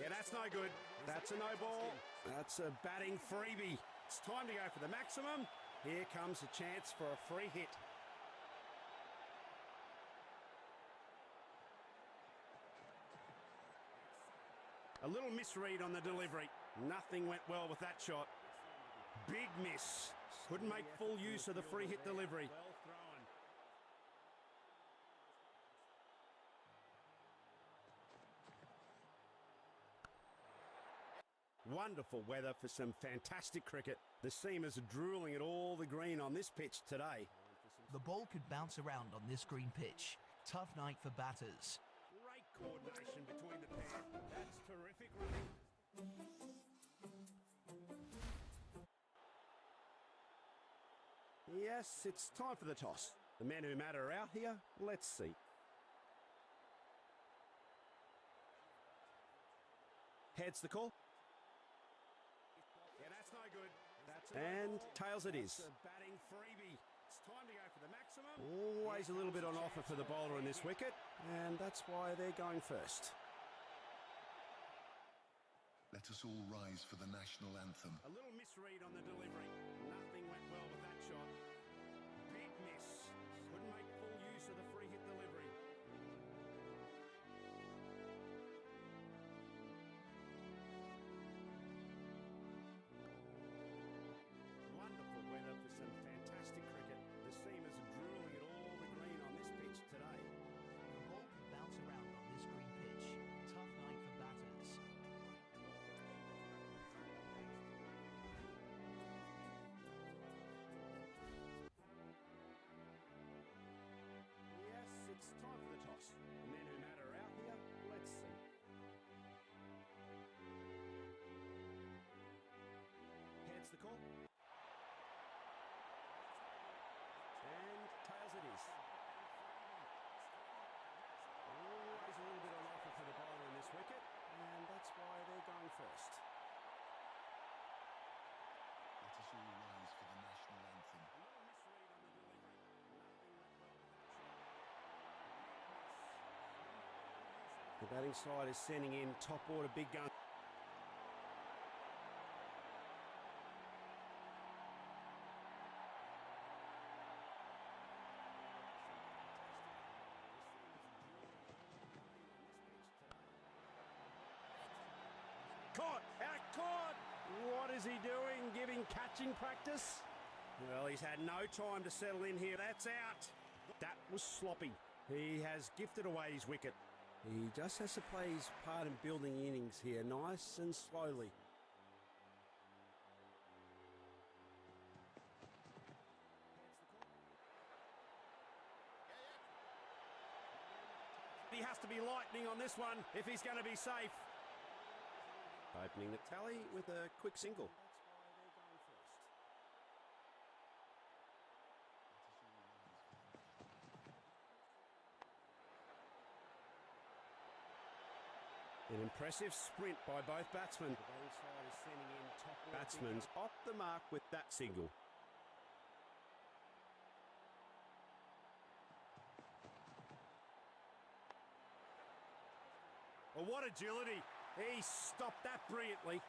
Yeah, that's no good. That's a no ball. That's a batting freebie. It's time to go for the maximum. Here comes a chance for a free hit. A little misread on the delivery. Nothing went well with that shot. Big miss. Couldn't make full use of the free hit delivery. Well thrown. Wonderful weather for some fantastic cricket. The seamers are drooling at all the green on this pitch today. The ball could bounce around on this green pitch. Tough night for batters. Great coordination between the pair. That's terrific running. Yes, it's time for the toss. The men who matter are out here. Let's see. Heads the call. Yeah, that's no good. And tails it is. That's a batting freebie. It's time to go for the maximum. Always a little bit on offer for the bowler in this wicket, and that's why they're going first. Let us all rise for the national anthem. A little misread on the delivery. Nothing went well with that shot. Big miss. Couldn't make full use of the free hit delivery. Wonderful weather for some fantastic cricket. The seamers are drooling at all the green on this pitch today. The ball can bounce around on this green pitch. Tough night for batters. The batting side is sending in top order big gun. Caught! Out caught! What is he doing? Giving catching practice? Well, he's had no time to settle in here. That's out. That was sloppy. He has gifted away his wicket. He just has to play his part in building innings here, nice and slowly. He has to be lightning on this one if he's going to be safe. Opening the tally with a quick single. An impressive sprint by both batsmen. The batting side is sending in top batsmen's off the mark with that single. Well, what agility. He stopped that brilliantly.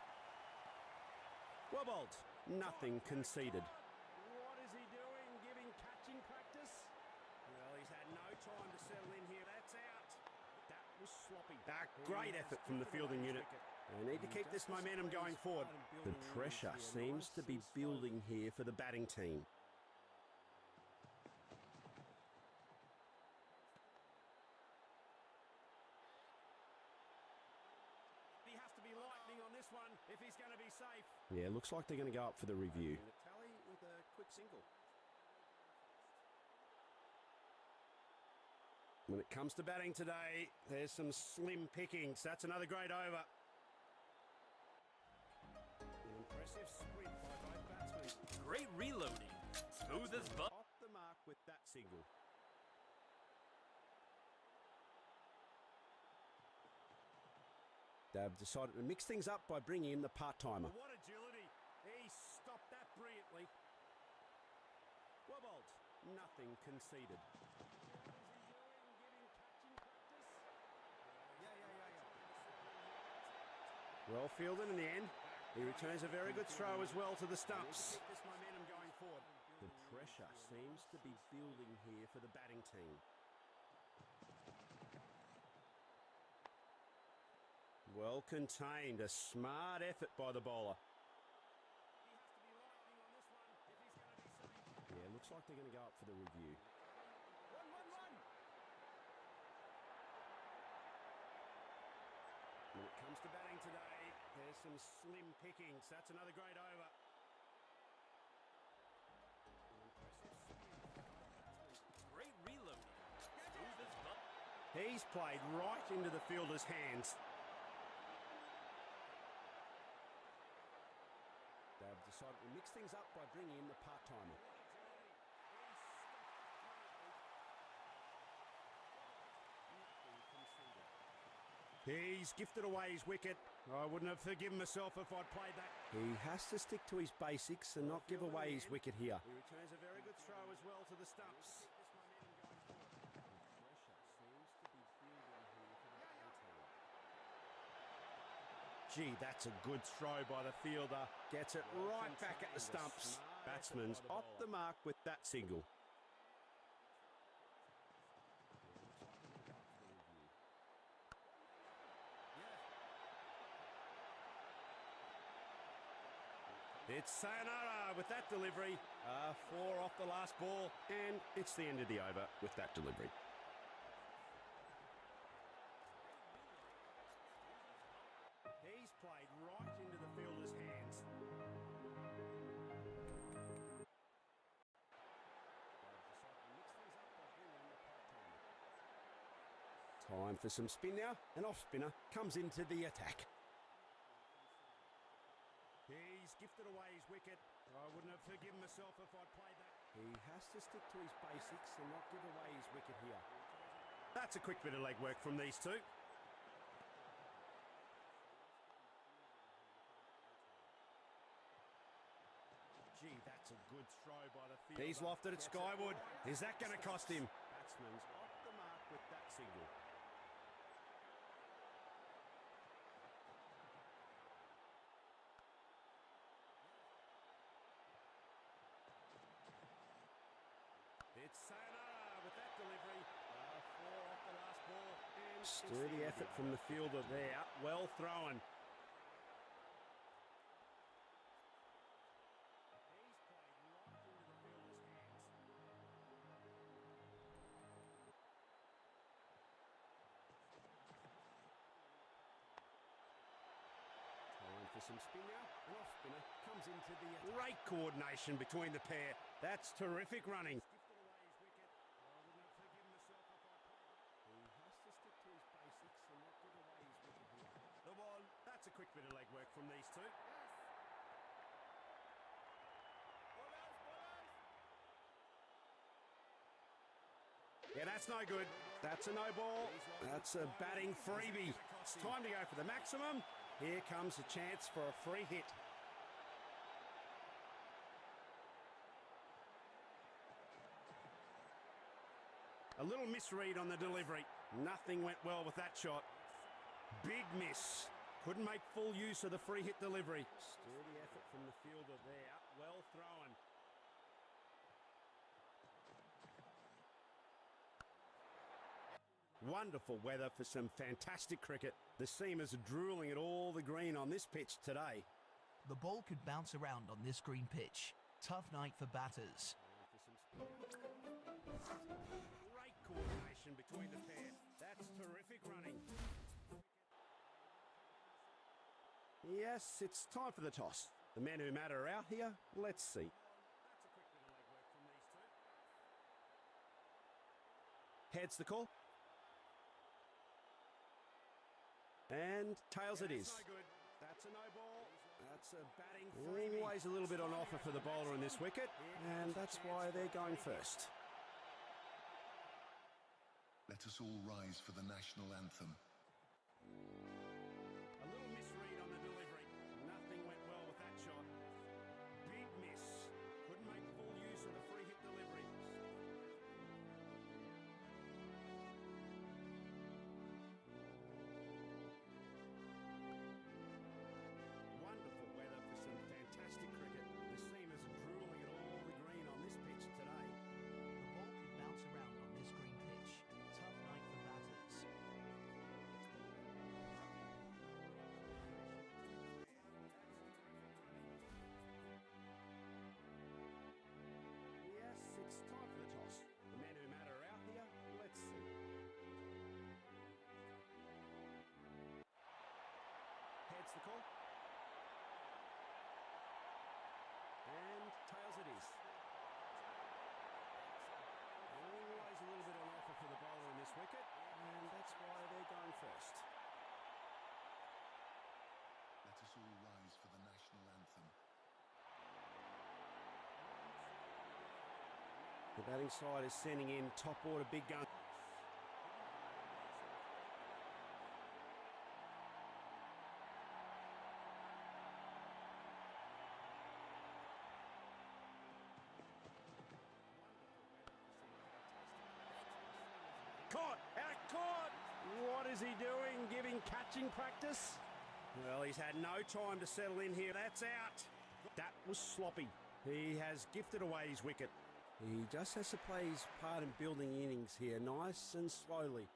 Well bowled. Nothing conceded. What is he doing? Giving catching practice? Well, he's had no time to settle in here. That's out. That was sloppy. Great effort from the fielding unit. They need to keep this momentum going forward. The pressure seems to be building here for the batting team. He has to be lightning on this one if he's going to be safe. Yeah, looks like they're going to go up for the review. Tally with a quick single. When it comes to batting today, there's some slim pickings. That's another great over. An impressive sprint by both batsmen. Great reloading. Smooth as butter. Off the mark with that single. They've decided to mix things up by bringing in the part-timer. What agility. He stopped that brilliantly. Well bowled. Nothing conceded. Well fielded in the end. He returns a very good throw as well to the stumps. This momentum going forward. The pressure seems to be building here for the batting team. Well contained, a smart effort by the bowler. Yeah, looks like they're going to go up for the review. When it comes to batting today, there's some slim pickings. That's another great over. Great reloading. Smooth as butter. He's played right into the fielder's hands. They've decided to mix things up by bringing in the part-timer. He's gifted away his wicket. I wouldn't have forgiven myself if I'd played that. He has to stick to his basics and not give away his wicket here. He returns a very good throw as well to the stumps. Gee, that's a good throw by the fielder. Gets it right back at the stumps. Batsman's off the mark with that single. It's sayonara with that delivery. 4 off the last ball, and it's the end of the over with that delivery. He's played right into the fielder's hands. Time for some spin now. An off-spinner comes into the attack. He's gifted away his wicket. I wouldn't have forgiven myself if I'd played that. He has to stick to his basics and not give away his wicket here. That's a quick bit of leg work from these two. Gee, that's a good throw by the fielder. He's lofted it skyward. Is that going to cost him? Batsman's off the mark with that single. Sayonara with that delivery. 4 off the last ball. And sturdy effort from the fielder there. Well thrown. He's played right into the fielder's hands. Time for some spin now. An off spinner comes into the... Great coordination between the pair. That's terrific running. He has to stick to his basics and not give away his wicket here. The ball. That's a quick bit of leg work from these two. Yeah, that's no good. That's a no ball. That's a batting freebie. It's time to go for the maximum. Here comes a chance for a free hit. A little misread on the delivery. Nothing went well with that shot. Big miss. Couldn't make full use of the free hit delivery. Sturdy effort from the fielder there. Well thrown. Wonderful weather for some fantastic cricket. The seamers are drooling at all the green on this pitch today. The ball could bounce around on this green pitch. Tough night for batters. Great coordination between the pair. That's terrific running. Yes, it's time for the toss. The men who matter are out here. Let's see. That's a quick bit of leg work from these two. Heads the call. And tails it is. No good. That's a no ball. That's a batting freebie. Always a little bit on offer for the bowler in this wicket, and that's why they're going first. Let us all rise for the national anthem. A little misread on the delivery. Nothing went well with that shot. Big miss. Couldn't make full use of the free hit delivery. Wonderful weather for some fantastic cricket. The seamers are drooling at all the green on this pitch today. The ball could bounce around on this green pitch. Tough night for batters. Yes, it's time for the toss. The men who matter are out here. Let's see. Heads the call. And tails it is. Always a little bit on offer for the bowler in this wicket, and that's why they're going first. Let us all rise for the national anthem. The batting side is sending in top order big gun. Caught! Out caught! What is he doing? Giving catching practice? Well, he's had no time to settle in here. That's out. That was sloppy. He has gifted away his wicket. He just has to play his part in building innings here, nice and slowly.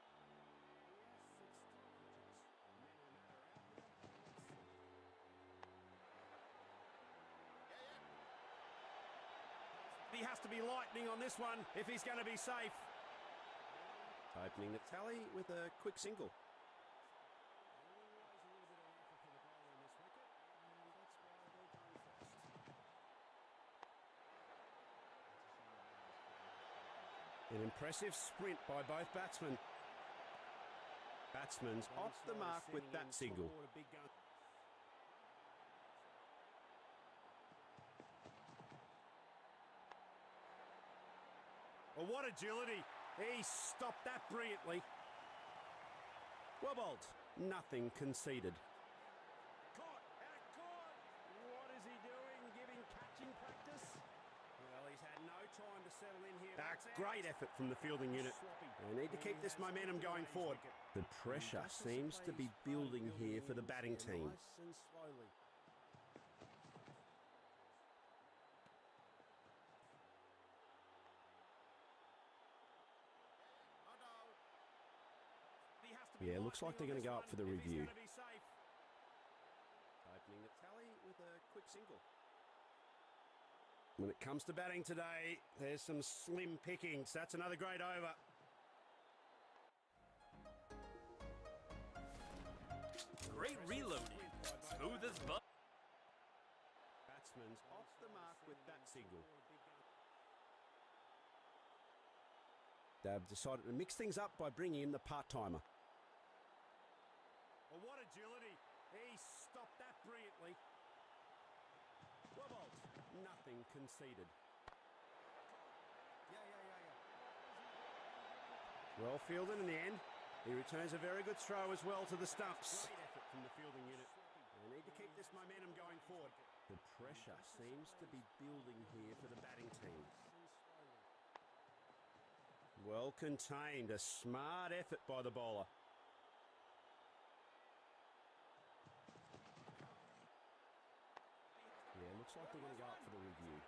He has to be lightning on this one if he's going to be safe. Opening the tally with a quick single. An impressive sprint by both batsmen. Batsman's off the mark with that single. Well, what agility. He stopped that brilliantly. Well bowled. Nothing conceded. Caught. Out caught. What is he doing? Giving catching practice? Well, he's had no time to settle in here. Great effort from the fielding unit. They need to keep this momentum going forward. The pressure seems to be building here for the batting team. Nice and slowly. Yeah, looks like they're going to go up for the review. Opening the tally with a quick single. When it comes to batting today, there's some slim pickings. That's another great over. Great reloading. Smooth as butter. Batsman's off the mark with that single. They've decided to mix things up by bringing in the part-timer. Oh, what agility. He stopped that brilliantly. Wobbled. Nothing conceded. Well fielded in the end. He returns a very good throw as well to the stumps. Great effort from the fielding unit. They need to keep this momentum going forward. The pressure seems to be building here for the batting team. Well contained, a smart effort by the bowler. Yeah, looks like they're going to go up for the review.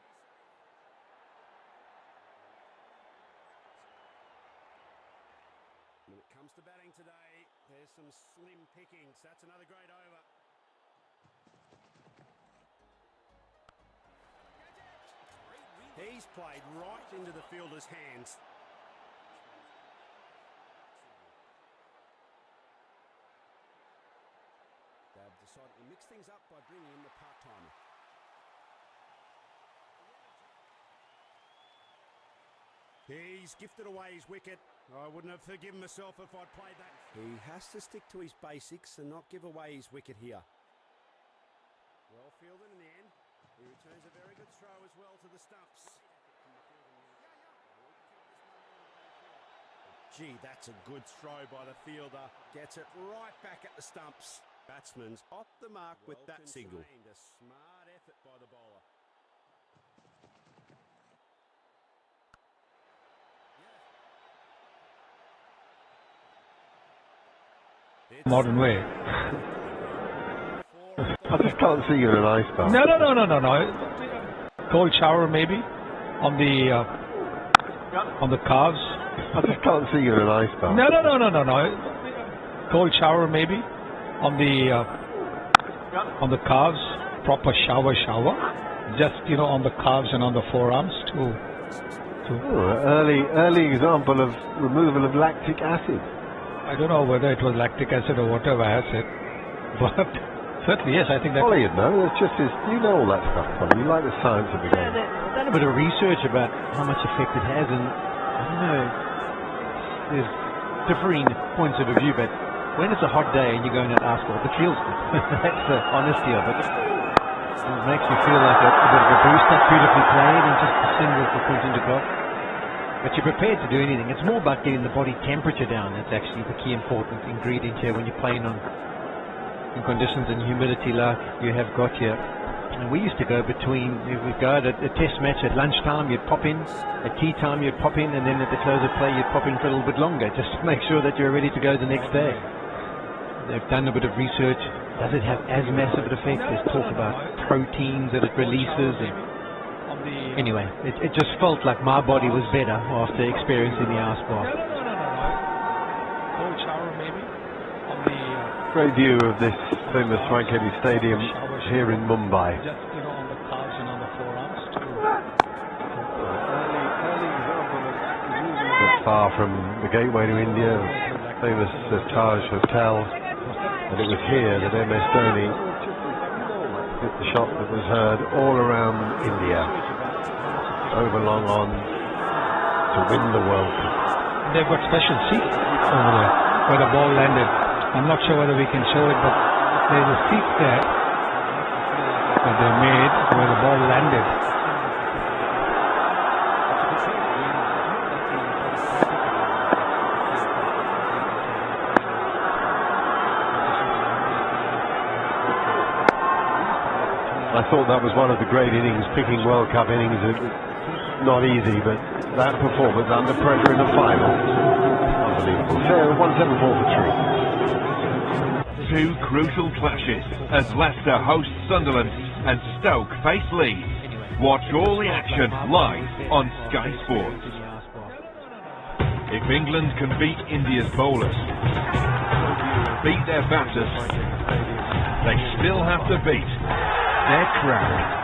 When it comes to batting today, there's some slim pickings. That's another great over. He's played right into the fielder's hands. They've decided to mix things up by bringing in the part-timer. He's gifted away his wicket. I wouldn't have forgiven myself if I'd played that. He has to stick to his basics and not give away his wicket here. Well fielded in the end. He returns a very good throw as well to the stumps. Gee, that's a good throw by the fielder. Gets it right back at the stumps. Batsman's off the mark with that single. A smart effort by the bowler. Modern way. I just can't see you in an ice bath. No. Cold shower maybe on the calves. I just can't see you in an ice bath. No. Cold shower maybe on the calves. Proper shower. Just on the calves and on the forearms to early example of removal of lactic acid. I don't know whether it was lactic acid or whatever acid, but certainly yes, I think that. Ollie, it's just you know all that stuff, Colin. You like the science of the game. I've done a bit of research about how much effect it has, and I don't know, there's differing points of view, but when it's a hot day and you go in an ice bath, it feels good. That's the honesty of it. It makes you feel like a bit of a boost. That's beautifully played, and just the singles for Quinton de Kock. But you're prepared to do anything. It's more about getting the body temperature down. That's actually the key important ingredient here when you're playing in conditions and humidity like you have got here. And we used to go we'd go at a test match at lunchtime, you'd pop in, at tea time you'd pop in, and then at the close of play you'd pop in for a little bit longer, just to make sure that you're ready to go the next day. They've done a bit of research. Does it have as massive an effect? There's talk about proteins that it releases. Anyway, it just felt like my body was better after experiencing the ice bath. Cold shower maybe on the great view of this famous Wankhede Stadium here in Mumbai. Just on the calves and on the forearms too. Not far from the gateway to India, famous Taj Hotel, and it was here that MS Dhoni hit the shot that was heard all around India, over long on to win the World Cup. They've got special seats over there where the ball landed. I'm not sure whether we can show it, but there's a seat there that they made where the ball landed. I thought that was one of the great innings, picking World Cup innings. Not easy, but that performance under pressure in the final, unbelievable. So 174 for 3. Two crucial clashes as Leicester host Sunderland and Stoke face Leeds. Watch all the action live on Sky Sports. If England can beat India's bowlers, beat their batters, they still have to beat their crowd.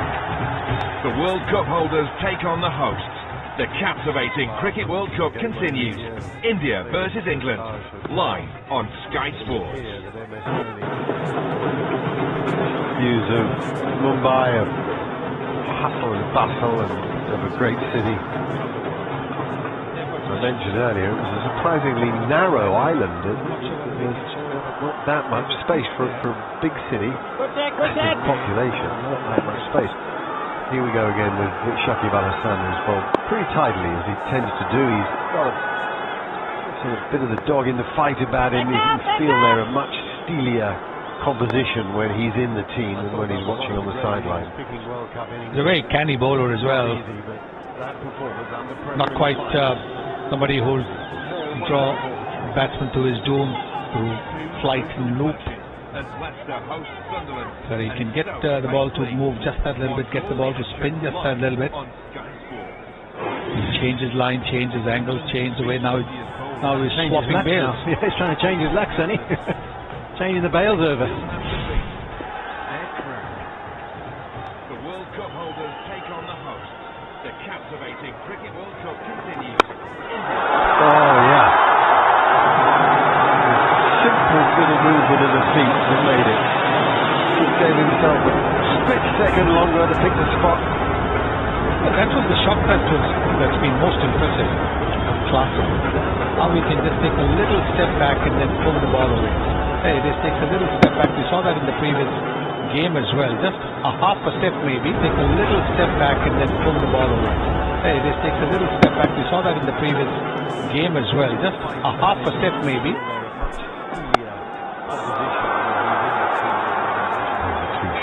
The World Cup holders take on the hosts. The captivating Cricket World Cup continues. India versus England, live on Sky Sports. Views of Mumbai, of hustle and bustle and of a great city. As I mentioned earlier, it was a surprisingly narrow island. There's not that much space for a big city. Massive population, not that much space. Here we go again with Shakib Al Hasan, who's bowled pretty tidily, as he tends to do. He's got a sort of bit of the dog in the fight about him. You can feel they're a much steelier composition when he's in the team than when he's watching on the sideline. He's a very canny bowler as well. Not quite somebody who'll draw the batsman to his doom through flight and loop. So he can get the ball to move just that little bit, get the ball to spin just that little bit. He changes line, changes angles, changes the way. Now he's swapping bails. Yeah, he's trying to change his luck, isn't he? Changing the bails over. The World Cup holders take on the hosts. The captivating Cricket World Cup continues. Oh yeah. Simple little movement of the feet that made it. He gave himself a split second longer to pick the spot. But that was the shot that's been most impressive. Class. How we can just take a little step back and then pull the ball away. Hey, this takes a little step back. We saw that in the previous game as well. Just a half a step maybe. Take a little step back and then pull the ball away. Hey, this takes a little step back. We saw that in the previous game as well. Just a half a step maybe.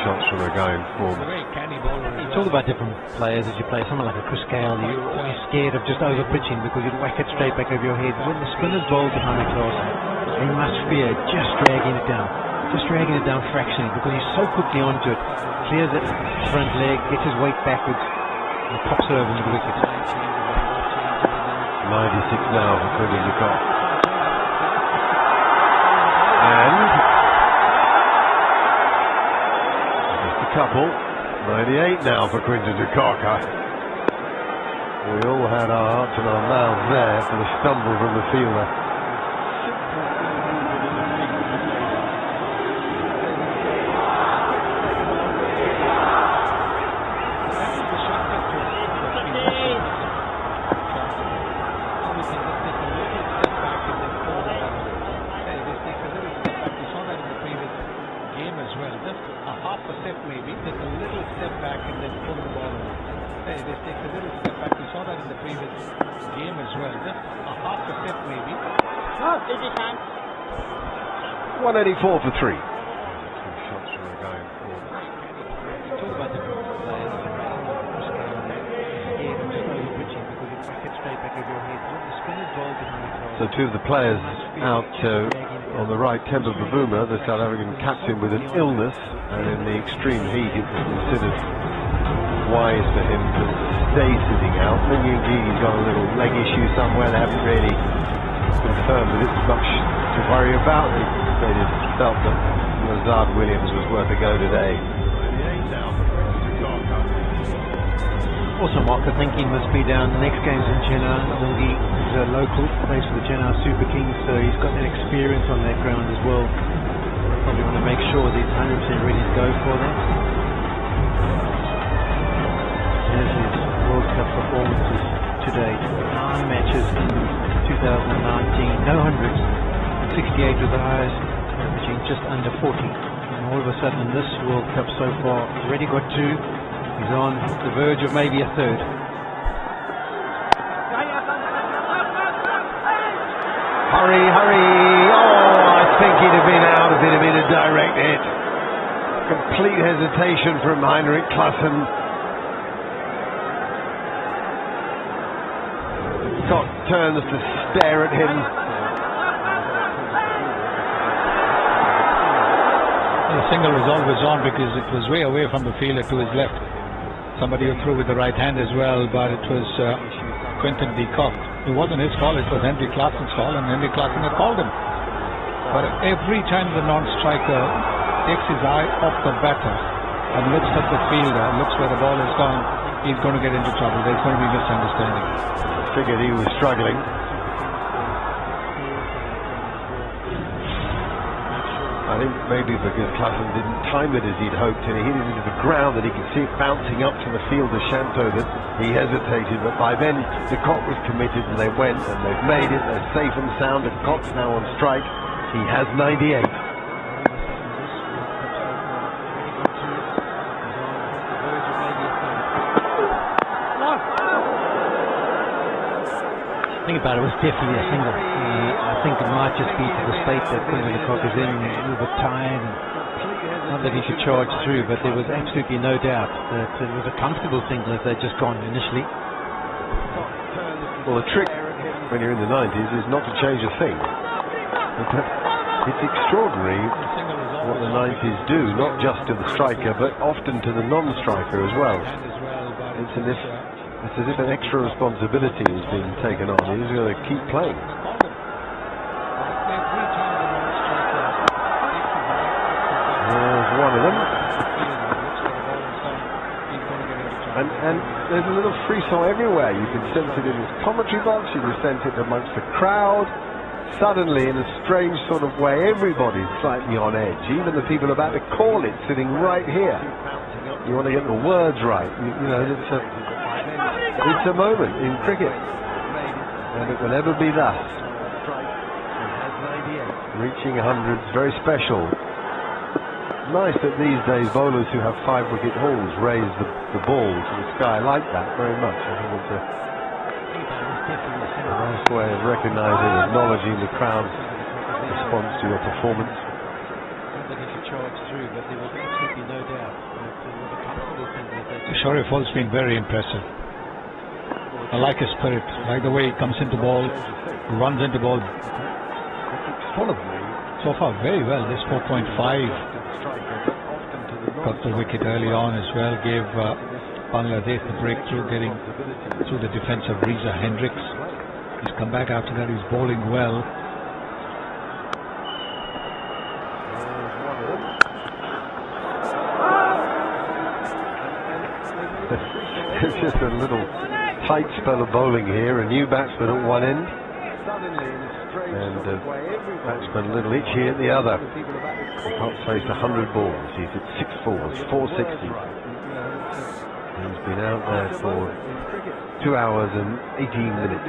Shots from a guy in form. You talk about different players as you play someone like a Chris Gale. You're always scared of just over pitching because you'd whack it straight back over your head. When the spinner's bowled behind the cross, you must fear just dragging it down fractionally because he's so quickly onto it. Clears it front leg, gets his weight backwards, and pops it over into the wicket. 96 now for Quinton de Kock. And couple, 98 now for Quinton de Kock. We all had our hearts and our mouths there for the stumble from the fielder. Hey, this takes a little step back. We saw that in the previous game as well. Just a half a step maybe. Oh, busy time. 184 for 3. Two shots from the guy in form. Talk about the players. So two of the players out on the right, Temba Bavuma, the South African captain, with an illness, and in the extreme heat it was considered wise for him to stay sitting out. Thinking he's got a little leg issue somewhere. They haven't really confirmed that it's much to worry about. They just felt that Lazard Williams was worth a go today. Also, Mark, I think he must be down. The next game's in Chennai. Lungi is a local, plays for the Chennai Super Kings, so he's got that experience on that ground as well. Probably want to make sure that he's 100% ready to go for that. Here's his World Cup performances to date. 9 matches in 2019, no hundreds. 68 was the highest, averaging just under 40. And all of a sudden, this World Cup so far, already got 2. He's on the verge of maybe a 3rd. Hurry, hurry! Oh, I think he'd have been out if it had been a direct hit. Complete hesitation from Heinrich Klaassen. Scott turns to stare at him. The single was always on because it was way away from the fielder to his left. Somebody who threw with the right hand as well, but it was Quinton de Kock. It wasn't his call, it was Henry Clarkson's call, and Henry Clarkson had called him. But every time the non-striker takes his eye off the batter and looks at the fielder, looks where the ball has gone, he's going to get into trouble. There's going to be misunderstanding. I figured he was struggling. I think maybe because Clarkson didn't time it as he'd hoped, and he hit it into the ground, and he could see it bouncing up from the field of Shanto, that he hesitated. But by then, de Kock was committed, and they went, and they've made it. They're safe and sound. De Kock's now on strike. He has 98. The thing about it was definitely a single. I think it might just be to the state that Quinton de Kock is in, a little bit tired, and not that he should charge through, but there was absolutely no doubt that it was a comfortable single if they'd just gone initially. Well, the trick when you're in the 90s is not to change a thing. It's extraordinary what the 90s do, not just to the striker, but often to the non-striker as well. It's as if an extra responsibility is being taken on. He's going to keep playing. There's one of them. And there's a little free-throw everywhere. You can sense it in his commentary box, you can sense it amongst the crowd. Suddenly, in a strange sort of way, everybody's slightly on edge. Even the people about to call it, sitting right here. You want to get the words right. You know, it's a moment in cricket, and it will never be thus. Reaching 100's very special. Nice that these days bowlers who have 5-wicket hauls raise the ball to the sky like that very much. I think it's a nice way of recognizing, acknowledging the crowd's response to your performance. Sharif has been very impressive. I like his spirit, like the way he comes into ball, runs into ball. So far very well. This 4.5 got the wicket early on as well, gave Bangladesh the breakthrough, getting through the defense of Reza Hendricks. He's come back after that, he's bowling well. It's just a little tight spell of bowling here. A new batsman at one end, and batsman a little itchy at the other. He can't face 100 balls. He's at 6 fours, 460. He's been out there for 2 hours and 18 minutes.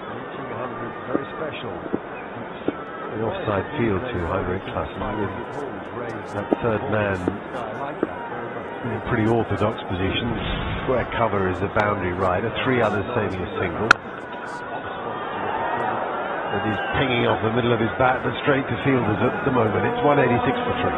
Reaching 100, very special. The offside field to Heinrich Klaassen, with that third man in a pretty orthodox position. Square cover is the boundary rider, 3 others saving a single. It is pinging off the middle of his bat, but straight to fielders at the moment. It's 186 for 3.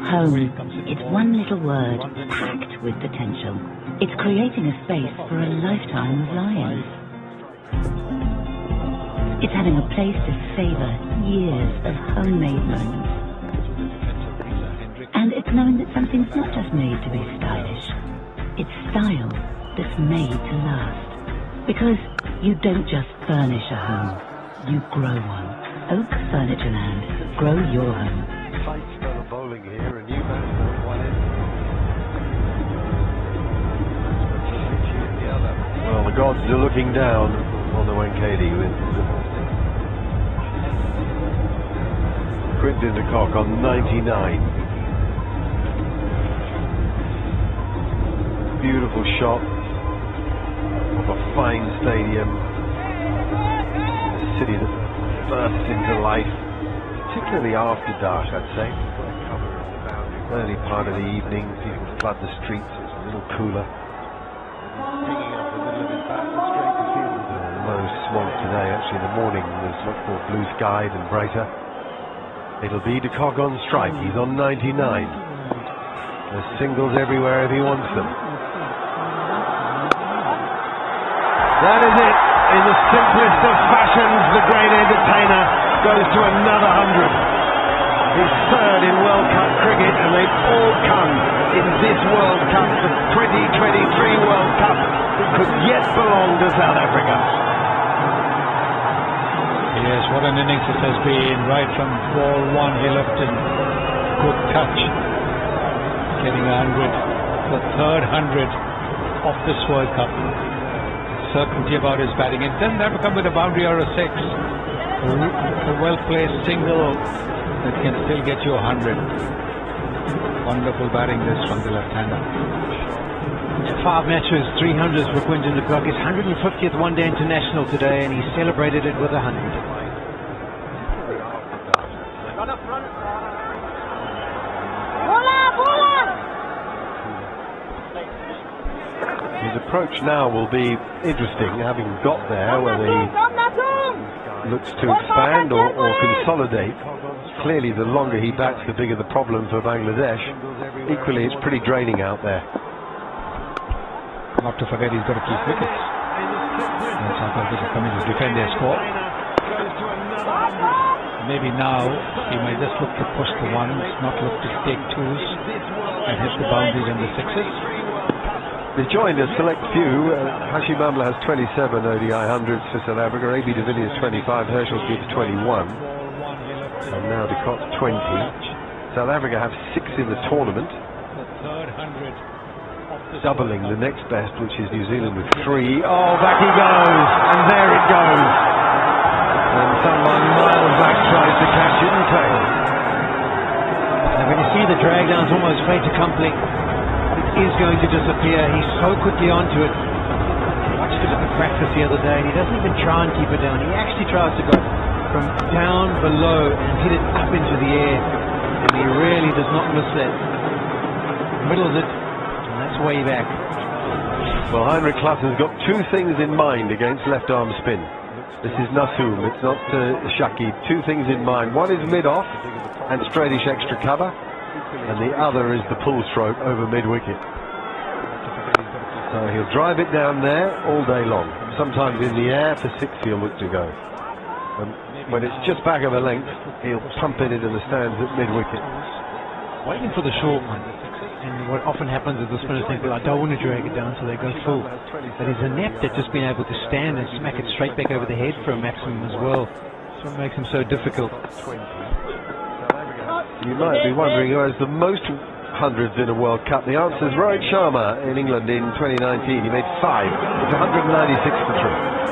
Home. It's one little word packed with potential. It's creating a space for a lifetime of lions. It's having a place to savor years of homemade moments. And it's knowing that something's not just made to be stylish. It's style that's made to last. Because you don't just furnish a home, you grow one. Oak Furnitureland. Grow your home. Tight spell of bowling here, a new batsman at one end. Well, the gods are looking down on the Wankhede with Quinton de Kock on 99. Beautiful shot of a fine stadium, a city that bursts into life, particularly after dark, I'd say. Early part of the evening, people flood the streets, it's a little cooler. Pinging off the middle of his bat and straight to field. Low smoke today, actually in the morning was much more blue skied and brighter. It'll be de Kock on strike, he's on 99. There's singles everywhere if he wants them. That is it. In the simplest of fashions, the great entertainer goes to another 100. His third in World World Cup cricket, and they've all come in this World Cup, the 2023 World Cup, that could yet belong to South Africa. Yes, what an innings this has been. Right from ball one, he left in good touch, getting 100, the third 100 of this World Cup. Certainty about his batting. It doesn't have to come with a boundary or a six. A well-placed single that can still get you 100. Wonderful batting this from the left-hander. 5 matches, 300s for Quinton de Kock. His 150th one-day international today, and he celebrated it with 100. His approach now will be interesting, having got there, whether he looks to expand or consolidate. Clearly, the longer he bats, the bigger the problem for Bangladesh. Equally, it's pretty draining out there. Not to forget, he's got to keep wickets. And South Africa coming to defend their score. Maybe now he might just look to push the ones, not look to take twos and hit the boundaries and the sixes. They joined a select few. Hashim Amla has 27 ODI hundreds for South Africa. AB de Villiers 25. Herschel Gibbs 21. And now de Kock 20. South Africa have 6 in the tournament, doubling the next best, which is New Zealand with 3. Oh, back he goes, and there it goes. And someone miles back tries to catch it and tail. And when you see the drag down, it's almost fait accompli. It is going to disappear. He's so quickly onto it. I watched him at the practice the other day, and he doesn't even try and keep it down. He actually tries to go from down below and hit it up into the air, and he really does not miss that. Middle of it, and that's way back. Well, Heinrich Klaasen's got 2 things in mind against left-arm spin. This is Nasum, it's not Shakib. 2 things in mind. One is mid-off and straightish extra cover, and the other is the pull stroke over mid-wicket. So he'll drive it down there all day long. Sometimes in the air for 6 he'll look to go. And when it's just back of a length, he'll pump it into the stands at mid-wicket. Waiting for the short one. And what often happens is the spinners think, well, I don't want to drag it down, so they go full. But he's inept at just being able to stand and smack it straight back over the head for a maximum as well. That's what makes him so difficult. You might be wondering who has the most hundreds in a World Cup. The answer is Rohit Sharma in England in 2019. He made 5. It's 196 for 3.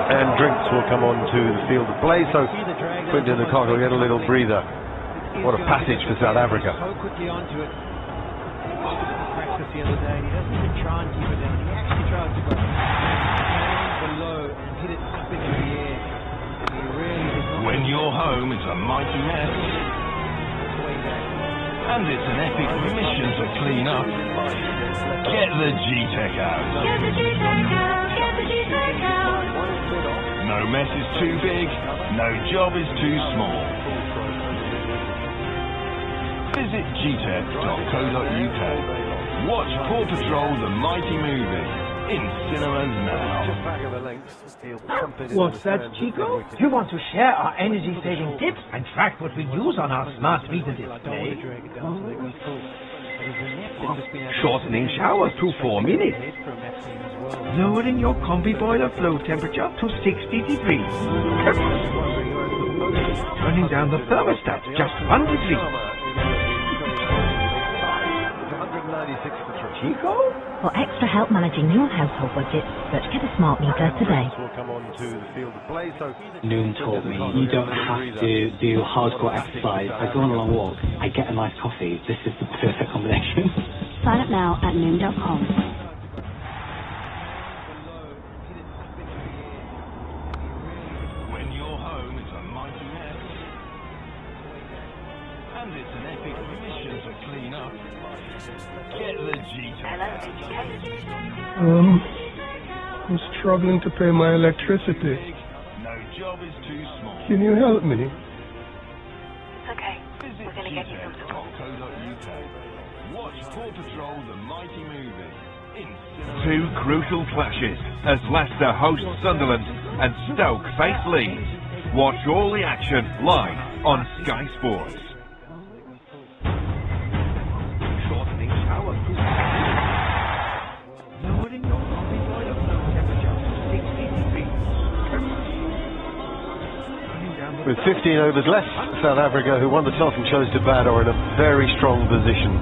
And Drinks will come on to the field of play, so Quinton de Kock will get a little breather. What a passage for South Africa. So quickly onto it. Practice the other day, and he doesn't even try and keep it down. He actually tries to go down below and hit it up into the air. And he really does not. When you're home, it's a mighty mess. And it's an epic mission to clean up. Get the G-Tech out. Get the G-Tech out. Get the G-Tech out. No mess is too big, no job is too small. Visit gtech.co.uk. Watch Paw Patrol The Mighty Movie in cinemas now. What's that, Chico? Do you want to share our energy-saving tips and track what we use on our smart meter display? Shortening showers to 4 minutes. Lowering your combi boiler flow temperature to 60 degrees. Turning down the thermostat just 1 degree. Chico? For extra help managing your household budget, search Get a Smart Meter today. Noon taught me you don't have to do hardcore exercise. I go on a long walk, I get a nice coffee. This is the perfect combination. Sign up now at noon.com. When you're home, it's a mighty mess. And it's an epic mission to clean up. Get the G-Tech. I'm struggling to pay my electricity. No job is too small. Can you help me? It's okay. We're going to get you some support. Watch Paw Patrol The Mighty Movie in cinemas. 2 crucial clashes as Leicester host Sunderland and Stoke face Leeds. Watch all the action live on Sky Sports. Shortening shower. Lowering your coffee boiler flow temperature to 60 degrees. With 15 overs left, South Africa, who won the toss and chose to bat, are in a very strong position.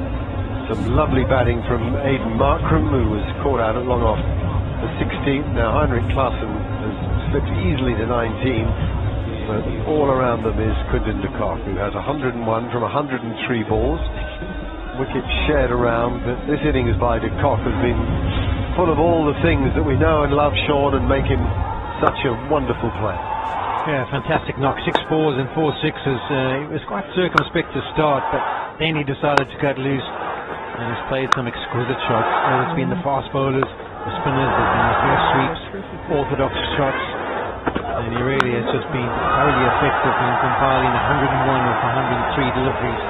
Some lovely batting from Aiden Markram, who was caught out at long off the 16th. Now Heinrich Klaassen has slipped easily to 19, but all around them is Quinton de Kock, who has 101 from 103 balls. Wickets shared around, but this innings by de Kock has been full of all the things that we know and love Sean and make him such a wonderful player. Yeah, fantastic knock. 6 fours and 4 sixes. He was quite circumspect to start, but then he decided to cut loose and has played some exquisite shots. Whether it's been the fast bowlers, the spinners, there's been reverse sweeps, orthodox shots, and he really has just been thoroughly effective in compiling 101 of 103 deliveries.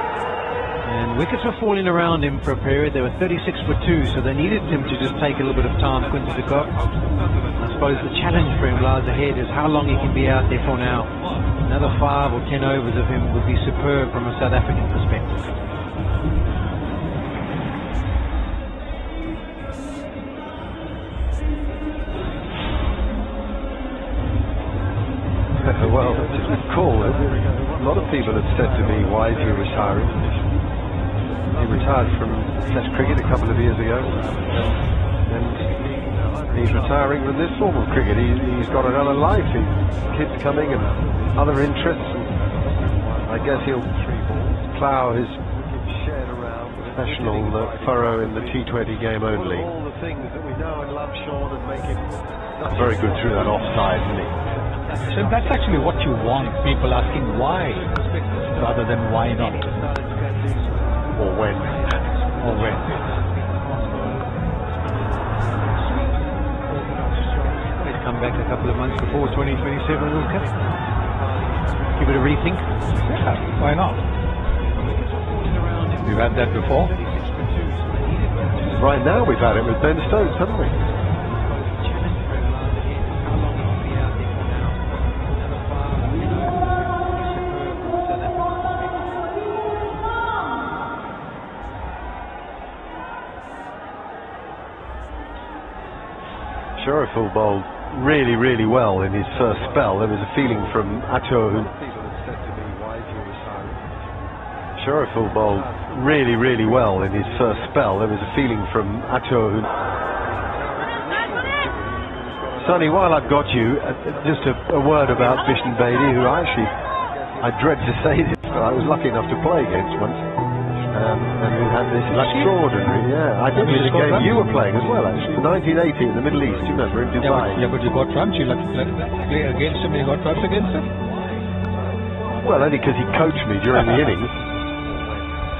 And wickets were falling around him for a period. They were 36 for 2, so they needed him to just take a little bit of time, Quinton de Kock. I suppose the challenge for him lies ahead is how long he can be out there for now. Another 5 or 10 overs of him would be superb from a South African perspective. Well, cool. A lot of people have said to me, why is he retiring? He retired from Test cricket a couple of years ago, and he's retiring from this form of cricket. He's got another life, kids coming and other interests, and I guess he'll plough his professional furrow in the T20 game only. All the things that we know and love Sean and make him very good through that offside, isn't he? So that's actually what you want, people asking why rather than why not. Or when. Or when. He's come back a couple of months before 2027 World Cup. Give it a rethink. Yeah, why not? We've had that before. Right now we've had it with Ben Stokes, haven't we? Sheriful bowled really, really well in his first spell. There was a feeling from Atto who... Sheriful bowled really, really well in his first spell. There was a feeling from Atto who... Sonny, while I've got you, just a word about Bishan Bedi, who I dread to say this, but I was lucky enough to play against once. And who had this extraordinary, I think it was a game you were playing as well, actually, 1980 in the Middle East, you remember, in Dubai. Yeah, but you got runs, you play against him, you got runs against him? Well, only because he coached me during the innings.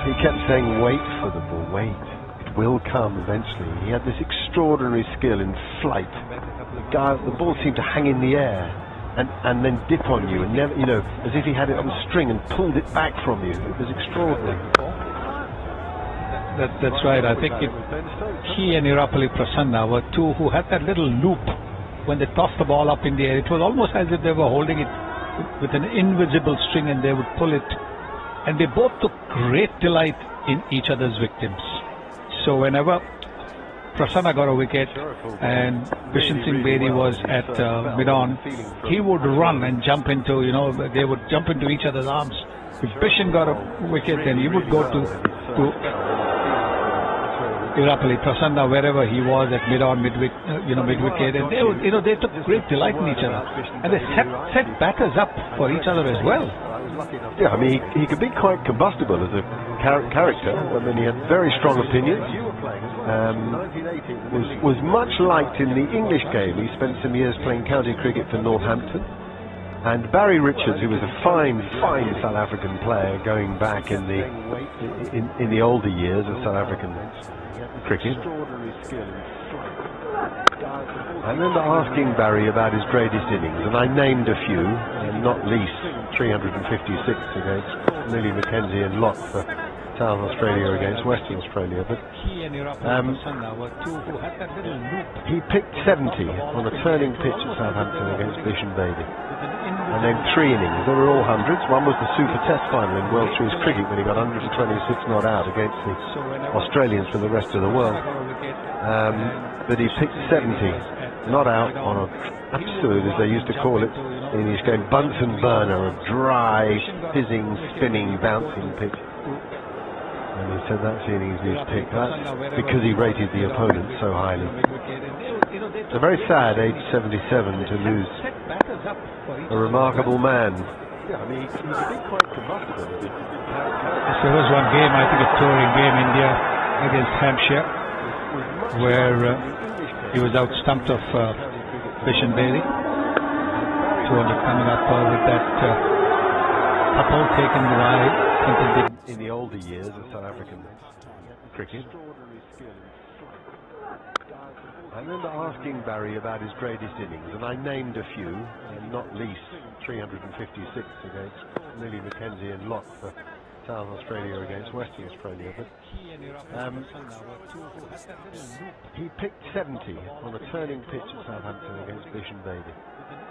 He kept saying, wait for the ball, wait, it will come eventually. He had this extraordinary skill in flight. The ball seemed to hang in the air and then dip on you, and never, as if he had it on a string and pulled it back from you. It was extraordinary. That's right. I think he and Irapalli Prasanna were two who had that little loop when they tossed the ball up in the air. It was almost as if they were holding it with an invisible string and they would pull it. And they both took great delight in each other's victims. So whenever Prasanna got a wicket and Bishan Singh Bedi was at mid-on, he would run and jump into, they would jump into each other's arms. If Bishan got a wicket, then he would go to Irapalli Prasanna wherever he was at mid-on, mid-wicket, and they would, they took great delight in each other, and they set batters up for each other as well. Yeah, I mean, he could be quite combustible as a character. I mean, he had very strong opinions. Was much liked in the English game. He spent some years playing county cricket for Northampton. And Barry Richards, who was a fine South African player going back in the older years of South African cricket. I remember asking Barry about his greatest innings, and I named a few, and not least 356 against Lily Mackenzie and Locke for South Australia against Western Australia. But he picked 70 on a turning pitch at Southampton against Bishan Bedi. and then 3 innings. They were all hundreds. One was the Super Test final in World Series cricket when he got 126 not out against the Australians for the rest of the world. But he picked 70 not out on an absolute, as they used to call it in his game, Bunsen burner, a dry, fizzing, spinning, bouncing pitch. And he said that's the innings he's picked. That's because he rated the opponent so highly. It's a very sad, age 77, to lose a remarkable man. Yeah, I mean, he's been quite combustible. There was one game, I think a touring game, India against Hampshire, where he was outstumped off Bish and Bailey. 200 coming up with that couple taken by in the older years of South African cricket. I remember asking Barry about his greatest innings, and I named a few, and not least 356 against Lily Mackenzie and Locke for South Australia against Western Australia. But he picked 70 on a turning pitch at Southampton against Bish and Bailey.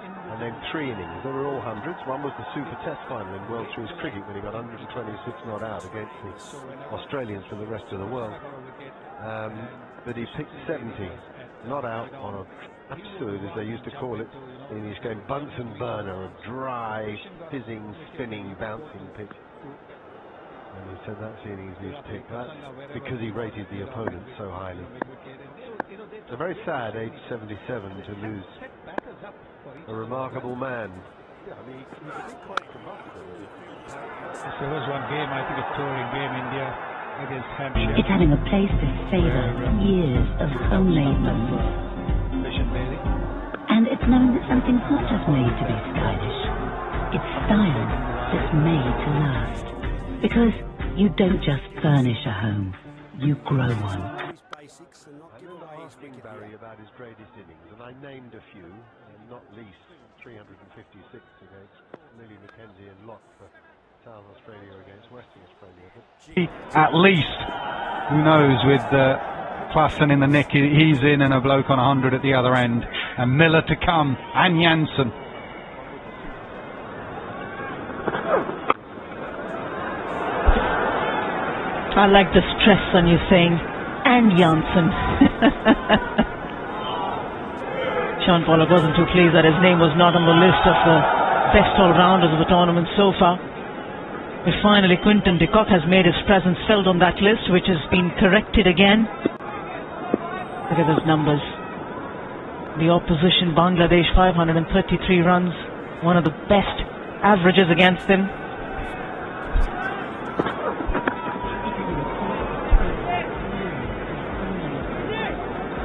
And then 3 innings. They were all hundreds. One was the Super Test final in World Series cricket when he got 126 not out against the Australians for the rest of the world. But he picked 70 not out on an absolute, as they used to call it in his game, Bunsen burner, a dry, fizzing, spinning, bouncing pitch. And he said that's the innings he's picked. That's because he rated the opponent so highly. It's a very sad, age 77, to lose a remarkable man. Yeah, I mean, he's been quite combustible. There was one game, I think a touring game, India against Hampshire. It's having a place to savour years of homemade moments. And it's knowing that something's not just made to be stylish. It's style that's made to last. Because you don't just furnish a home, you grow one. Asking Barry about his greatest innings, and I named a few, and not least 356 against Lily Mackenzie and Locke for South Australia against Western Australia. At least, who knows, with Klassen in the nick, he's in, and a bloke on 100 at the other end, and Miller to come, and Janssen. I like the stress on you saying, and Janssen. Sean Pollock wasn't too pleased that his name was not on the list of the best all-rounders of the tournament so far. But finally, Quinton de Kock has made his presence felt on that list, which has been corrected again. Look at those numbers. The opposition, Bangladesh, 533 runs, one of the best averages against them.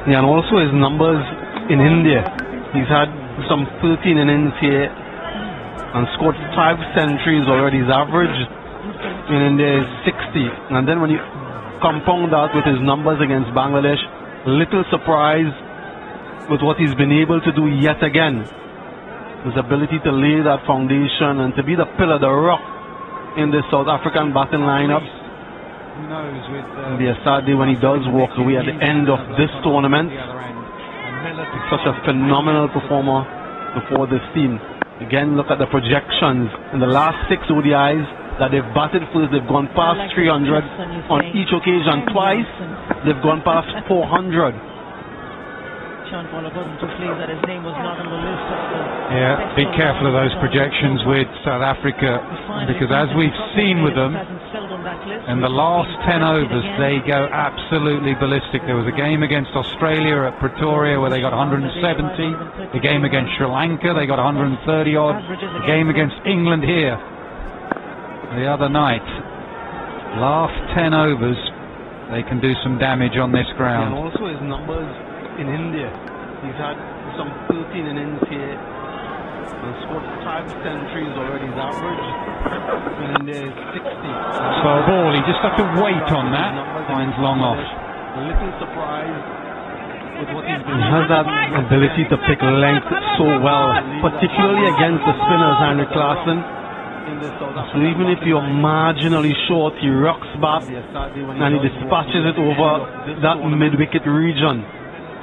Yeah, and also his numbers in India. He's had some 13 innings here and scored 5 centuries already. His average in India is 60. And then when you compound that with his numbers against Bangladesh, little surprise with what he's been able to do yet again. His ability to lay that foundation and to be the pillar, the rock in this South African batting lineup. Who knows, with it'll be a sad day when he does walk away at the end of this tournament. Such a phenomenal performer before this team. Again, look at the projections. In the last 6 ODIs that they've batted first, they've gone past 300 on each occasion. Twice, they've gone past 400. Sean Pollock wasn't too pleased that his name was not on the list of the yeah, be careful of those projections with South Africa, because as we've seen with them, in the last 10 overs, they go absolutely ballistic. There was a game against Australia at Pretoria where they got 170. The game against Sri Lanka, they got 130 odd. The game against England here the other night. Last 10 overs, they can do some damage on this ground. And also his numbers in India. He's had some 13 innings here and scored 5 centuries already. His average in India is 60. So a ball, he just had to wait on that. Finds long off. A little surprised with what he's been. He has that ability to pick length so well, particularly against the spinners, Henrik Klassen. So even if you're marginally short, he rocks back and he dispatches it over that mid-wicket region.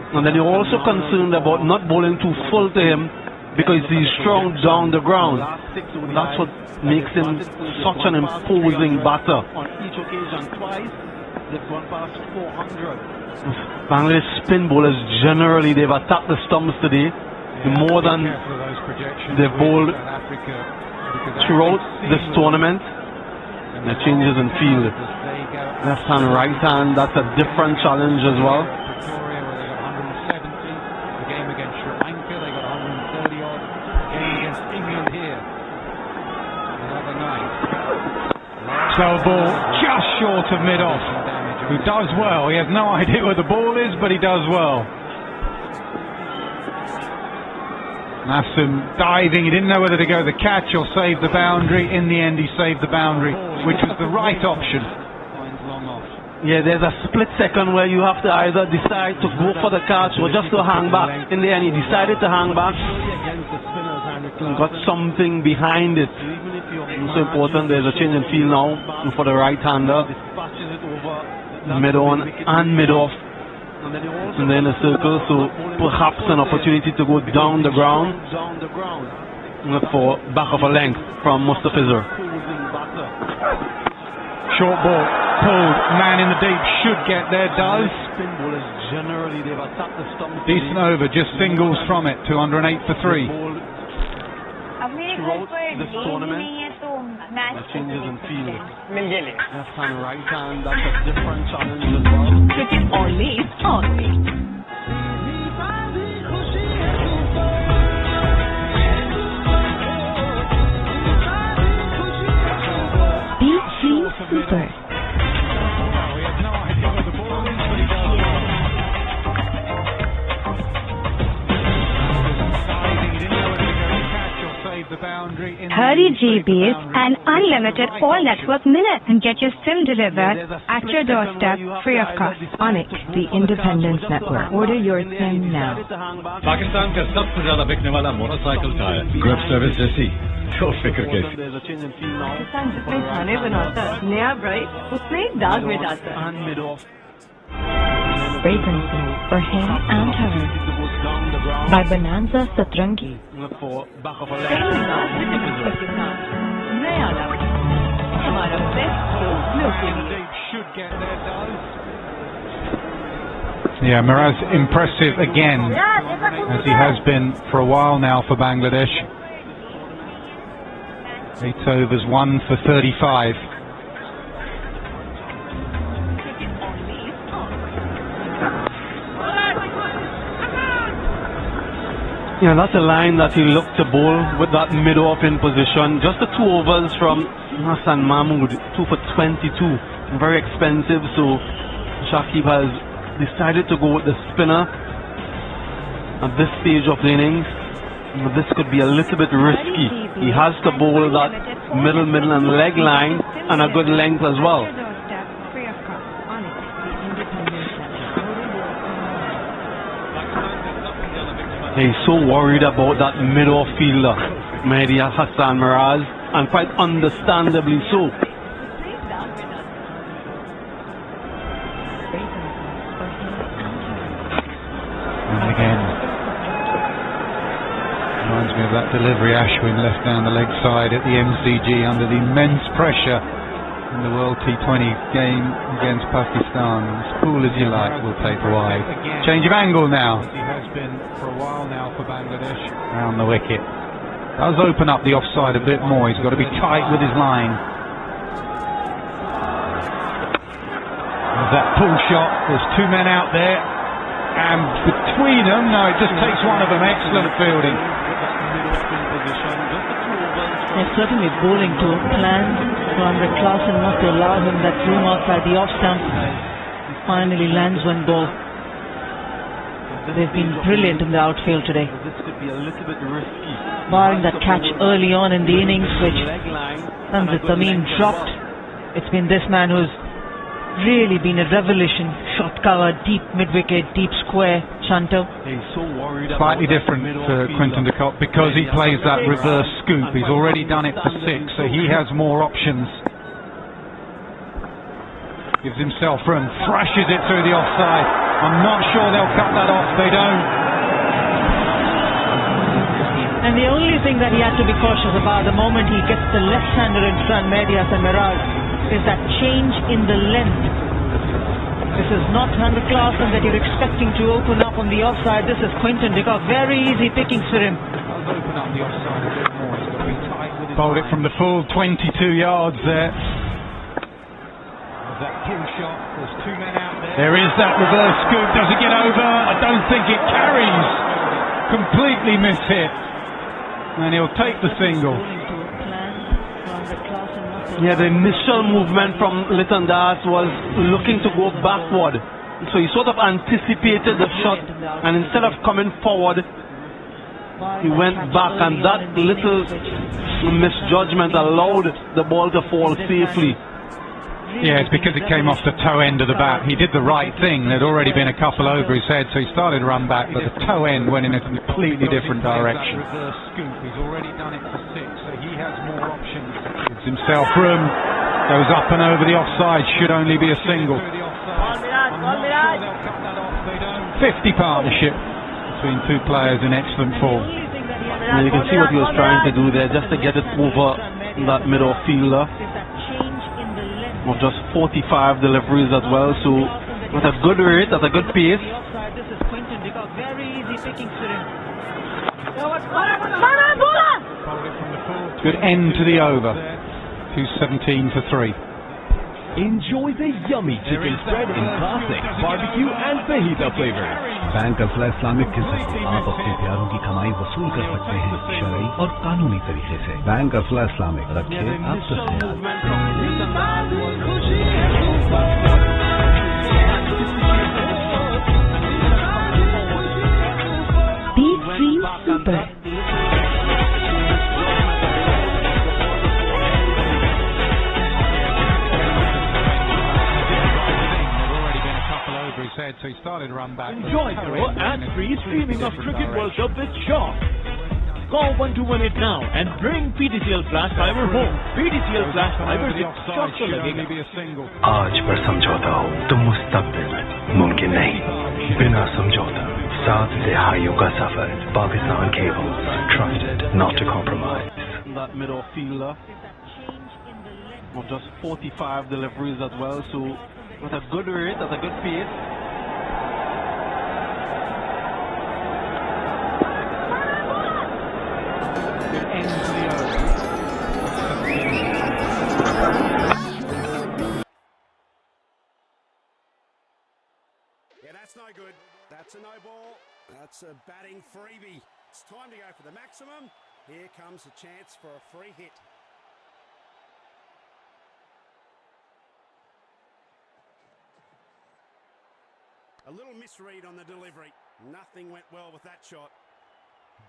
And then you're also concerned about not bowling too full to him because he's strong down the ground. That's what makes him such an imposing batter. On each occasion, twice, they've gone past 400. Bangladesh spin bowlers generally, they've attacked the stumps today more than they've bowled throughout this tournament. The changes in field. Left hand, right hand, that's a different challenge as well. Victoria, where they got 170. The game against Sri Lanka, they got 130 odd. The game against England here the other night. So ball just short of mid-off. Who does well. He has no idea where the ball is, but he does well. Nassim diving, he didn't know whether to go the catch or save the boundary. In the end, he saved the boundary, which was the right option. Yeah, there's a split second where you have to either decide to go for the catch or just to hang back. In the end, he decided to hang back. He got something behind it. It's so important, there's a change in field now for the right-hander. Mid-on and mid-off. And then a circle, so perhaps an opportunity to go down the ground for back of a length from Mustafizur. Short ball, pulled, man in the deep, should get there, does. Decent over, just singles from it, 208 for 3. Throughout this tournament, the changes in field. Left hand, right hand, that's a different challenge as well. Cricket always on. BG Super. Hurry GBs and unlimited all network minutes and get your SIM delivered at your doorstep free of cost. Onyx, the Independence Network. Order your SIM now. Pakistan का सबसे ज्यादा बिकने वाला motorcycle का है group service जैसी तो फिक्र कैसी पाकिस्तान जितने खाने बनाता है नया ब्राइट उतने ही दाग में जाता है. Frequency for him and her by Bonanza Satrangi. Yeah, Miraz impressive again, as he has been for a while now for Bangladesh. 8 overs, 1 for 35. Yeah, that's a line that he looked to bowl with that mid-off in position. Just the 2 overs from Hassan Mahmood, 2 for 22. Very expensive, so Shakib has decided to go with the spinner at this stage of the innings. But this could be a little bit risky. He has to bowl that middle and leg line and a good length as well. He's so worried about that mid-off fielder, Mehdi Hassan Miraz, and quite understandably so. And again, reminds me of that delivery Ashwin left down the leg side at the MCG under the immense pressure in the World T20 game against Pakistan. As cool as you like, we'll take a wide. Change of angle now. He has been for a while now for Bangladesh. Round the wicket. Does open up the offside a bit more. He's got to be tight with his line. There's that pull shot. There's 2 men out there. And between them, no, it just takes one of them. Excellent fielding. They're certainly bowling to a plan for Andre Clausen not to allow him that room outside the off stump. He finally lands one ball. They've been brilliant in the outfield today. This could be a little bit risky. Barring that catch early on in the innings, which Tanzit Tamim dropped, it's been this man who's really been a revelation. Short cover, deep mid-wicket, deep square, Chanto. Slightly different for Quinton de Kock because he plays that reverse scoop. He's already done it for 6, so he has more options. Gives himself room, thrashes it through the offside. I'm not sure they'll cut that off, they don't. And the only thing that he had to be cautious about the moment he gets the left-hander in front, Medias and Mirage, is that change in the length. This is not 100 Clarkson that you're expecting to open up on the offside. This is Quinton de Kock. Very easy pickings for him. Open up the offside a bit more. He's got to be tight with his bowled it from the full 22 yards there. That pull shot. There's two men out there. There is that reverse scoop. Does it get over? I don't think it carries. Completely mishit. And he'll take the single. Yeah, the initial movement from Litton Das was looking to go backward. So he sort of anticipated the shot, and instead of coming forward, he went back, and that little misjudgment allowed the ball to fall safely. Yeah, it's because it came off the toe end of the bat. He did the right thing. There'd already been a couple over his head, so he started to run back, but the toe end went in a completely different direction. Reverse scoop. He's already done it for 6, so he has more options. Gives himself room. Goes up and over the offside. Should only be a single. 50 partnership between two players in excellent form. And you can see what he was trying to do there, just to get it over that middle fielder. Of just 45 deliveries as well, so at a good rate, at a good pace. This is Quinton de Kock. Very easy pickings for him. Good end to the over. 2:17 for 3. Enjoy the yummy chicken spread in classic, barbecue and fajita flavors. Bank Alfalah Islamic के जरिए आप अपने प्यारों की कमाई वसूल कर सकते हैं शरई और कानूनी तरीके से। बैंक अफला इस्लामिक रखे आपसे Deep Dream Super. Head, so he started to run back. Enjoy your ad-free streaming of Cricket World Cup with Shaw. Call 1218 now and bring PTCL Flash Fiber home. PTCL Flash Fiber से shot तो लगेगा। आज पर समझौता हो तो मुस्तकबिल मुमकिन नहीं। बिना समझौता 7 दिहाइयों का सफर। Pakistan Cables, trusted not to compromise. That middle fielder of just 45 deliveries as well, so at a good rate, at a good pace. Yeah, that's no good. That's a no ball. That's a batting freebie. It's time to go for the maximum. Here comes a chance for a free hit. A little misread on the delivery. Nothing went well with that shot.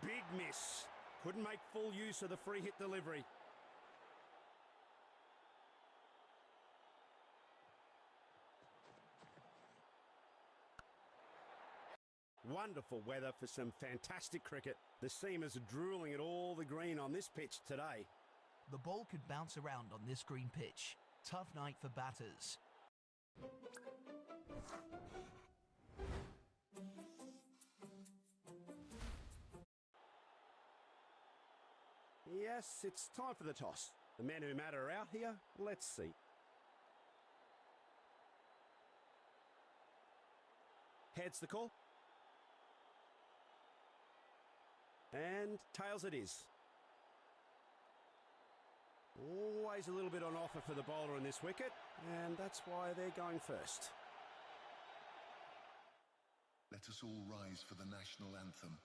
Big miss. Couldn't make full use of the free hit delivery. Wonderful weather for some fantastic cricket. The seamers are drooling at all the green on this pitch today. The ball could bounce around on this green pitch. Tough night for batters. Yes, it's time for the toss. The men who matter are out here. Let's see. Heads the call. And tails it is. Always a little bit on offer for the bowler in this wicket, and that's why they're going first. Let us all rise for the national anthem.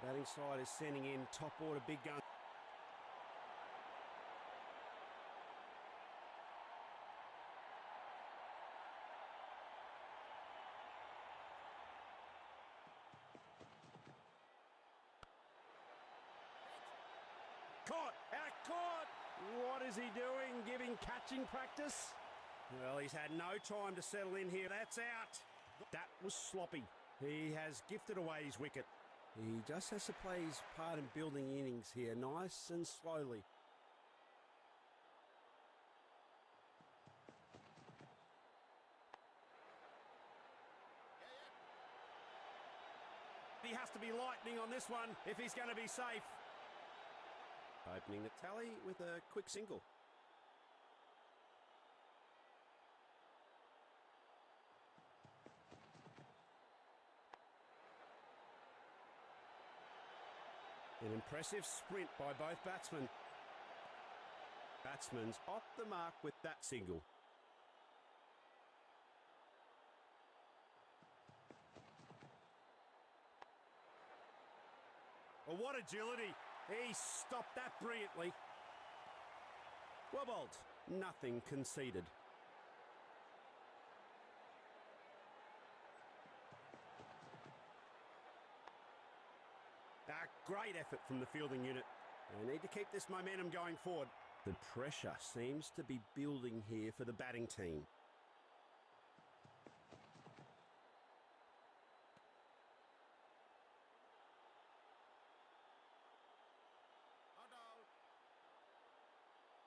batting side is sending in top order big gun. Caught! Out caught! What is he doing? Giving catching practice? Well, he's had no time to settle in here. That's out. That was sloppy. He has gifted away his wicket. He just has to play his part in building innings here, nice and slowly. He has to be lightning on this one if he's going to be safe. Opening the tally with a quick single. An impressive sprint by both batsmen. Batsman's off the mark with that single. Oh, what agility. He stopped that brilliantly. Well bowled. Nothing conceded. A great effort from the fielding unit. They need to keep this momentum going forward. The pressure seems to be building here for the batting team.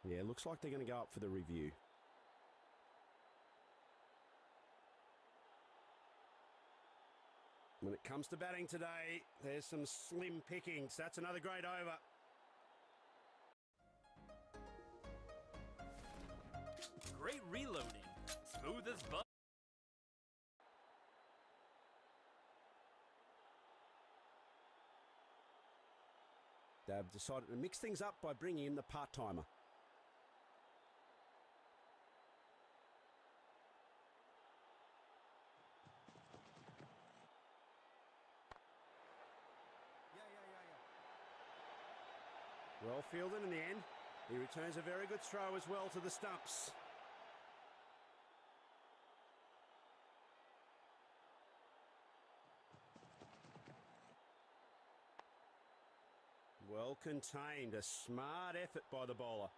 Yeah, looks like they're going to go up for the review. When it comes to batting today, there's some slim pickings. That's another great over. Great reloading. Smooth as butter. They've decided to mix things up by bringing in the part-timer. Well fielded in the end. He returns a very good throw as well to the stumps. Well contained, a smart effort by the bowler.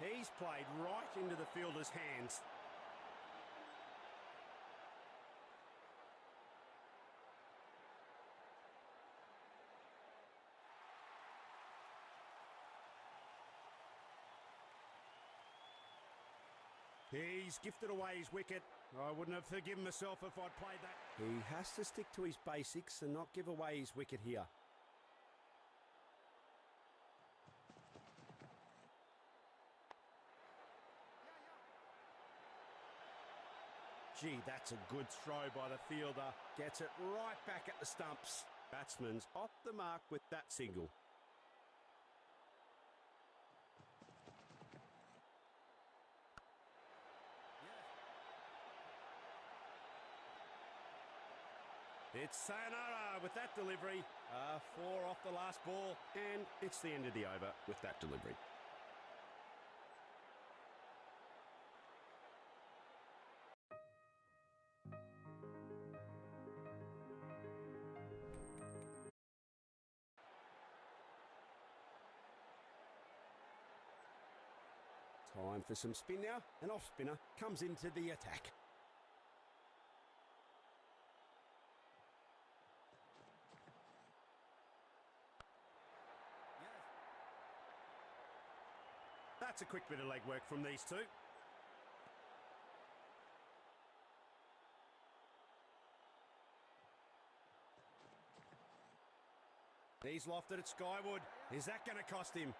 He's played right into the fielder's hands. He's gifted away his wicket. I wouldn't have forgiven myself if I'd played that. He has to stick to his basics and not give away his wicket here. Gee, that's a good throw by the fielder. Gets it right back at the stumps. Batsman's off the mark with that single. It's sayonara with that delivery. 4 off the last ball, and it's the end of the over with that delivery. Time for some spin now. An off spinner comes into the attack. That's a quick bit of leg work from these two. He's lofted it skyward. Is that going to cost him?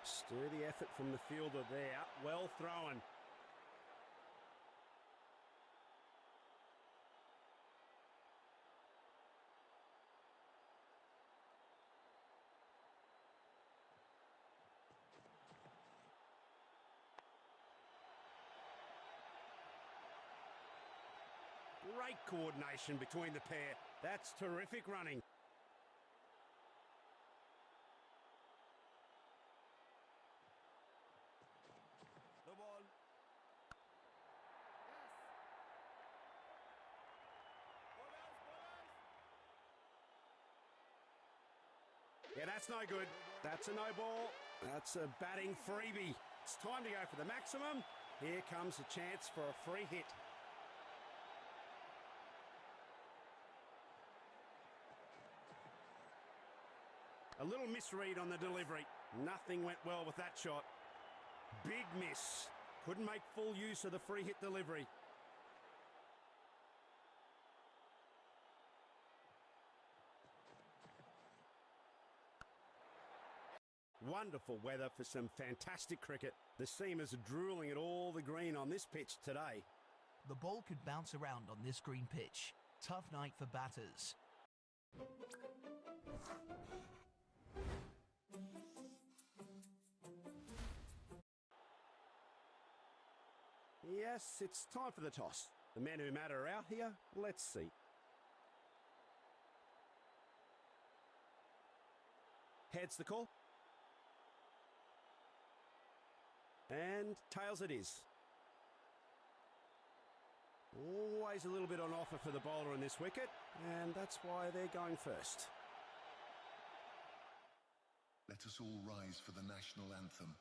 Sturdy effort from the fielder there. Well thrown. Great coordination between the pair. That's terrific running. No ball. Yeah, that's no good. That's a no ball. That's a batting freebie. It's time to go for the maximum. Here comes a chance for a free hit. A little misread on the delivery. Nothing went well with that shot. Big miss. Couldn't make full use of the free hit delivery. Wonderful weather for some fantastic cricket. The seamers are drooling at all the green on this pitch today. The ball could bounce around on this green pitch. Tough night for batters. Yes, it's time for the toss. The men who matter are out here. Let's see. Heads the call. And tails it is. Always a little bit on offer for the bowler on this wicket, and that's why they're going first. Let us all rise for the national anthem.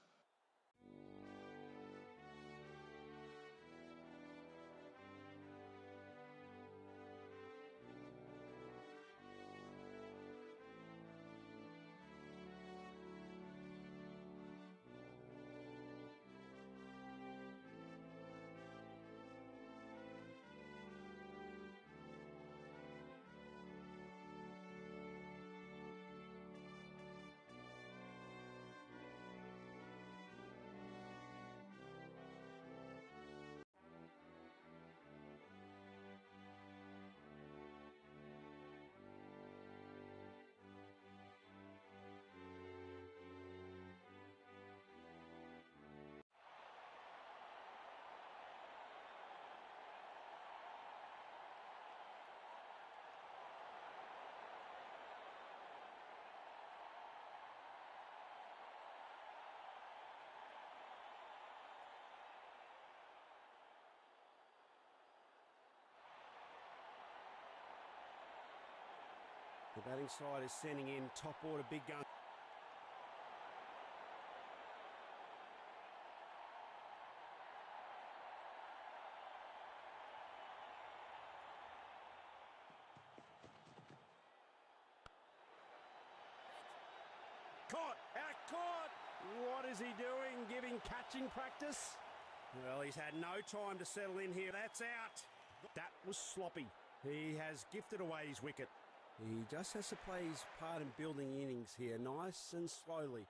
The batting side is sending in top order big gun. Caught! Out caught! What is he doing? Giving catching practice? Well, he's had no time to settle in here. That's out. That was sloppy. He has gifted away his wicket. He just has to play his part in building innings here, nice and slowly.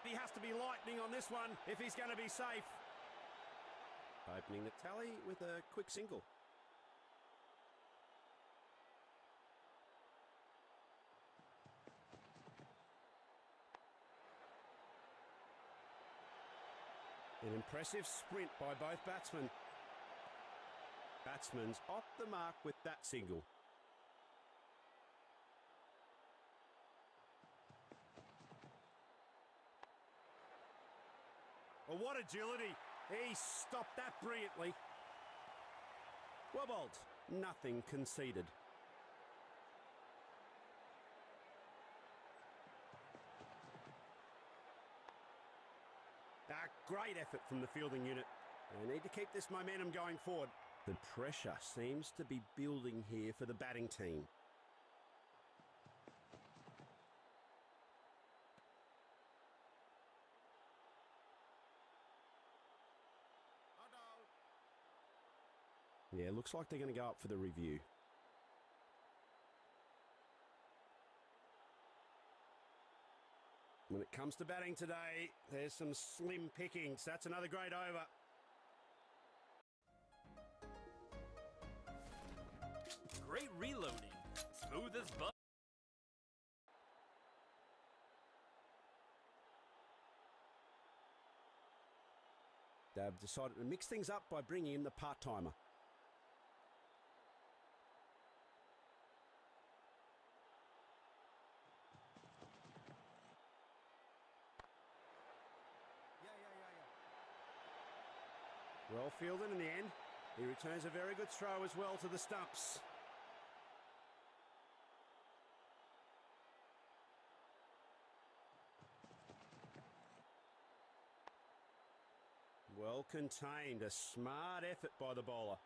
He has to be lightning on this one if he's going to be safe. Opening the tally with a quick single. An impressive sprint by both batsmen. Batsman's off the mark with that single. Oh, what agility. He stopped that brilliantly. Well bowled. Nothing conceded. Great effort from the fielding unit. They need to keep this momentum going forward. The pressure seems to be building here for the batting team. Yeah, looks like they're going to go up for the review. When it comes to batting today, there's some slim pickings. That's another great over. Great reloading. Smooth as butter. They've decided to mix things up by bringing in the part-timer. Well fielded in the end. He returns a very good throw as well to the stumps. Well contained, a smart effort by the bowler.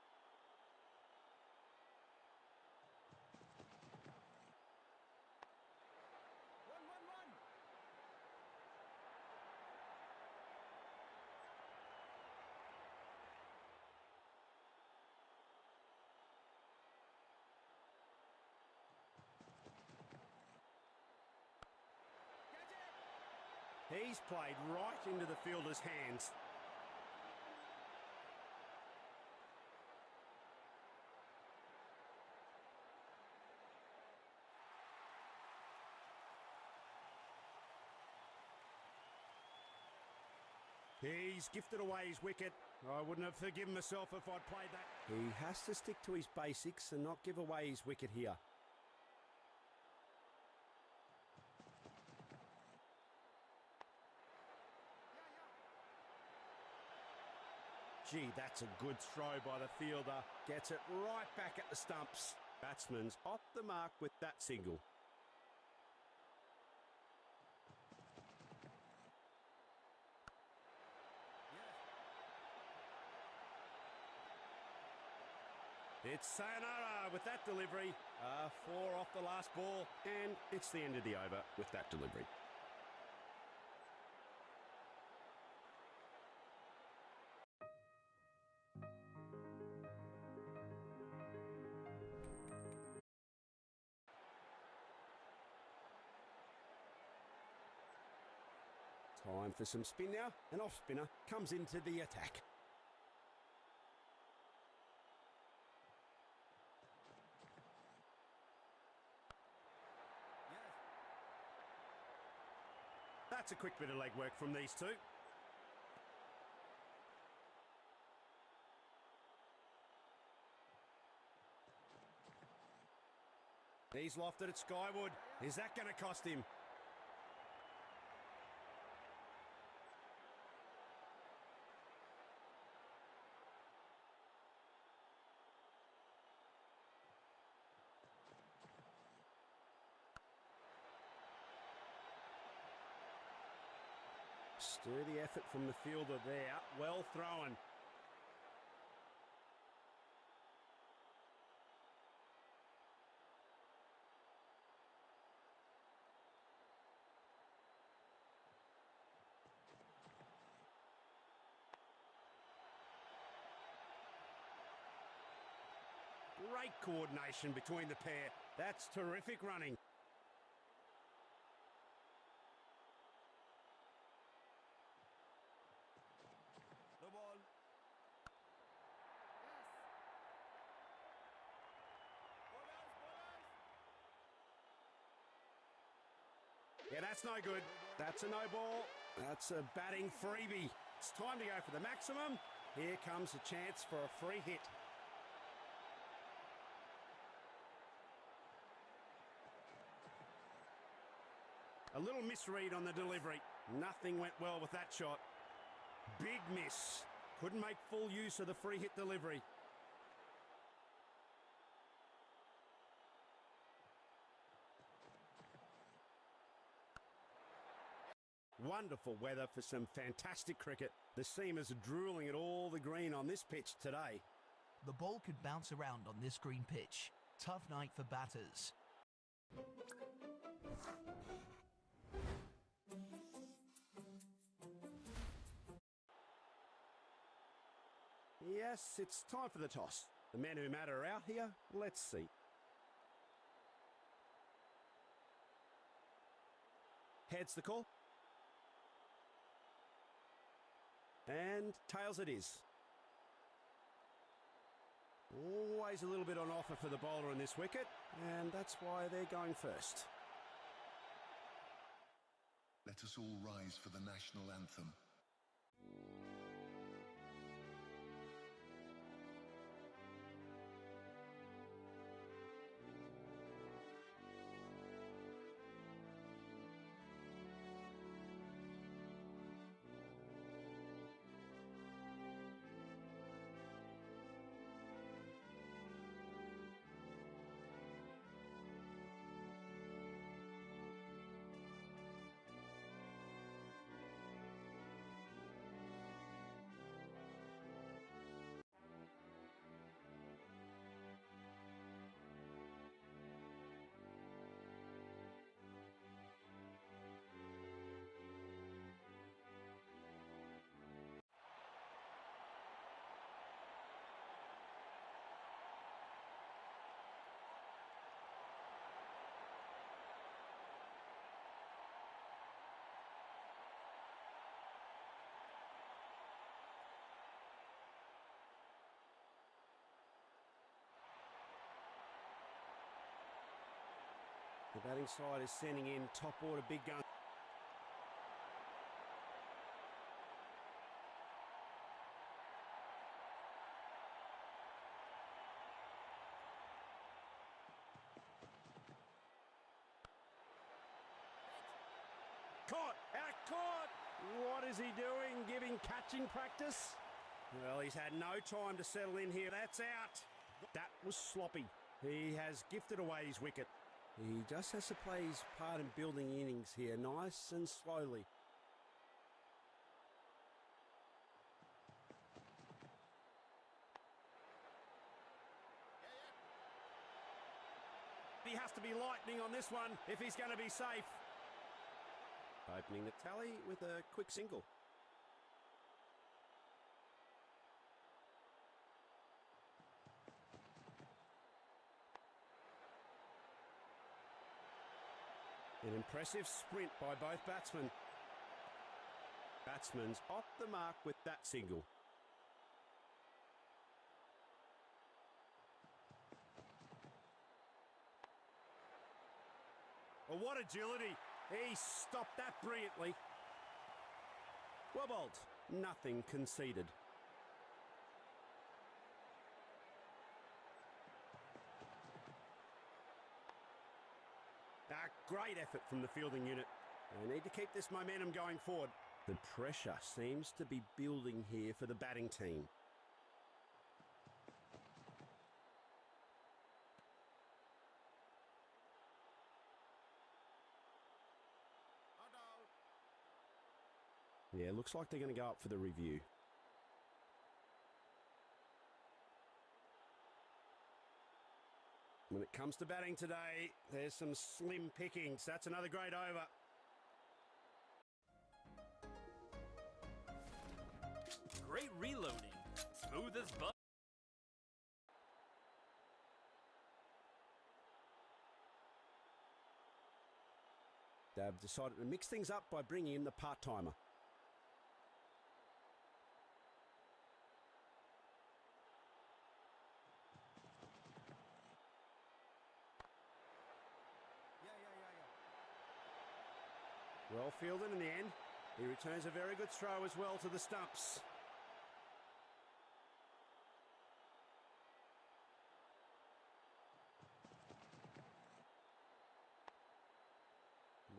He's played right into the fielder's hands. He's gifted away his wicket. I wouldn't have forgiven myself if I'd played that. He has to stick to his basics and not give away his wicket here. Gee, that's a good throw by the fielder. Gets it right back at the stumps. Batsman's off the mark with that single. It's sayonara with that delivery. 4 off the last ball, and it's the end of the over with that delivery. Time for some spin now. An off spinner comes into the attack. That's a quick bit of legwork from these two. He's lofted it skyward. Is that going to cost him? Sturdy effort from the fielder there. Well thrown. Great coordination between the pair. That's terrific running. The ball. Yeah, that's no good. That's a no ball. That's a batting freebie. It's time to go for the maximum. Here comes a chance for a free hit. A little misread on the delivery. Nothing went well with that shot. Big miss. Couldn't make full use of the free hit delivery. Wonderful weather for some fantastic cricket. The seamers are drooling at all the green on this pitch today. The ball could bounce around on this green pitch. Tough night for batters. Yes, it's time for the toss. The men who matter are out here. Let's see. Heads the call. And tails it is. Always a little bit on offer for the bowler on this wicket, and that's why they're going first. Let us all rise for the national anthem. The batting side is sending in top order big gun. Caught! Out caught! What is he doing? Giving catching practice? Well, he's had no time to settle in here. That's out. That was sloppy. He has gifted away his wicket. He just has to play his part in building innings here, nice and slowly. He has to be lightning on this one if he's going to be safe. Opening the tally with a quick single. An impressive sprint by both batsmen. Batsman's off the mark with that single. Well, what agility. He stopped that brilliantly. Well bowled. Nothing conceded. Great effort from the fielding unit. They need to keep this momentum going forward. The pressure seems to be building here for the batting team. Yeah, looks like they're going to go up for the review. When it comes to batting today, there's some slim pickings. That's another great over. Great reloading. Smooth as butter. They've decided to mix things up by bringing in the part-timer. Well fielded in the end. He returns a very good throw as well to the stumps.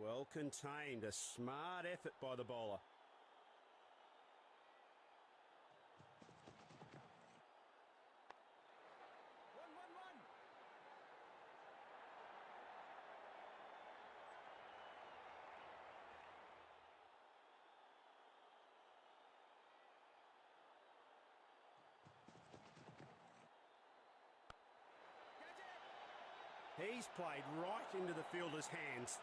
Well contained, a smart effort by the bowler. He's played right into the fielder's hands.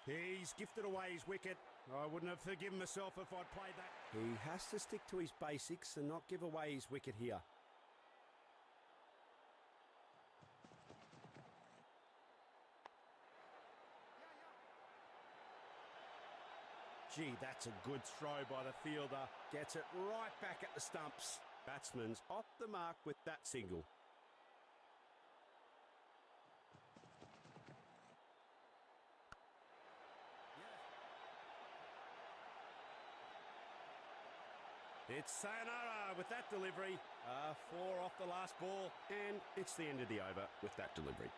He's gifted away his wicket. I wouldn't have forgiven myself if I'd played that. He has to stick to his basics and not give away his wicket here. Gee, that's a good throw by the fielder. Gets it right back at the stumps. Batsman's off the mark with that single. It's sayonara with that delivery. 4 off the last ball, and it's the end of the over with that delivery.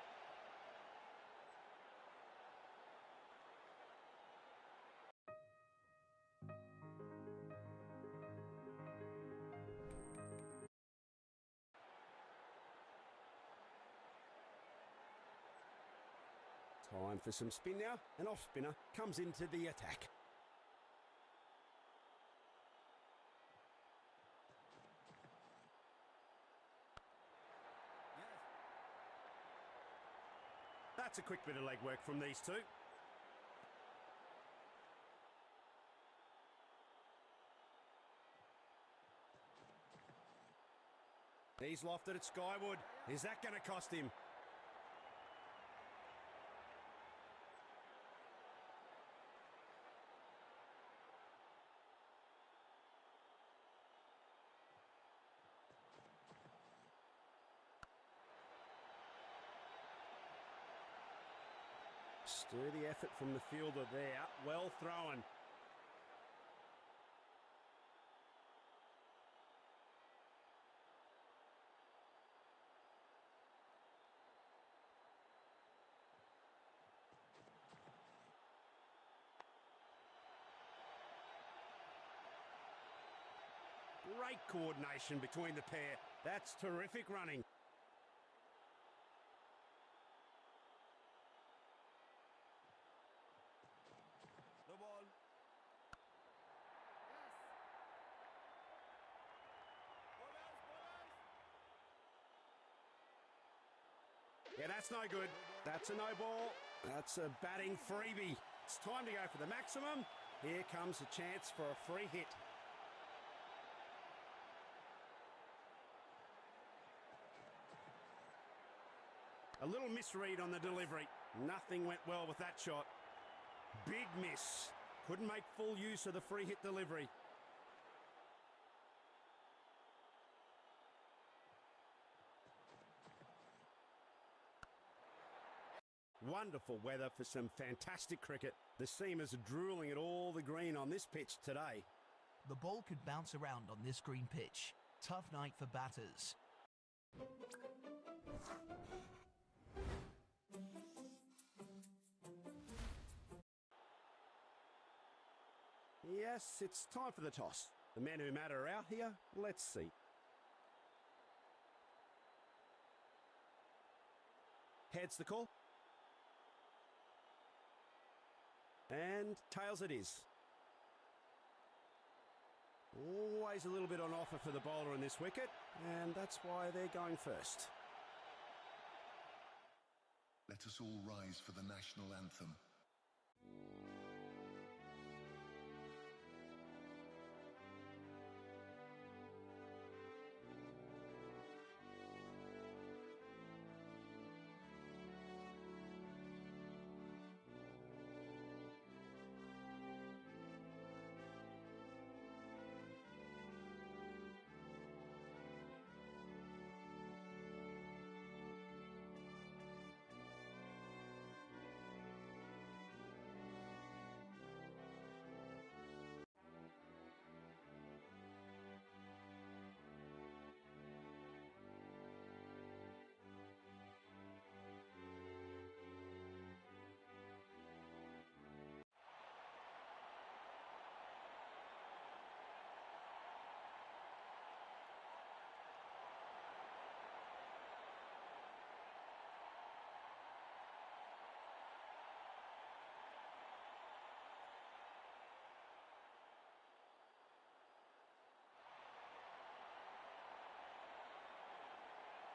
Time for some spin now. An off spinner comes into the attack. That's a quick bit of legwork from these two. He's lofted it skyward. Is that going to cost him? Sturdy effort from the fielder there. Well thrown. Great coordination between the pair. That's terrific running. The ball. Yeah, that's no good. That's a no ball. That's a batting freebie. It's time to go for the maximum. Here comes a chance for a free hit. A little misread on the delivery. Nothing went well with that shot. Big miss. Couldn't make full use of the free hit delivery. Wonderful weather for some fantastic cricket. The seamers are drooling at all the green on this pitch today. The ball could bounce around on this green pitch. Tough night for batters. Yes, it's time for the toss. The men who matter are out here. Let's see. Heads the call. And tails it is. Always a little bit on offer for the bowler on this wicket, and that's why they're going first. Let us all rise for the national anthem.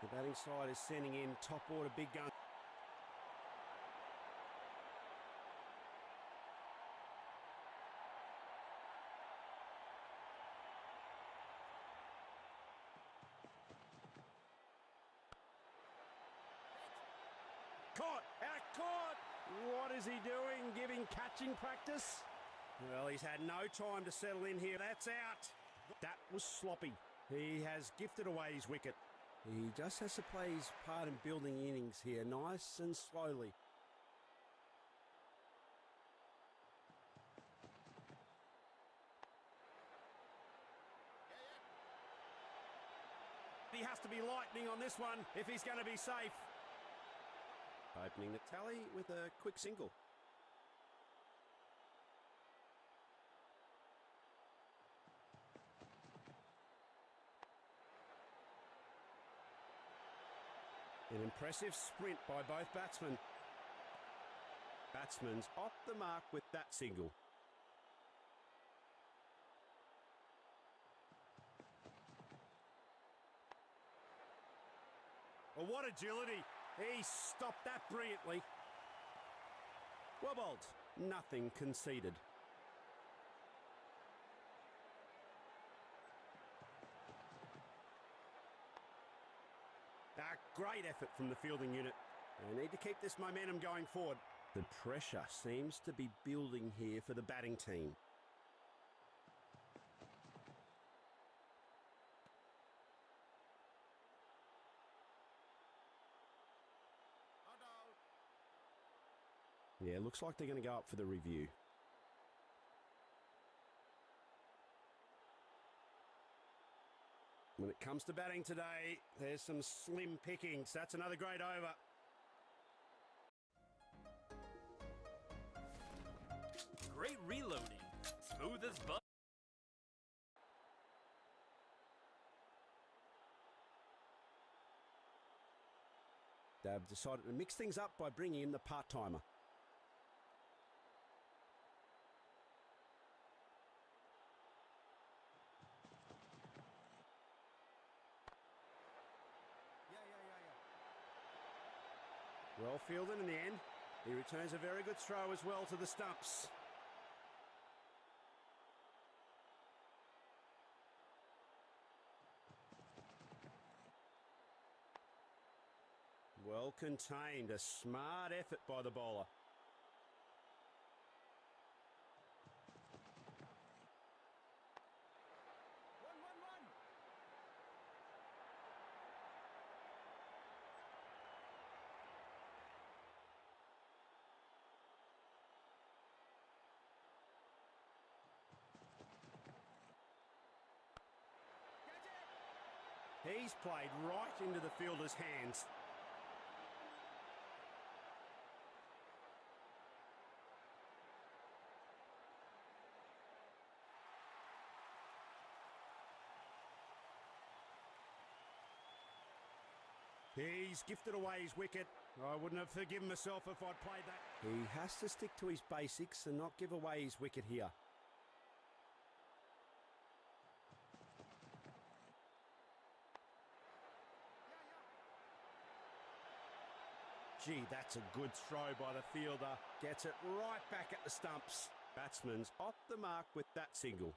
The batting side is sending in top order big gun. What is he doing? Giving catching practice? Well, he's had no time to settle in here. That's out. That was sloppy. He has gifted away his wicket. He just has to play his part in building innings here, nice and slowly. He has to be lightning on this one if he's going to be safe. Opening the tally with a quick single. An impressive sprint by both batsmen. Batsman's off the mark with that single. Well, what agility. He stopped that brilliantly. Well bowled. Nothing conceded. A great effort from the fielding unit. They need to keep this momentum going forward. The pressure seems to be building here for the batting team. Yeah, looks like they're going to go up for the review. When it comes to batting today, there's some slim pickings. That's another great over. Great reloading. Smooth as butter. They've decided to mix things up by bringing in the part-timer. Well fielded in the end. He returns a very good throw as well to the stumps. Well contained, a smart effort by the bowler. He's played right into the fielder's hands. He's gifted away his wicket. I wouldn't have forgiven myself if I'd played that. He has to stick to his basics and not give away his wicket here. Gee, that's a good throw by the fielder. Gets it right back at the stumps. Batsman's off the mark with that single.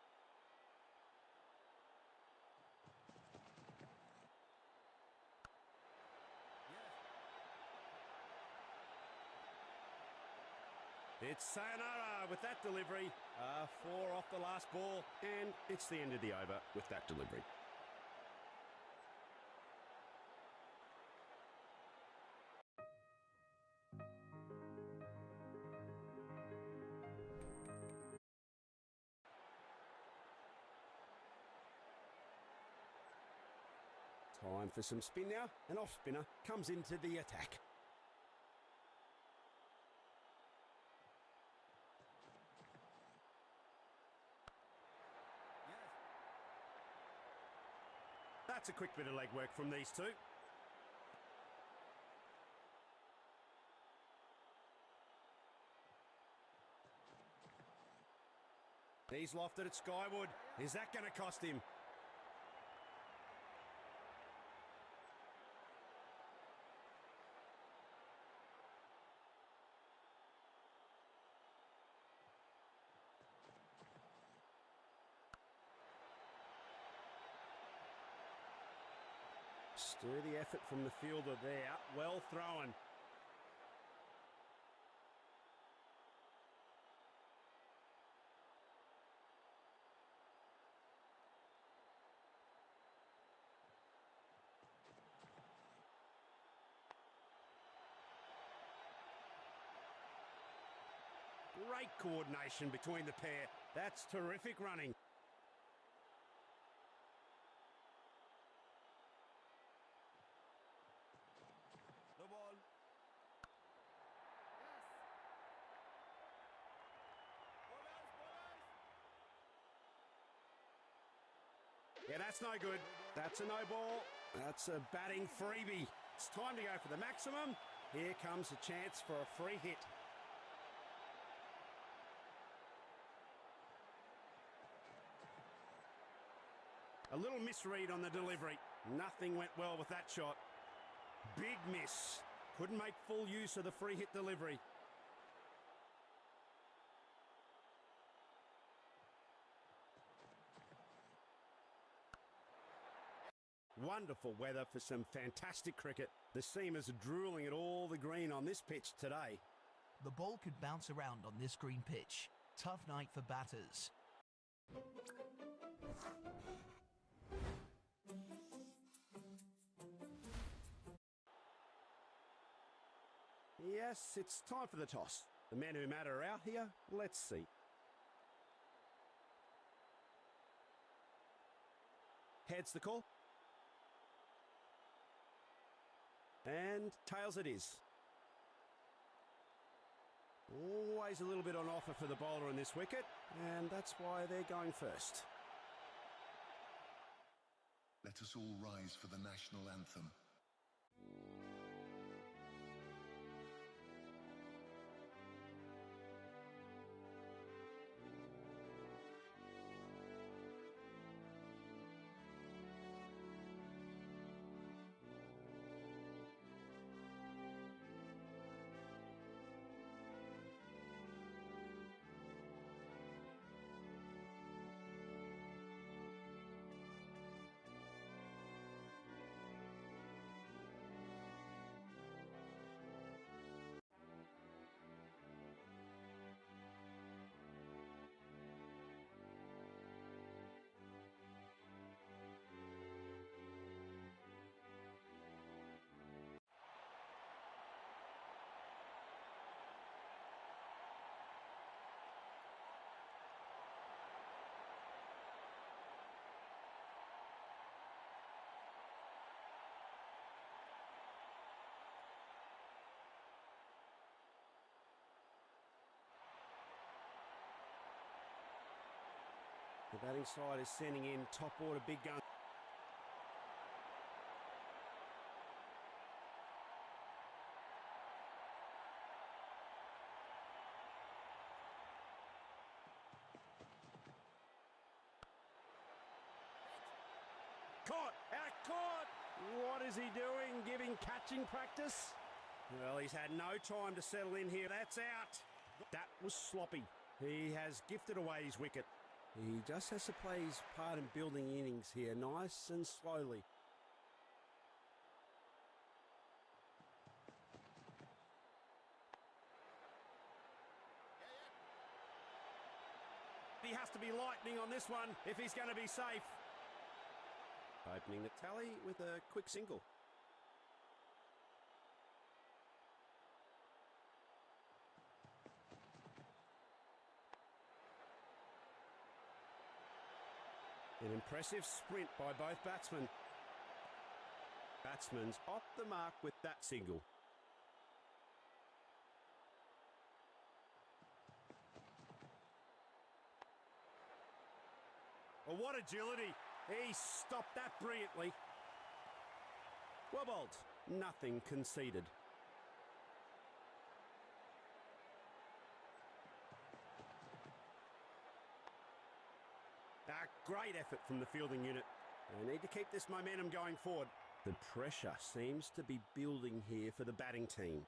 It's sayonara with that delivery. 4 off the last ball, and it's the end of the over with that delivery. Time for some spin now. An off spinner comes into the attack. That's a quick bit of legwork from these two. He's lofted it skyward. Is that going to cost him? Sturdy effort from the fielder there. Well thrown. Great coordination between the pair. That's terrific running. The ball. Yeah, that's no good. That's a no ball. That's a batting freebie. It's time to go for the maximum. Here comes a chance for a free hit. A little misread on the delivery. Nothing went well with that shot. Big miss. Couldn't make full use of the free hit delivery. Wonderful weather for some fantastic cricket. The seamers are drooling at all the green on this pitch today. The ball could bounce around on this green pitch. Tough night for batters. Yes, it's time for the toss. The men who matter are out here. Let's see. Heads the call. And tails it is. Always a little bit on offer for the bowler in this wicket, and that's why they're going first. Let us all rise for the national anthem. The batting side is sending in top order big guns. Caught! Out caught! What is he doing? Giving catching practice? Well, he's had no time to settle in here. That's out. That was sloppy. He has gifted away his wicket. He just has to play his part in building innings here, nice and slowly. He has to be lightning on this one if he's going to be safe. Opening the tally with a quick single. An impressive sprint by both batsmen. Batsman's off the mark with that single. Well, what agility. He stopped that brilliantly. Well bowled. Nothing conceded. Great effort from the fielding unit. They need to keep this momentum going forward. The pressure seems to be building here for the batting team.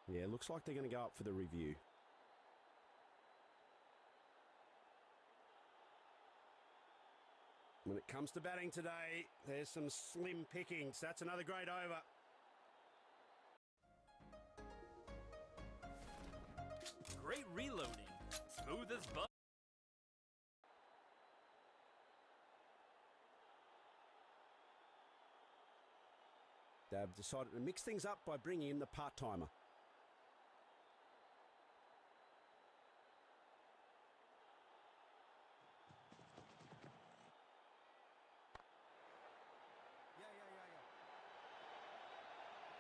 Yeah, looks like they're going to go up for the review. When it comes to batting today, there's some slim pickings. That's another great over. Great reloading. Smooth as butter. They've decided to mix things up by bringing in the part-timer.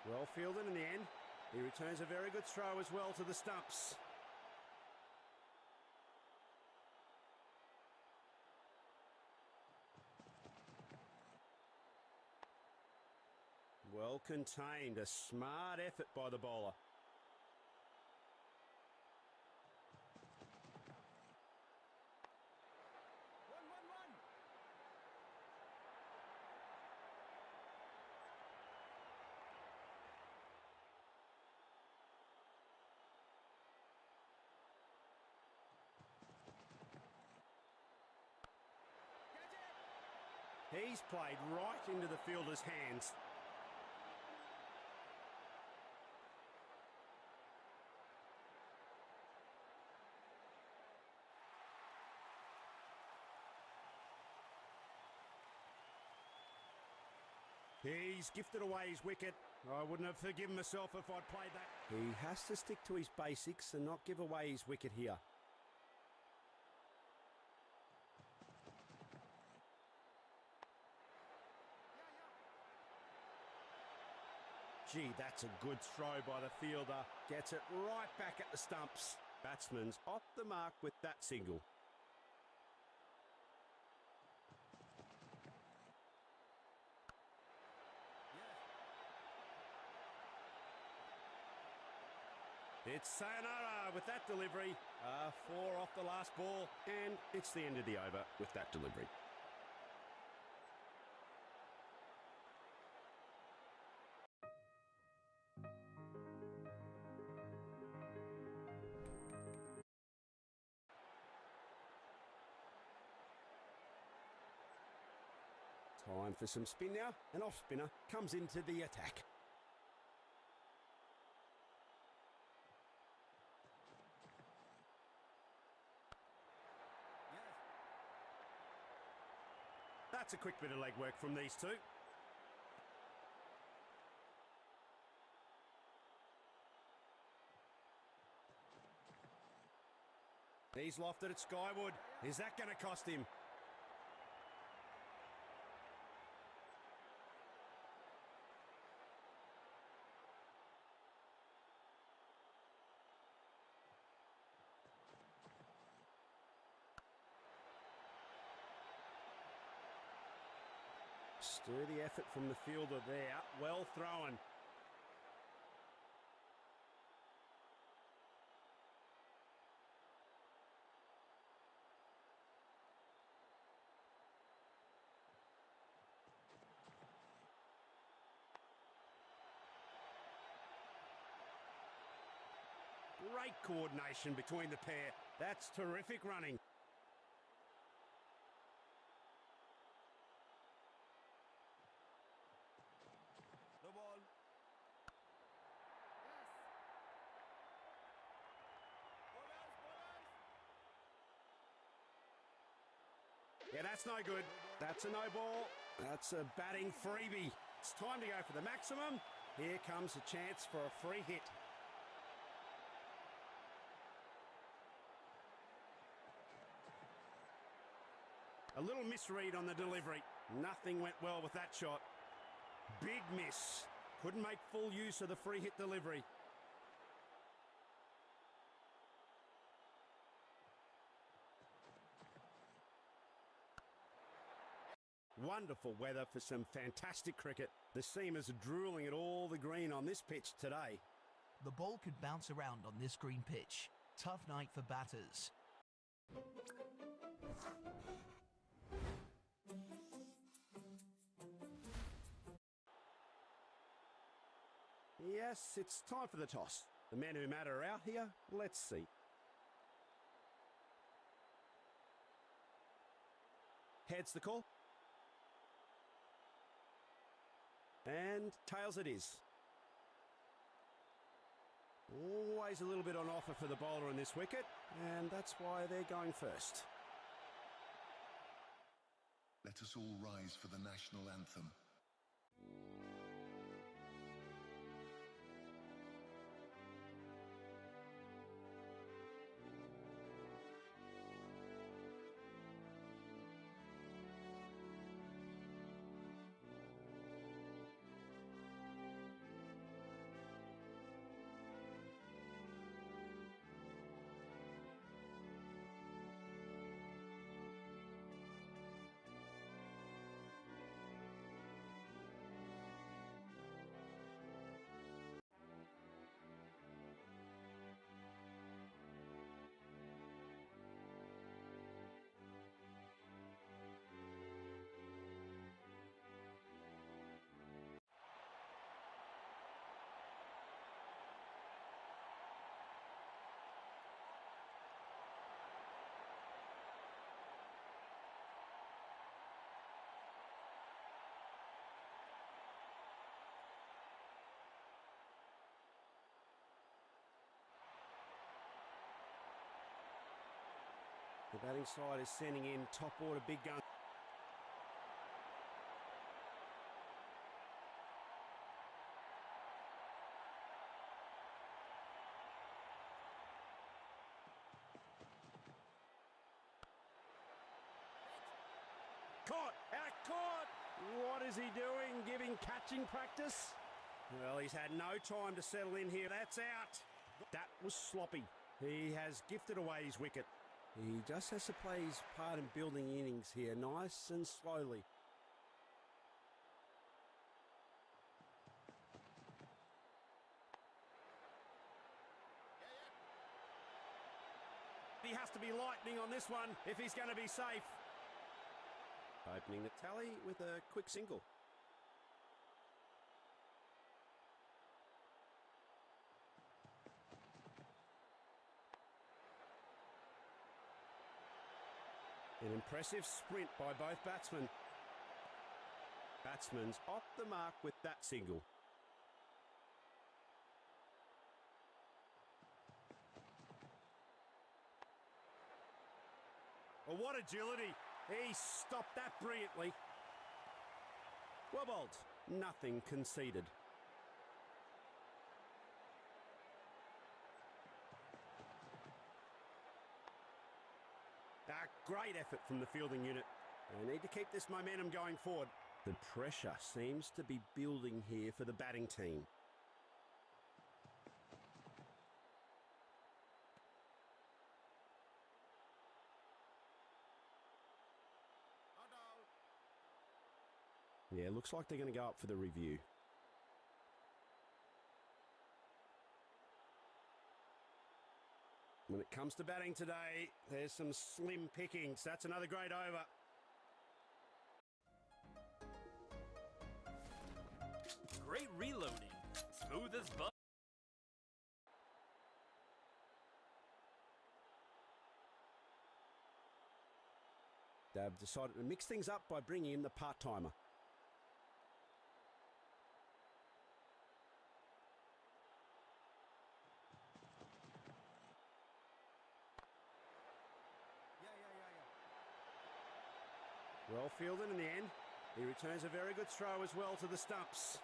Well fielded in the end. He returns a very good throw as well to the stumps. Well contained, a smart effort by the bowler. He's played right into the fielder's hands. He's gifted away his wicket. I wouldn't have forgiven myself if I'd played that. He has to stick to his basics and not give away his wicket here. Gee, that's a good throw by the fielder. Gets it right back at the stumps. Batsman's off the mark with that single. It's sayonara with that delivery. 4 off the last ball, and it's the end of the over with that delivery. Time for some spin now. An off spinner comes into the attack. That's a quick bit of legwork from these two. He's lofted it skyward. Is that going to cost him? Sturdy effort from the fielder there. Well thrown. Great coordination between the pair. That's terrific running. The ball. Yeah, that's no good. That's a no ball. That's a batting freebie. It's time to go for the maximum. Here comes a chance for a free hit. A little misread on the delivery. Nothing went well with that shot. Big miss. Couldn't make full use of the free hit delivery. Wonderful weather for some fantastic cricket. The seamers are drooling at all the green on this pitch today. The ball could bounce around on this green pitch. Tough night for batters. Yes, it's time for the toss. The men who matter are out here. Let's see. Heads the call. And tails it is. Always a little bit on offer for the bowler on this wicket, and that's why they're going first. Let us all rise for the national anthem. The batting side is sending in top order big gun. Caught, out caught. What is he doing? Giving catching practice? Well, he's had no time to settle in here. That's out. That was sloppy. He has gifted away his wicket. He just has to play his part in building innings here, nice and slowly. He has to be lightning on this one if he's going to be safe. Opening the tally with a quick single. An impressive sprint by both batsmen. Batsman's off the mark with that single. Oh, what agility. He stopped that brilliantly. Well bowled. Nothing conceded. A great effort from the fielding unit. They need to keep this momentum going forward. The pressure seems to be building here for the batting team. Yeah, looks like they're going to go up for the review. When it comes to batting today, there's some slim pickings. That's another great over. Great reloading. Smooth as butter. They've decided to mix things up by bringing in the part-timer. Well fielded in the end. He returns a very good throw as well to the stumps.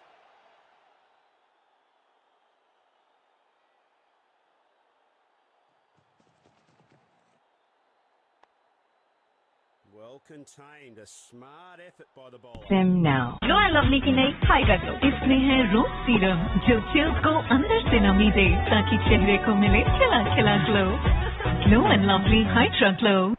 Well contained, a smart effort by the bowler. Them now. Glow and Lovely की नई hydra glow इसमें है रोज serum जो chills को अंदर से नमी दे ताकि चेहरे को मिले खिला खिला glow. Glow and Lovely hydra glow.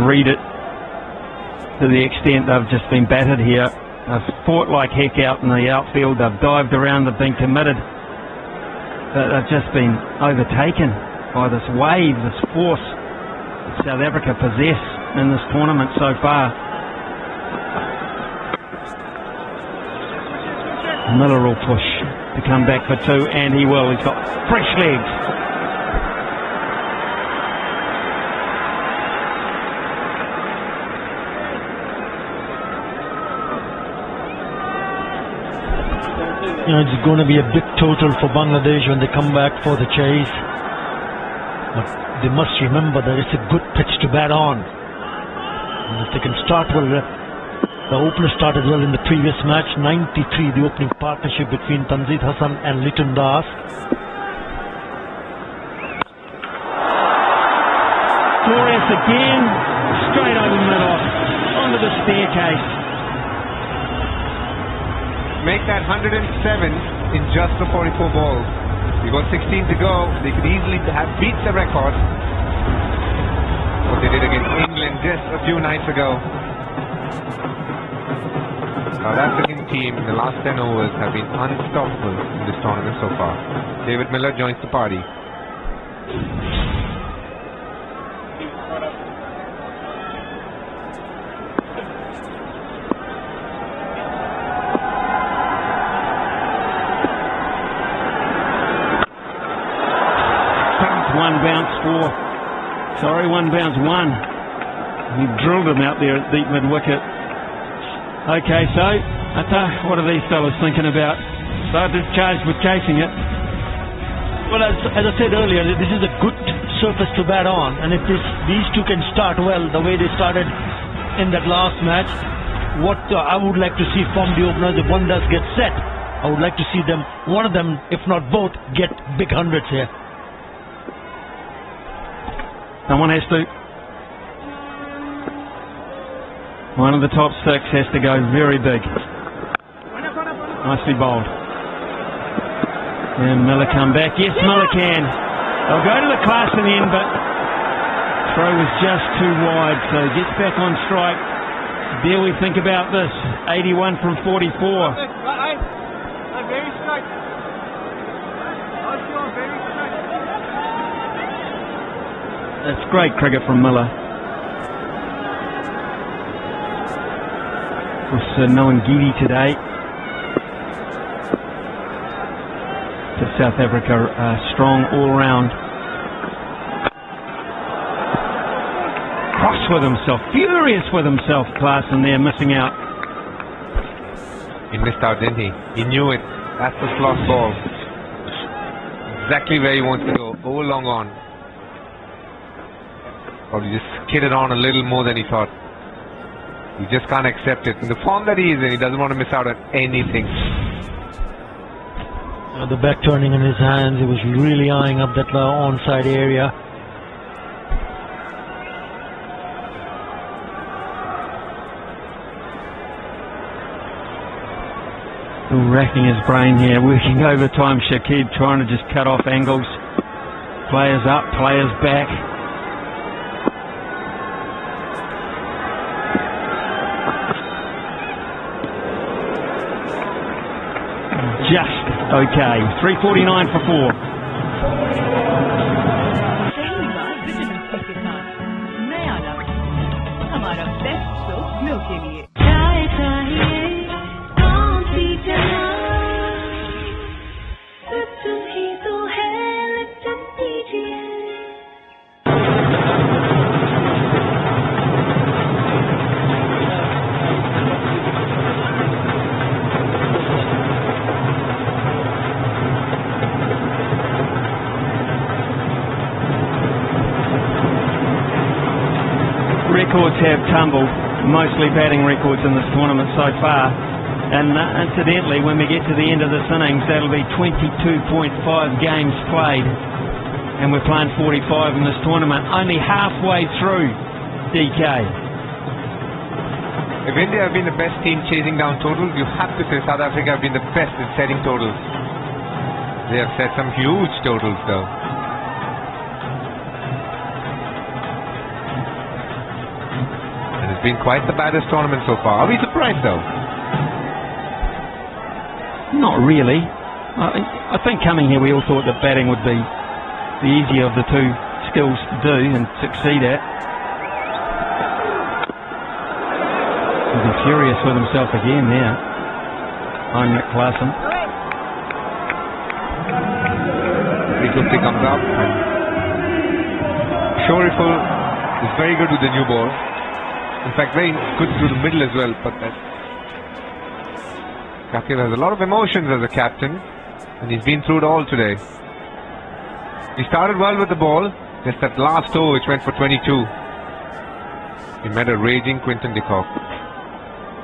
Read it to the extent they've just been battered here. They've fought like heck out in the outfield. They've dived around. They've been committed. They've just been overtaken by this wave, this force that South Africa possess in this tournament so far. Miller will push to come back for two, and he will. He's got fresh legs. It's going to be a big total for Bangladesh when they come back for the chase. But they must remember that it's a good pitch to bat on. And if they can start well, the opener started well in the previous match, 93, the opening partnership between Tanzid Hassan and Litton Das. Glorious again, straight over the middle, onto the staircase. Make that 107 in just the 44 balls. We've got 16 to go. They could easily have beat the record. What they did against England just a few nights ago. South African team in the last 10 overs have been unstoppable in this tournament so far. David Miller joins the party. One bounce one. He drilled him out there at deep mid-wicket. Okay, so what are these fellas thinking about? So they're charged with chasing it. Well, as I said earlier, this is a good surface to bat on, and if these two can start well the way they started in that last match, what I would like to see from the openers, if one does get set, I would like to see them, one of them, if not both, get big hundreds here. Someone has to. One of the top six has to go very big. Nicely bowled. And Miller come back. Yes, Miller can. They'll go to the class in the end, but throw was just too wide, so gets back on strike. Dare we think about this? 81 from 44. That's great cricket from Miller. Of course, no Ngidi today. To South Africa, strong all round. Cross with himself, furious with himself, Klaasen there, missing out. He missed out, didn't he? He knew it. That's the slot ball. Exactly where he wants to go. Over long on. Probably just skidded on a little more than he thought. He just can't accept it. In the form that he is in, he doesn't want to miss out on anything. The back turning in his hands, he was really eyeing up that onside area. Racking his brain here, working overtime. Shakib trying to just cut off angles. Players up, players back. Just okay. 3:49 for 4. Records have tumbled, mostly batting records in this tournament so far, and incidentally when we get to the end of this innings that'll be 22.5 games played, and we're playing 45 in this tournament, only halfway through. DK. If India have been the best team chasing down totals, you have to say South Africa have been the best in setting totals. They have set some huge totals though. Been quite the baddest tournament so far. Are we surprised though? Not really. I think coming here we all thought that batting would be the easier of the two skills to do and succeed at. He'll be furious with himself again now. Heinrich Klaasen. Pretty good pick comes up. Shoriful is very good with the new ball. In fact, very good through the middle as well, but that Kapil has a lot of emotions as a captain, and he's been through it all today. He started well with the ball, just that last over which went for 22. He met a raging Quinton de Kock.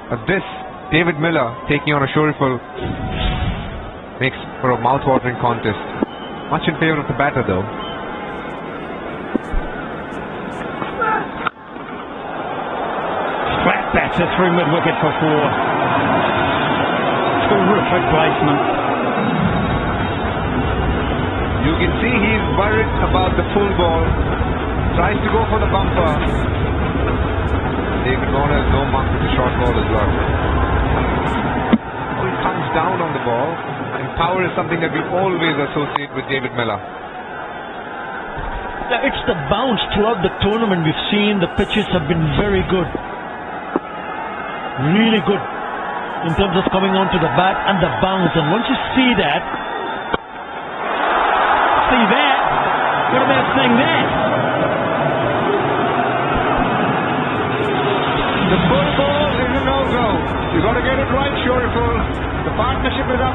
But this, David Miller taking on a Shoriful, makes for a mouth-watering contest. Much in favour of the batter though. Flat batter through mid-wicket for 4. Terrific placement. You can see he's worried about the full ball. Tries to go for the bumper. David Warner has no mark with the short ball as well. He comes down on the ball, and power is something that we always associate with David Miller. It's the bounce throughout the tournament. We've seen the pitches have been very good. Really good in terms of coming onto the bat and the bounce. And once you see that, what about saying that? The full ball is a no-go. You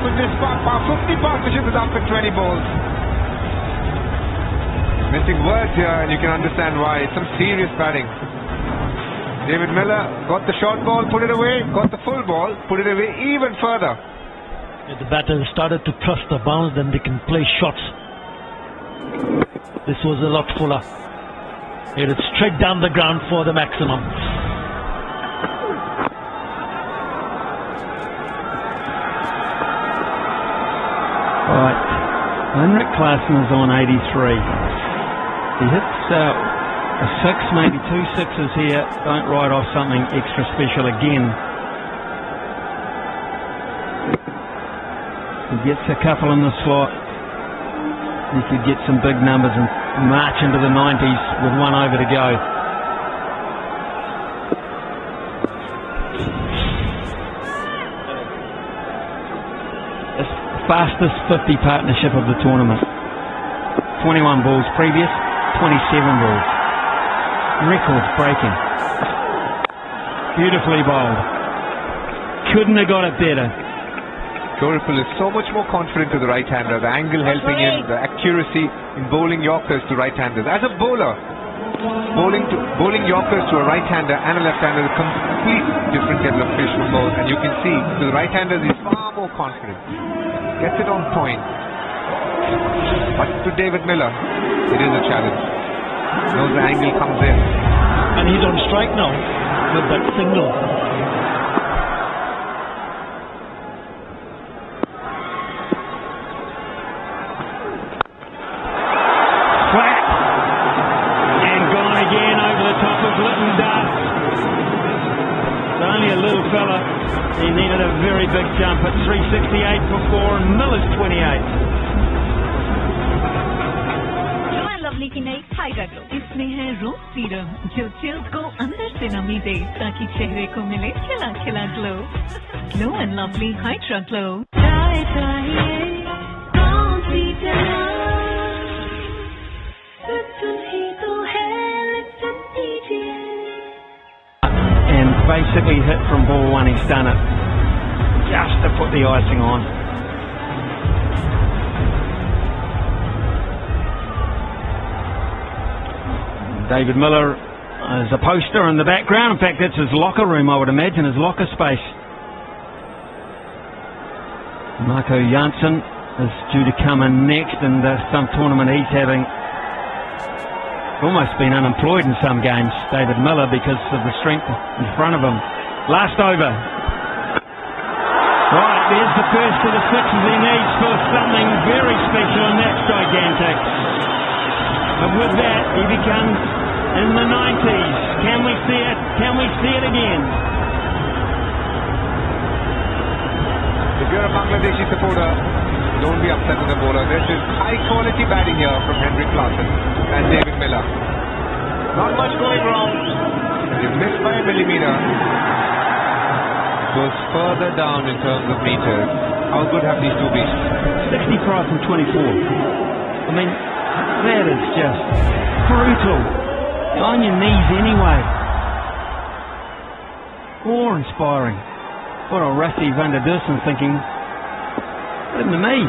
with this 50 partnerships is up in 20 balls. Missing words here, and you can understand why. It's some serious batting. David Miller got the short ball, put it away, got the full ball, put it away even further. The batters started to trust the bounce, then they can play shots. This was a lot fuller. Hit it straight down the ground for the maximum. Right, Henrik Klaasen is on 83. He hits a 6, maybe 2 sixes here. Don't write off something extra special again. He gets a couple in the slot. He could get some big numbers and march into the 90s with one over to go. The fastest 50 partnership of the tournament. 21 balls previous, 27 balls. Records breaking. Beautifully bowled. Couldn't have got it better. Gaurav is so much more confident to the right-hander, the angle helping him, the accuracy in bowling Yorkers to right-handers. As a bowler, bowling Yorkers to a right-hander and a left-hander is a complete different kettle of fish for both, and you can see to the right-handers he's far more confident. Gets it on point. But to David Miller, it is a challenge. Knows the angle comes in. And he's on strike now with that signal. He needed a very big jump at 368 for 4 and Miller's 28. Lovely की नई tiger glow इसमें है रोज serum जो chills को अंदर से नमी दे ताकि चेहरे को मिले खिला खिला glow glow and lovely hydra glow and basically hit from ball one. He's done it just to put the icing on. David Miller is a poster in the background. In fact, that's his locker room, I would imagine, his locker space. Marco Janssen is due to come in next, and some tournament he's having. Almost been unemployed in some games, David Miller, because of the strength in front of him. Last over. Right, there's the first of the sixes he needs for something very special, and that's gigantic. And with that, he becomes in the 90s. Can we see it? Can we see it again? If you're a Bangladeshi supporter, don't be upset with the bowler. This is high quality batting here from Henrik Klaasen and David Miller. Not much going wrong. You've missed by a millimeter. It goes further down in terms of meters. How good have these two been? 65 from 24. I mean, that is just brutal. You're on your knees anyway. Awe-inspiring. What a Rusty van der Dussen thinking, what happened to me?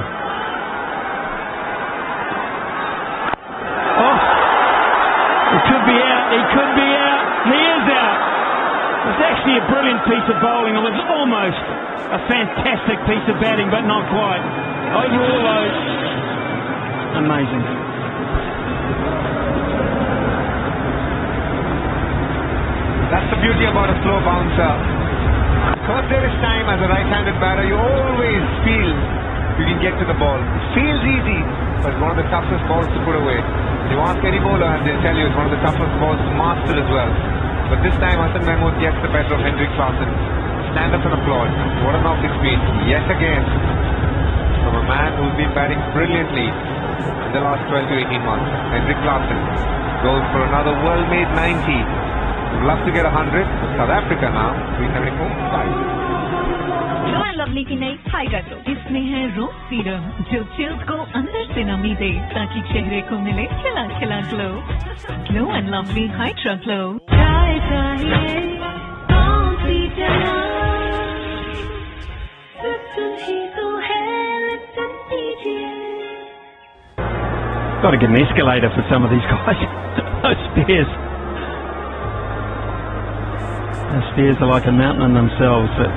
Oh, it could be out, he could be out, he is out. It was actually a brilliant piece of bowling. It was almost a fantastic piece of batting, but not quite. Overall though, amazing. That's the beauty about a slow bouncer. Because there is time as a right-handed batter, you always feel you can get to the ball. It feels easy, but it's one of the toughest balls to put away. You ask any bowler and they'll tell you it's one of the toughest balls to master as well. But this time Hassan Mahmood gets the better of Henrik Klaasen. Stand up and applaud. What a knock it's been, yet again, from a man who's been batting brilliantly in the last 12 to 18 months. Henrik Klaasen goes for another world-made 90. Would love to get 100. South Africa now, 374. Lovely की नई tiger glow इसमें है रोज serum जो chills को अंदर से नमी दे ताकि चेहरे को मिले खिला खिला glow glow and lovely hydra glow Got to get an escalator for some of these guys. Those stairs. Those stairs are like a mountain in themselves. But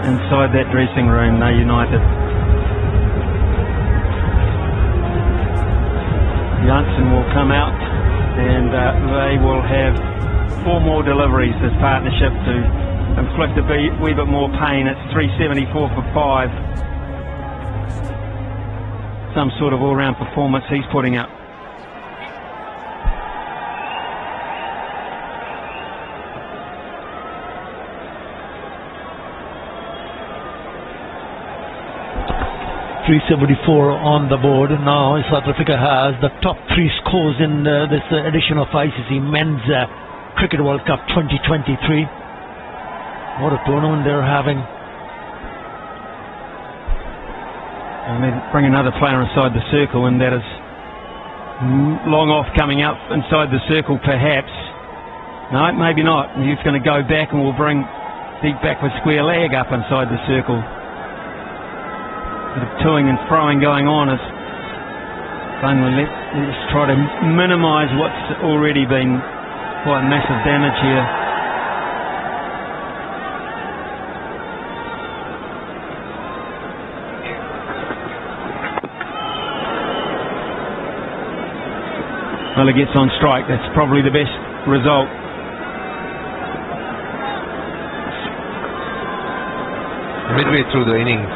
inside that dressing room, they're united. Janssen will come out and they will have 4 more deliveries, this partnership, to inflict a wee bit more pain. It's 374 for 5. Some sort of all-round performance he's putting up. .374 on the board. Now South Africa has the top 3 scores in this edition of ICC Men's Cricket World Cup 2023. What a tournament they're having. And then bring another player inside the circle, and that is long off coming up inside the circle perhaps. No, maybe not. He's going to go back and we'll bring deep backward square leg up inside the circle. Bit of toing and throwing going on as let's try to minimise what's already been quite massive damage here. Miller gets on strike. That's probably the best result. Midway through the innings,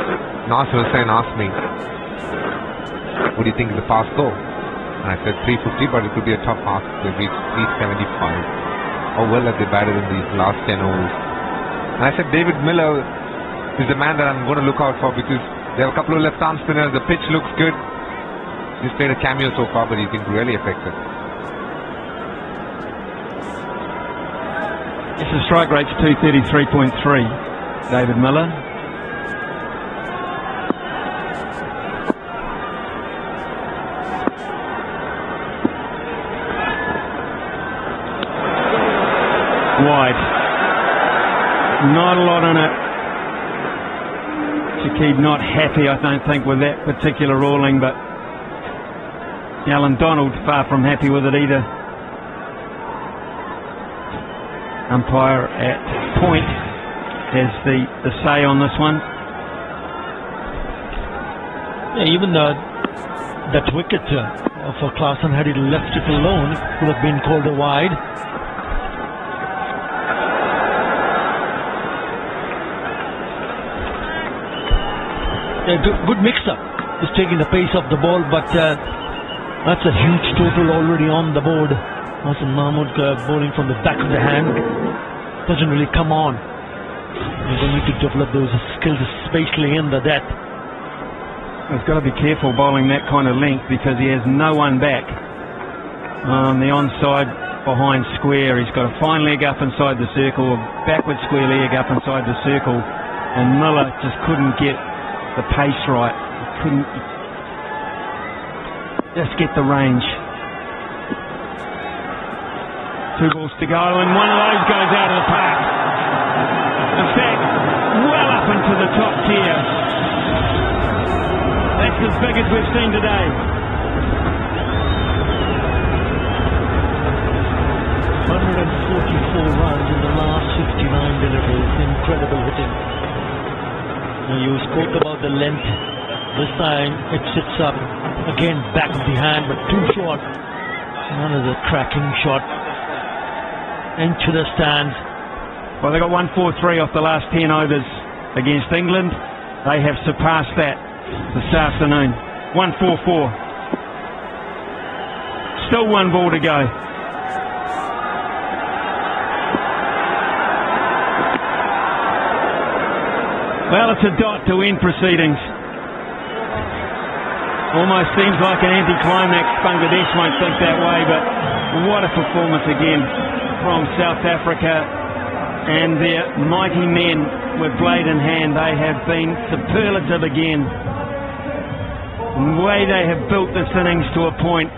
Nasser Hussain asked me, what do you think is the fast score? And I said 350, but it could be a tough ask. They've reached 375. How well have they batted in these last 10 overs? And I said David Miller is the man that I'm going to look out for, because there are a couple of left-arm spinners. The pitch looks good. He's played a cameo so far, but he's been really effective. Yes, the strike rate's 233.3. David Miller. Wide. Not a lot in it. Shakib not happy, I don't think, with that particular ruling, but Alan Donald far from happy with it either. Umpire at point has the say on this one. Yeah, even that wicket for Klaasen, had he left it alone, would have been called a wide. Good mix-up. He's taking the pace of the ball, but that's a huge total already on the board. Hassan Mahmood bowling from the back of the hand. Doesn't really come on. You're going to need to develop those skills, especially in the death. He's got to be careful bowling that kind of length, because he has no one back. On the onside behind square, he's got a fine leg up inside the circle, a backward square leg up inside the circle, and Miller just couldn't get the pace right. He couldn't just get the range. 2 balls to go, and one of those goes out of the park. In fact, well up into the top tier. That's as big as we've seen today. 144 runs in the last 69 deliveries. Incredible hitting. Now, you spoke about the length. This time it sits up again, back of the hand, but too short. Another cracking shot into the stands. Well, they got 143 off the last 10 overs against England. They have surpassed that this afternoon. 144. Still 1 ball to go. Well, it's a dot to end proceedings. Almost seems like an anticlimax. Bangladesh won't think that way, but what a performance again from South Africa, and their mighty men with blade in hand. They have been superlative again. The way they have built this innings to a point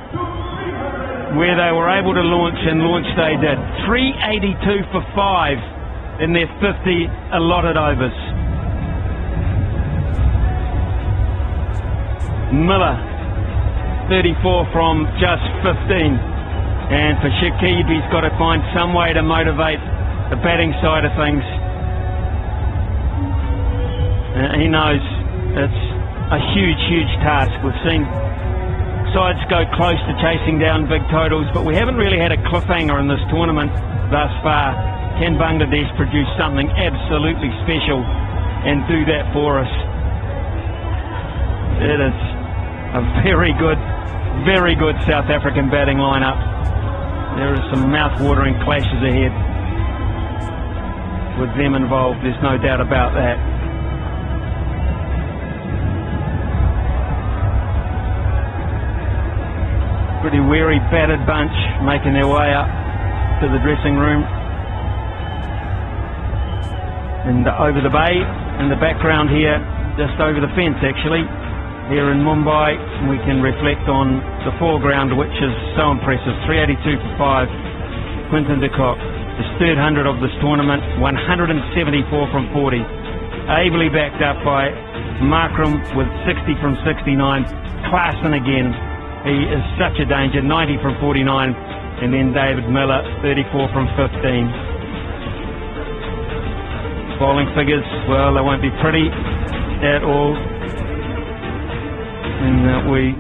where they were able to launch, and launch they did. 382 for 5 in their 50 allotted overs. Miller 34 from just 15. And for Shakib, he's got to find some way to motivate the batting side of things. He knows it's a huge task. We've seen sides go close to chasing down big totals, but we haven't really had a cliffhanger in this tournament thus far. Can Bangladesh produce something absolutely special and do that for us? It is a very good South African batting lineup. There are some mouth-watering clashes ahead with them involved, there's no doubt about that. Pretty weary, battered bunch making their way up to the dressing room. And over the bay, in the background here, just over the fence actually, here in Mumbai, we can reflect on the foreground, which is so impressive. 382 for 5. Quinton de Kock, his third 100 of this tournament, 174 from 40. Ably backed up by Markram with 60 from 69. Klaasen again, he is such a danger, 90 from 49. And then David Miller, 34 from 15. Bowling figures, well, they won't be pretty at all. And we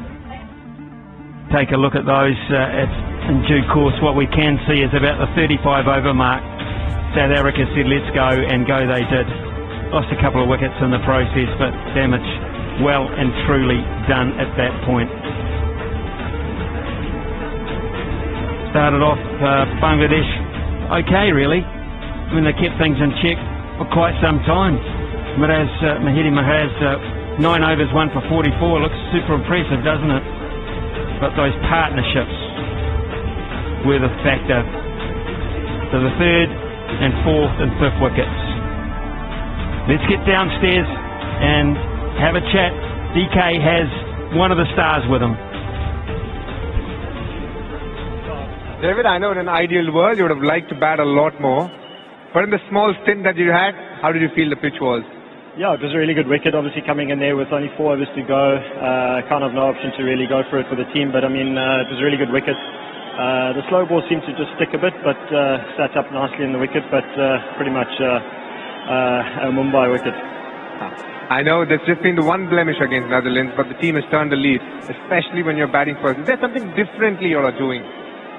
take a look at those in due course. What we can see is about the 35 over mark. South Africa said let's go, and go they did. Lost a couple of wickets in the process, but damage well and truly done at that point. Started off Bangladesh okay really. I mean, they kept things in check for quite some time. Mahidi Maraz, 9 overs, 1 for 44. Looks super impressive, doesn't it? But those partnerships were the factor. So the third and fourth and fifth wickets. Let's get downstairs and have a chat. DK has one of the stars with him. David, I know in an ideal world you would have liked to bat a lot more. But in the small stint that you had, how did you feel the pitch was? Yeah, it was a really good wicket, obviously coming in there with only 4 overs to go. Kind of no option to really go for it for the team, but I mean, it was a really good wicket. The slow ball seemed to just stick a bit, but sat up nicely in the wicket, but pretty much a Mumbai wicket. I know there's just been the one blemish against Netherlands, but the team has turned the lead, especially when you're batting first. Is there something differently you are doing?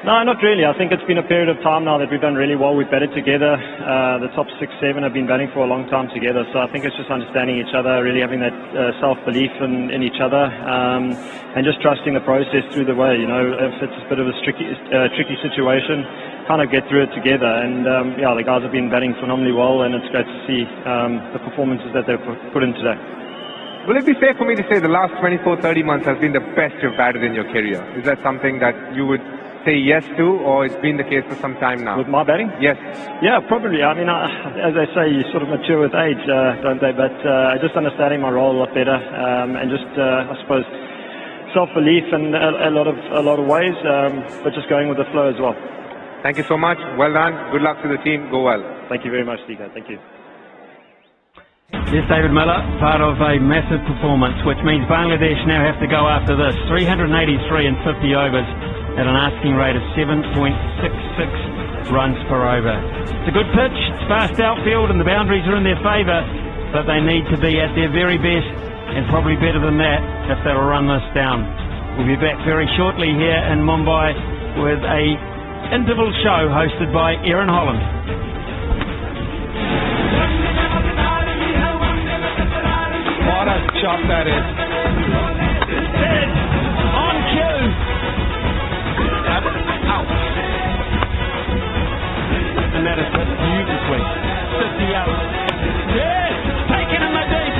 No, not really. I think it's been a period of time now that we've done really well. We've batted together. The top 6, 7 have been batting for a long time together. So I think it's just understanding each other, really having that self-belief in each other, and just trusting the process through the way. You know, if it's a bit of a tricky situation, kind of get through it together. And yeah, the guys have been batting phenomenally well, and it's great to see the performances that they've put in today. Will it be fair for me to say the last 24, 30 months has been the best you've batted in your career? Is that something that you would say yes to, or it's been the case for some time now? With my batting? Yes. Yeah, probably. I mean, as they say, you sort of mature with age, don't they? But just understanding my role a lot better, and just, I suppose, self-belief in a lot of ways, but just going with the flow as well. Thank you so much. Well done. Good luck to the team. Go well. Thank you very much, Dika. Thank you. Yes, David Miller, part of a massive performance, which means Bangladesh now have to go after this. 383 in 50 overs. At an asking rate of 7.66 runs per over. It's a good pitch, it's fast outfield, and the boundaries are in their favour, but they need to be at their very best, and probably better than that if they'll run this down. We'll be back very shortly here in Mumbai with a interval show hosted by Aaron Holland. What a shot that is. On cue. Out. And that is beautifully. 50 out. Yes! Taken in the deep.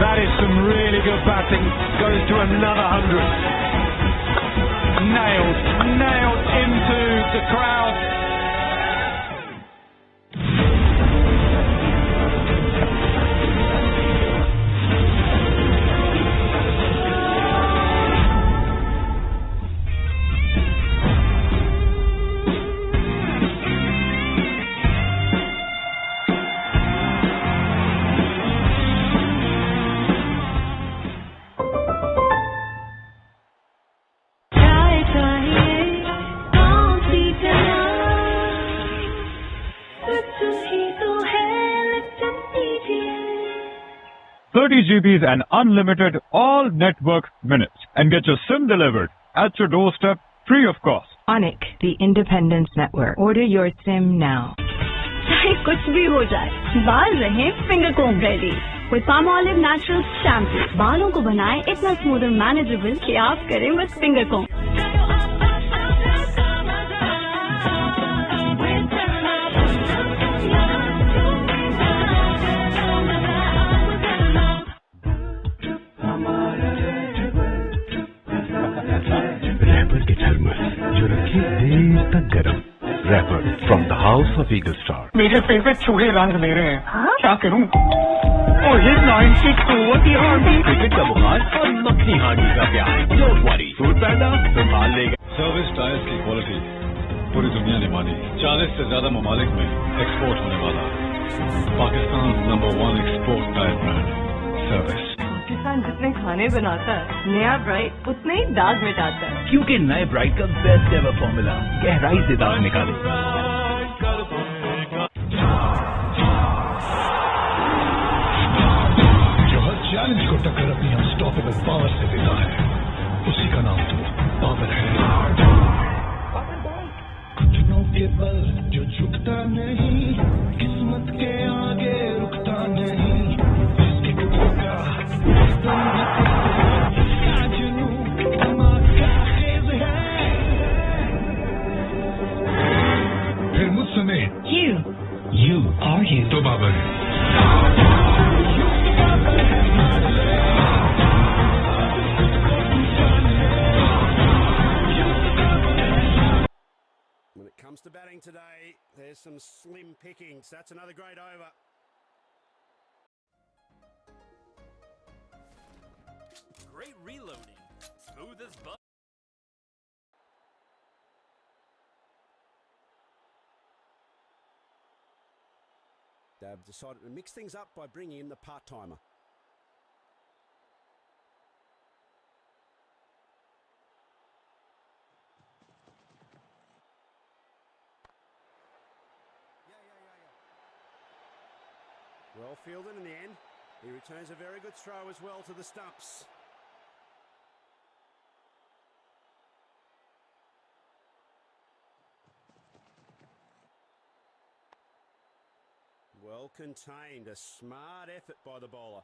That is some really good batting. Goes to another 100. Nailed into the crowd. 30 GBs and unlimited all network minutes. And get your SIM delivered at your doorstep free of cost. Onic, the Independence Network. Order your SIM now. चाहे कुछ भी हो जाए, बाल रहे finger comb ready with Palmolive Natural Shampoo. बालों को बनाए इतना स्मूथ और मैनेजेबल कि आप करें बस फिंगर कोम. रैपर के थर्मस जो रखे देर तक गरम. Wrapper from the house of Eagle Star. मेरे फेवरेट चूहे रंग ले रहे हैं. क्या करूं? Oh, he's 96 over the army. Cricket का बुखार और मक्खी हांडी का प्यार. Don't worry, फूड पैंडा संभाल लेगा. सर्विस टायर्स की क्वालिटी पूरी दुनिया ने मानी. 40 से ज्यादा ममालिक में एक्सपोर्ट होने वाला Pakistan number 1 export tyre brand service. Pakistan जितने खाने बनाता है, नया ब्राइट उतने ही दाग मिटाता है. क्योंकि नए ब्राइट का बेस्ट एवर फॉर्मूला गहराई से दाग निकाले. चैलेंज को टक्कर अपनी अनस्टॉपेबल पावर से देता है, उसी का नाम तो पावर है. घुटनों के बल जो झुकता नहीं, किस्मत के आगे रुकता नहीं. इसके होगा इसका जुनून धमाका खेज है. फिर मुझसे You are you. तो बाबर है. When it comes to batting today, there's some slim pickings. That's another great over. Great reloading. Smooth as butter. They've decided to mix things up by bringing in the part-timer. Well fielded in the end. He returns a very good throw as well to the stumps. Well contained, a smart effort by the bowler.